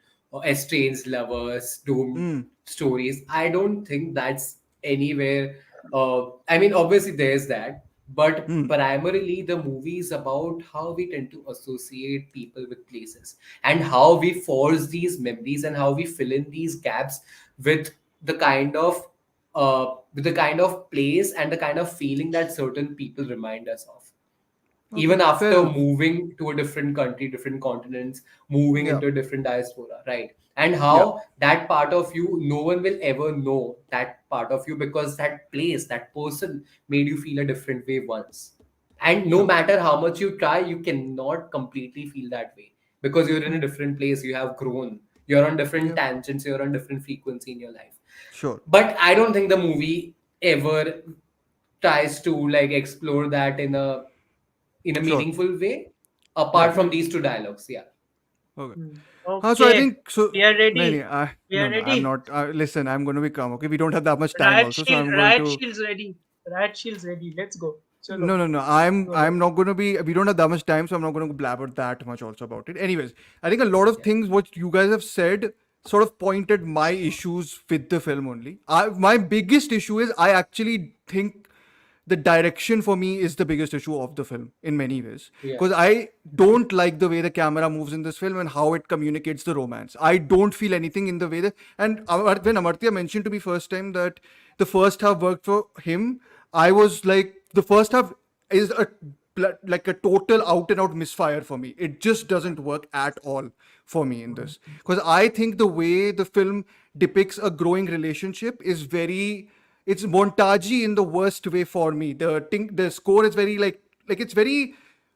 estranged lovers, doomed Hmm. stories. I don't think that's anywhere. I mean, obviously there's that, but Hmm. primarily the movie is about how we tend to associate people with places, and how we force these memories, and how we fill in these gaps with the kind of place and the kind of feeling that certain people remind us of, Okay, even fair after enough. moving to a different country, different continents, moving Yeah, into a different diaspora, right? And yeah, how that part of you, no one will ever know that part of you, because that place, that person made you feel a different way once. And no sure. matter how much you try, you cannot completely feel that way, because you're in a Hmm. different place, you have grown, you're on different Yeah, tangents, you're on different frequency in your life. sure. But I don't think the movie ever tries to like explore that in a Sure. meaningful way, apart Right. from Hmm. these two dialogues. Yeah. Okay. So I Okay, think so. we are No, ready. no, We no, are no. I'm ready. not. Listen, I'm going to be calm. Okay, we don't have that much time Riot also, so shield, I'm going riot to. shield's ready. Riot shield's ready. Let's go. Chalo. No, no, no. I'm Go ahead. I'm not going to be. We don't have that much time, so I'm not going to blabber that much also about it. Anyways, I think a lot of Yeah. things what you guys have said sort of pointed my issues with the film only. My biggest issue is I actually think the direction for me is the biggest issue of the film in many ways, Yeah. because I don't like the way the camera moves in this film and how it communicates the romance. I don't feel anything in the way that, and when Amartya mentioned to me first time that the first half worked for him, I was like, the first half is like a total out and out misfire for me. It just doesn't work at all for me in this, because I think the way the film depicts a growing relationship is very, it's montage in the worst way for me. The score is very like it's very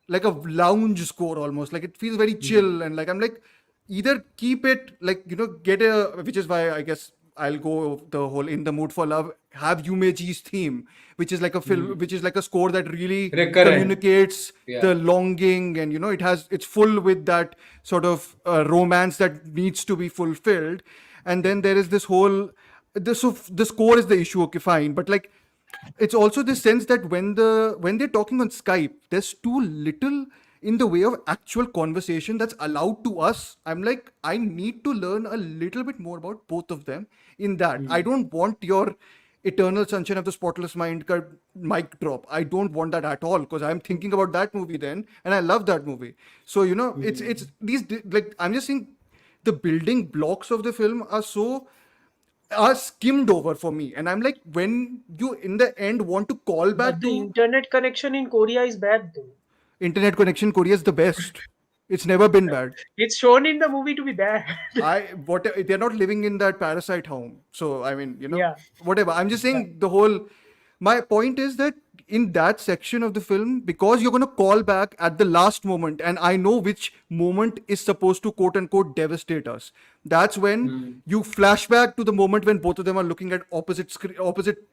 like a lounge score almost. Like it feels very chill, and like I'm like, either keep it like, get a, which is why I guess I'll go the whole In the Mood for Love, have Yumeji's theme, which is like a film, which is like a score that really Recurrent. communicates Yeah. the longing, and it's full with that sort of romance that needs to be fulfilled. And then there is this whole, the score is the issue, okay, fine, but like it's also this sense that when they're talking on Skype, there's too little in the way of actual conversation that's allowed to us. I'm like, I need to learn a little bit more about both of them. In that, I don't want your Eternal Sunshine of the Spotless Mind mic drop. I don't want that at all, because I'm thinking about that movie then, and I love that movie. So it's these, like, I'm just saying, the building blocks of the film are skimmed over for me, and I'm like, when you in the end want to call But back the to internet connection in Korea is bad though. internet connection, Korea is the best. It's never been bad. It's shown in the movie to be bad. I what They're not living in that parasite home, so I mean, Yeah. whatever. I'm just Yeah. saying, the whole, my point is that in that section of the film, because you're going to call back at the last moment, and I know which moment is supposed to quote unquote devastate us. That's when you flash back to the moment when both of them are looking at opposite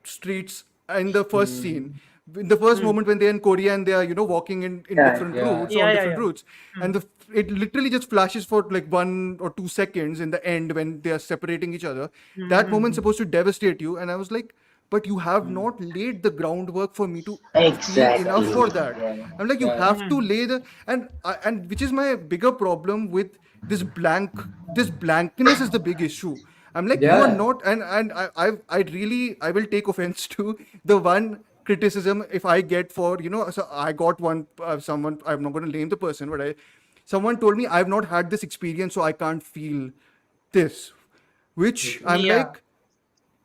streets in the first scene, in the first Hmm. moment when they're in Korea and they are, walking in Yeah. different Yeah. routes, Yeah. on Yeah. different Yeah. routes, Hmm. and it literally just flashes for like 1 or 2 seconds in the end when they are separating each other. Hmm. That Hmm. moment's Hmm. supposed to devastate you, and I was like, but you have not laid the groundwork for me to feel enough Exactly. for that. Yeah. I'm like, you Yeah. have to Hmm. lay the, and which is my bigger problem with this blankness is the big issue. I'm like, you are Yeah. not, and I really, I will take offense to the one criticism if I get for, so I got one, someone, I'm not going to name the person, but someone told me I've not had this experience, so I can't feel this, which I'm Yeah. like,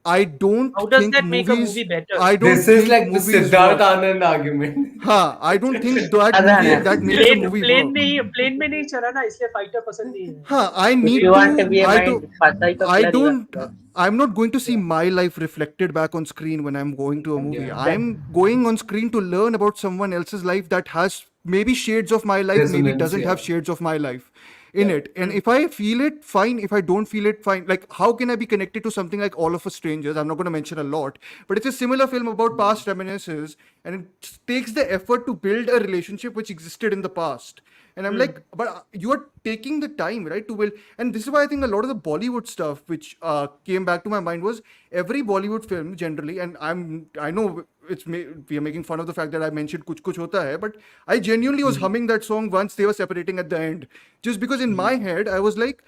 I don't How does think that make a movies, movie better? I This don't is think like the movies Siddharth work. Anand argument. I don't think that अजान movie है. that makes a plain movie plain work. में ही plane में नहीं चला ना इसलिए fighter पसंद नहीं है. I If need you want to to. be a mind, patay ka I killer don't. iga. I'm not going to see Yeah. my life reflected back on screen when I'm going to a movie. Yeah. I'm going on screen to learn about someone else's life that has maybe shades of my life, maybe Resonance. doesn't have Yeah. shades of my life in Yeah. it. And if I feel it, fine. If I don't feel it, fine. Like, how can I be connected to something like All of Us Strangers? I'm not going to mention a lot, but it's a similar film about past reminiscences, and it takes the effort to build a relationship which existed in the past. And I'm Hmm. like, but you are taking the time, right, to build. And this is why I think a lot of the Bollywood stuff, which came back to my mind, was every Bollywood film generally. And I know we are making fun of the fact that I mentioned Kuch Kuch Hota Hai, but I genuinely was humming that song once they were separating at the end, just because in my head I was like,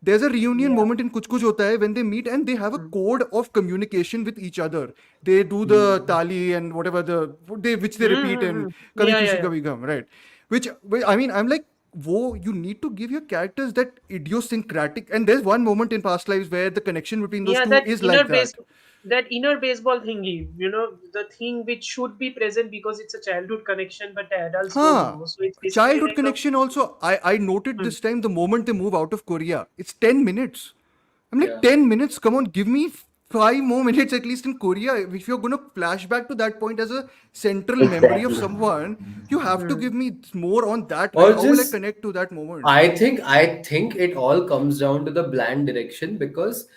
there's a reunion Yeah. moment in Kuch Kuch Hota Hai when they meet and they have a code of communication with each other. They do the tali and whatever which they repeat in Kabhi Yeah, yeah, Khushi yeah. Kabhi Gham, right? Which I mean, I'm like, whoa, you need to give your characters that idiosyncratic. And there's one moment in Past Lives where the connection between those Yeah, two that is inner like base, that. that inner baseball thingy, the thing which should be present because it's a childhood connection, but the adults don't Huh. know. So it's basically Childhood like a. connection also. I noted Hmm. this time the moment they move out of Korea. It's 10 minutes. I'm like, Yeah. 10 minutes? Come on, give me 5 more minutes at least in Korea. If you're going to flash back to that point as a central memory of Exactly. someone, you have to Hmm. give me more on that, right? Or How will I just connect to that moment? I think it all comes down to the bland direction, because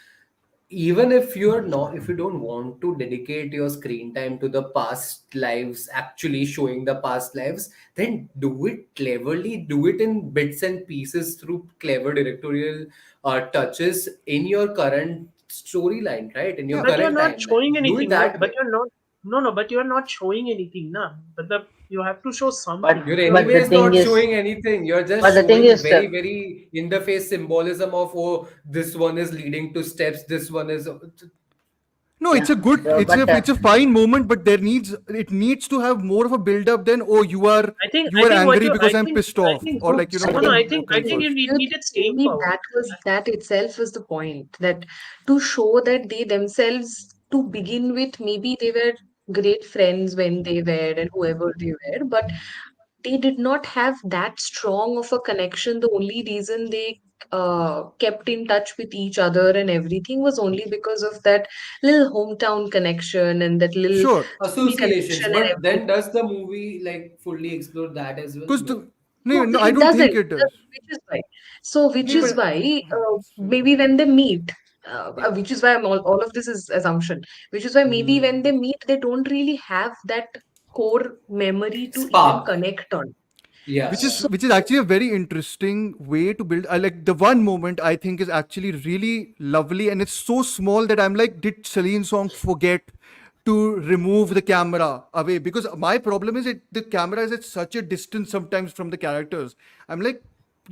even if you're not, if you don't want to dedicate your screen time to the past lives, actually showing the past lives, then do it cleverly, do it in bits and pieces through clever directorial touches in your current storyline, right, in your Yeah. But you're current not timeline. showing Do it anything, no. that But way. you're not. No, no. But you're not showing anything, na. But you have to show But something. You're You're but the anyways thing not is, showing anything. You're but just the thing showing is, very, very in the face symbolism of, oh, this one is leading to steps, this one is. No, yeah. it's a good, But it's a fine moment, but it needs to have more of a build up than, oh, I think. you I are think what angry you. because I'm pissed I off, think. or So like, I No, no. think I think if it you needed think staying maybe power. that itself was the point, that to show that they themselves, to begin with, maybe they were great friends when they were and whoever they were, but they did not have that strong of a connection. The only reason they kept in touch with each other and everything was only because of that little hometown connection and that little sure. school Associations, connection and but then everything. does the movie like fully explore that as well? Because No. no, No, no, I it don't think doesn't. it does. Which is why. So, which No, is but why, so, maybe when they meet, Yeah. which is why all of this is assumption, which is why maybe when they Hmm. meet, they don't really have that core memory to even Spark. connect on. Yeah, which is yeah. So, which is actually a very interesting way to build. I like the one moment I think is actually really lovely, and it's so small that I'm like, did Celine Song forget to remove the camera away? Because my problem is the camera is at such a distance sometimes from the characters. I'm like,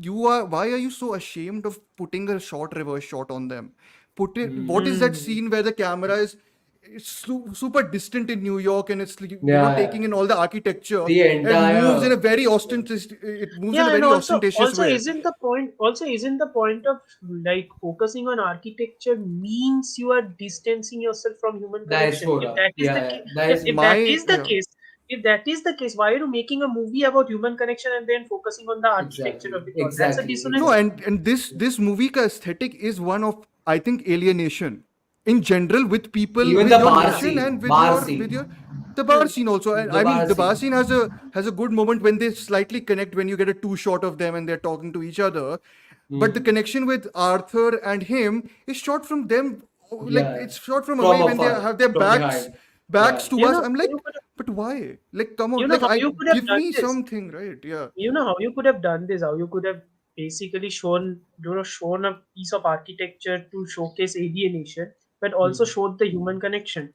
why are you so ashamed of putting a short reverse shot on them? Put it. What is that Hmm. scene where the camera is it's super distant in New York, and it's like, Yeah, taking yeah. in all the architecture The and moves in a entire. very Yeah. ostentatious. It moves in a Yeah, and very also ostentatious also way. isn't the point also isn't the point of like focusing on architecture means you are distancing yourself from human connection. If Diaspora. that is the Yeah, yeah. case, That is. if that My is the yeah, case, if that is the case, why are you making a movie about human connection and then focusing on the architecture Exactly. of it all? That's a Exactly. dissonant no, thing. Exactly. and this movie ka aesthetic is one of, I think, alienation in general with people, Even with the your bar nation, scene. and Bar with scene. your the bar Hmm. scene also. And The I mean, bar the bar scene. scene has a good moment when they slightly connect when you get a two shot of them and they're talking to each other. But the Hmm. connection with Arthur and him is shot from them, like Yeah. it's shot from From away when they afar. have their From backs behind. backs Yeah. to You us. know I'm how you like, could have, but why? Like, come you on, know like, how I you could have give done me this. something, right? Yeah. You know how you could have done this. How you could have basically shown a piece of architecture to showcase alienation, but also Hmm. showed the human connection.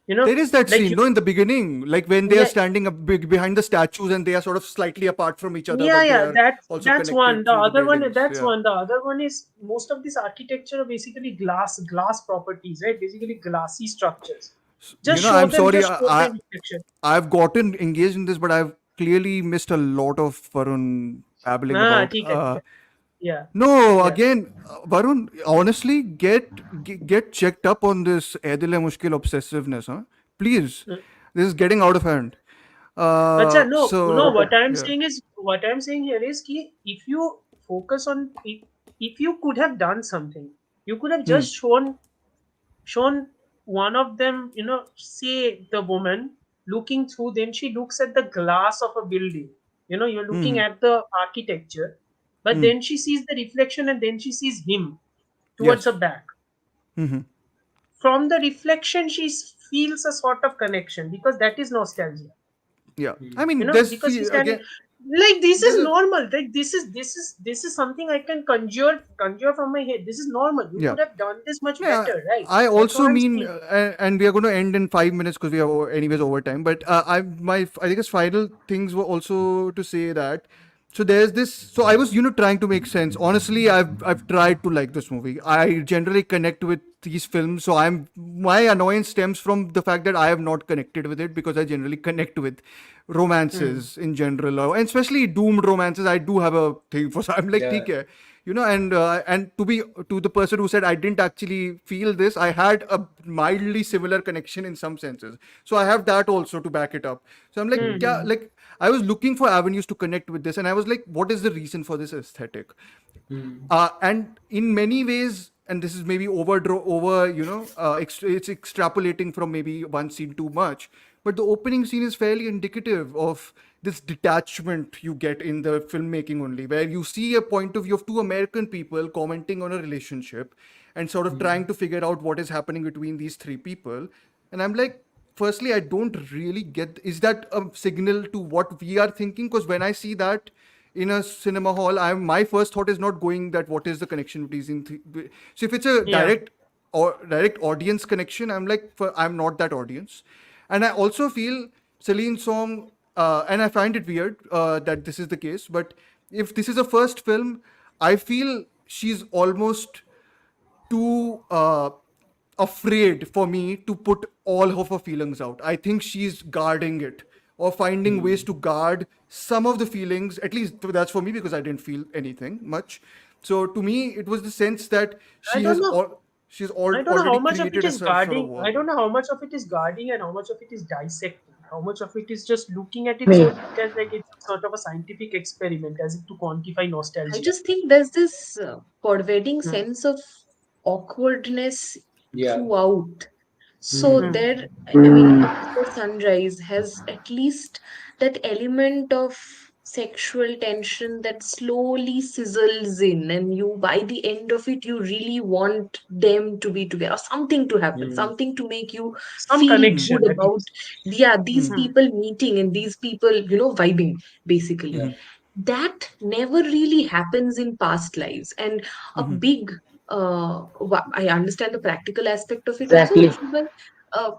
You know, There is that like scene, no, in the beginning, like when they are yeah, standing up behind the statues and they are sort of slightly apart from each other, yeah, but they yeah. are also That's one. connected The through the other one. buildings. That's Yeah. one. The other one is most of this architecture are basically glass properties, right? Basically glassy structures. Just show I'm them. sorry, Just show them reflection. I've gotten engaged in this, but I've clearly missed a lot of Varun babbling Ah, about. ठीक है. Yeah, No, yeah. again, Varun, honestly, get checked up on this Edile Mushkil obsessiveness, huh? Please, Mm. this is getting out of hand. Acha, no, no. So What I'm yeah. saying is, what I'm saying here is, ki if you focus on, if you could have done something, you could have Hmm. just shown one of them. Say the woman looking through. Then she looks at the glass of a building. You're looking Hmm. at the architecture, but Hmm. then she sees the reflection, and then she sees him towards her Yes. back. Hmm. From the reflection, she feels a sort of connection because that is nostalgia. Yeah. I Hmm. mean, Because he's standing again, like this there's is a normal. Like this is something I can conjure from my head. This is normal. You yeah. could have done this much Yeah, better, right? I That's all also I'm mean, saying. and we are going to end in 5 minutes because we are anyways over time. But I think his final things were also to say that so there's this. So I was, trying to make sense. Honestly, I've tried to like this movie. I generally connect with these films, so my annoyance stems from the fact that I have not connected with it, because I generally connect with Hmm. romances in general, and especially doomed romances. I do have a thing for. So I'm like, Yeah. okay, and to the person who said I didn't actually feel this, I had a mildly similar connection in some senses. So I have that also to back it up. So I'm like, Hmm. yeah, Hmm. like I was looking for avenues to connect with this, and I was like, what is the reason for this aesthetic? Hmm. And in many ways, and this is maybe it's extrapolating from maybe one scene too much, but the opening scene is fairly indicative of this detachment you get in the filmmaking only, where you see a point of view of two American people commenting on a relationship and sort of trying to figure out what is happening between these three people. And I'm like, firstly, I don't really get, is that a signal to what we are thinking? Because when I see that in a cinema hall, my first thought is not going that what is the connection between so if it's a Yeah. direct audience connection, I'm like, I'm not that audience. And I also feel Celine Song, and I find it weird that this is the case, but if this is a first film, I feel she's almost too afraid for me to put all of her feelings out. I think she's guarding it, or finding ways to guard some of the feelings. At least that's for me, because I didn't feel anything much. So to me, it was the sense that I don't know. I don't know already how much of it created a is sort of guarding. I wall. don't know how much of it is guarding and how much of it is dissecting. How much of it is just looking at it Me. so as like it's sort of a scientific experiment, as if to quantify I nostalgia. just think there's this pervading Hmm. sense of awkwardness Yeah. throughout. So Hmm. Hmm. there, I mean, Mm. After Sunrise has at least that element of sexual tension that slowly sizzles in, and you, by the end of it, you really want them to be together, or something to happen, Hmm. something to make you Some feel Hmm. connection good at about, least. yeah, these Hmm. people meeting and these people, vibing, basically. Yeah. Hmm. That never really happens in past lives. And a Hmm. big I understand the practical aspect of it also, Exactly. uh,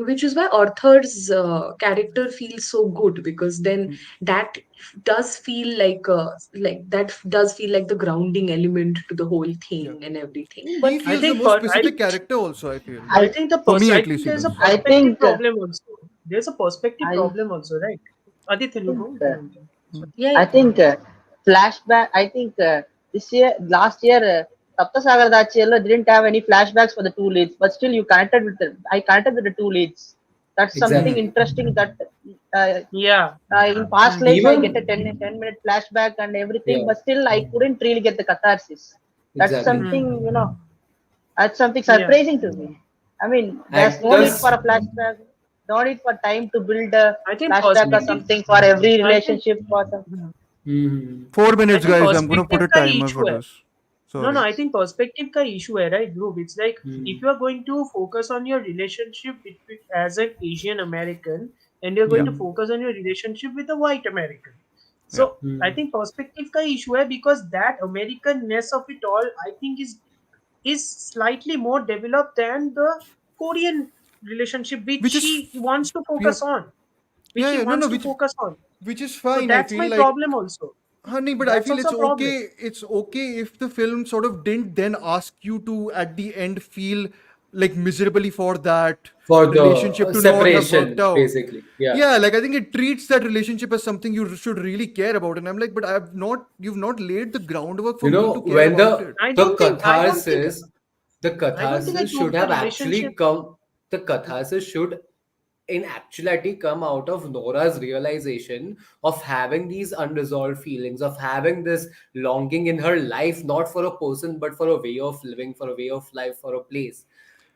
which is why Arthur's character feels so good, because then that does feel like that does feel like the grounding element to the whole Yeah. thing and everything. He But I feels the think most per, I specific character also, I feel. I I think the For me, I at think least, he there's a does. I perspective think problem also. There's a perspective I problem also, right? Aditya, you think go. You can. Hmm. yeah, I yeah. think flashback. I think this year, last year, Saptasagar Dachiyalo didn't have any flashbacks for the two leads, but still you connected with the. I connected with the two leads. That's something Hmm. Exactly. interesting. That uh, Yeah. in past Hmm. lives I get a Even 10-minute flashback and everything, yeah. but still I couldn't really get the catharsis. That's Exactly. Hmm. something That's something Yeah. surprising to me. I mean, there's no need for Actors. a flashback. No need for time to build a I think flashback or perspective. something for every I think. relationship. For some, Hmm. Hmm. 4 minutes, I think guys. I'm gonna put perspective a का timer for issue है. this. No, no, Sorry. I think perspective का issue है, right, bro? It's like if Hmm. you are going to focus on your relationship between, as an Asian American, and you're going Yeah. to focus on your relationship with a white American. Yeah. So I Hmm. think perspective का issue है because that Americanness of it all, I think is slightly more developed than the Korean relationship, which Which is, she wants to yeah, focus on, which yeah, she yeah. No, wants no, to focus on. which is So fine. I that's feel my like, problem also. honey, but I That's feel also it's a problem. okay. It's okay if the film sort of didn't then ask you to at the end feel like miserably for that For relationship the to not have worked separation, out. basically. Yeah. Yeah, like I think it treats that relationship as something you should really care about, and I'm like, but you've not laid the groundwork for You me know, to care when about it. the I don't think I catharsis should took the have actually relationship. come. The catharsis should, in actuality, come out of Nora's realization of having these unresolved feelings, of having this longing in her life, not for a person, but for a way of living, for a way of life, for a place.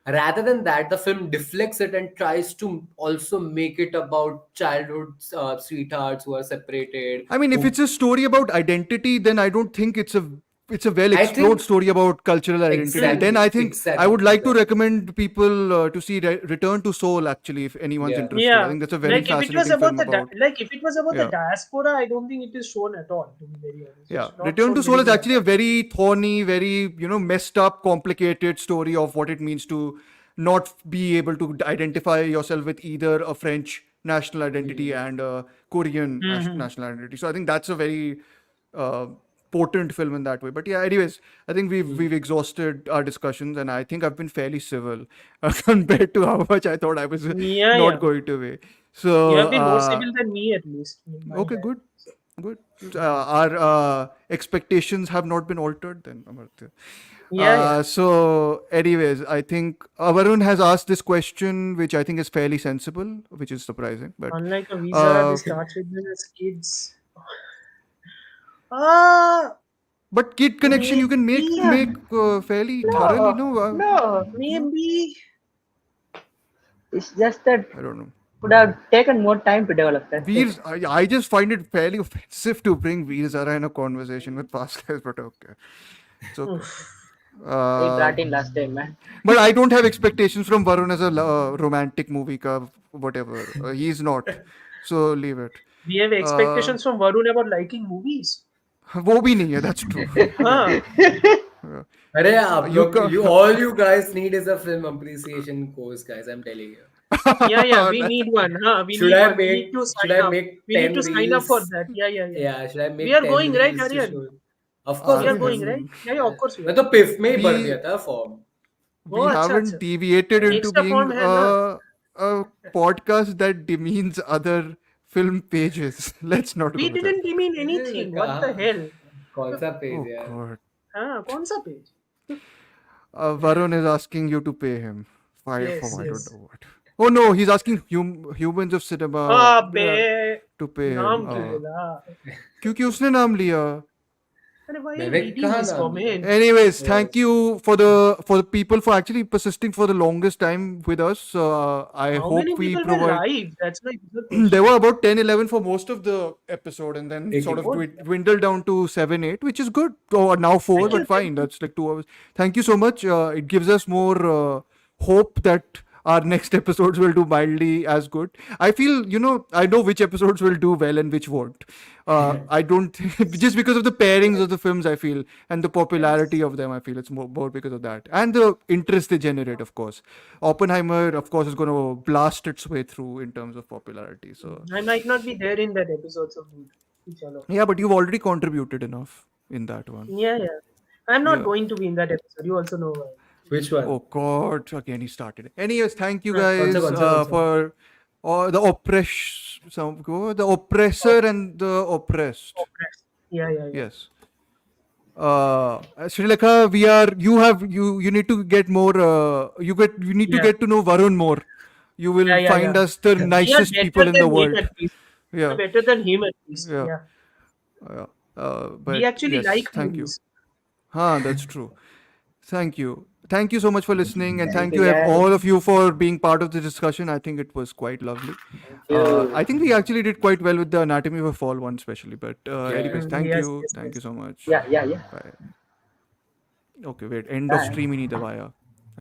Rather than that, the film deflects it and tries to also make it about childhood sweethearts who are separated. I mean, if Who it's a story about identity, then I don't think it's a well I explored think story about cultural identity. Hmm. Then exactly, I think I exactly, would like to exactly. recommend people to see Return to Soul, actually, if anyone's Yeah. interested. I Yeah, think that's a very like if it was fascinating about film the about, like if it was about the yeah. diaspora, I don't think it is shown at all. To be very honest, Yeah, it's not Return to shown Soul very is well at actually a all. very thorny, very messed up, complicated story of what it means to not be able to identify yourself with either a French national identity Hmm. and a Korean Hmm. national identity. So I think that's a very uh, potent film in that way. But yeah, anyways, I think we've exhausted our discussions, and I think I've been fairly civil compared to how much I thought I was Yeah, not yeah. going to be. You So have been more civil than me, at least, in my okay, time. good, So, good. mhm. Our expectations have not been altered then, Amartya. Yeah, yeah. So, anyways, I think Varun has asked this question, which I think is fairly sensible, which is surprising. But Unlike a visa, this starts with the kids. Ah, but kid connection you can make maybe, Yeah. make fairly thoroughly. No, No, no. no, maybe. It's just that I don't know. would have taken more time to develop. That's it. I just find it fairly offensive to bring Veer Zara in a conversation with past guys, but okay, it's okay. Oof. I Uh, brought in last time, man. but I don't have expectations from Varun as a romantic movie ka whatever. He's not, so leave it. We have Uh, expectations from Varun about liking movies. वो भी नहीं है. That's true. Huh? Uh, अरे आप you लोग can. you all you guys need is a film appreciation course, guys. I'm telling you. Yeah, yeah. We need one. Huh? We Should need I one. We need make to should sign I up. make We need 10 to sign up for reels? that. Yeah, yeah, yeah. Yeah, should I We make are 10 going, right, reels to Aryan? show? Of course We are we going, will. right? Aryan, Yeah, yeah. Of course we मैं are. तो PIFF में ही भर we दिया था form. Oh, we अच्छा, haven't अच्छा. deviated into Extra being form है ना? a podcast that demeans other film pages. Let's not go We there. didn't mean अरे anything. What the कहाँ hell? कौन सा पेज Oh यार? God. हाँ, कौन सा page? Varun is asking you to pay him Yes, for I don't yes. know what. Oh no, he's asking humans of cinema अबे to pay him. नाम क्यों बोला? क्योंकि उसने नाम लिया. अरे why are you मैंने reading कहाँ his नाम लिया? comment? Anyways, Oh, thank you for the people for actually persisting for the longest time with us. I How hope many we people were provide. live? That's my bigger There question. were about 10, 11 for most of the episode, and then एक sort of minute. Oh, dwindled down to 7, 8, which is good. Or now 4, thank but you, thank fine. you. That's like 2 hours. Thank you so much. It gives us more hope that our next episodes will do mildly as good. I feel, I know which episodes will do well and which won't. I don't just because of the pairings of the films, I feel, and the popularity of them, I feel it's more because of that. And the interest they generate, of course. Oppenheimer, of course, is going to blast its way through in terms of popularity. So, I might not be there in that episode, so good. Chalo. yeah, but you've already contributed enough in that one. Yeah, yeah. I'm not Yeah. going to be in that episode. You also know why. Which one? Oh God! Again, he started. Anyways, thank you हाँ, कौन सा guys कौन सा कौन सा? for the oppressor and the oppressed. oppressed. Yeah, yeah, yeah. Yes. Sri Lanka, you need to get more. You need to Yeah, get to know Varun more. You yeah, will yeah, find yeah. us the We are nicest people better in the than him world. at least. We are Yeah. better than him at least. Yeah. Yeah. Yeah. We But actually yes, like thank you. movies. That's true. Thank you. Thank you so much for listening, and Thank thank you, you guys. all of you for being part of the discussion. I think it was quite lovely. Thank you. I think we actually did quite well with the Anatomy of a Fall one, especially. But anyways, Yeah. thank Yes, you. yes, Thank you yes. so much. Yeah, yeah, yeah. Bye. Okay, wait. End of Bye. stream ही नहीं दबाया.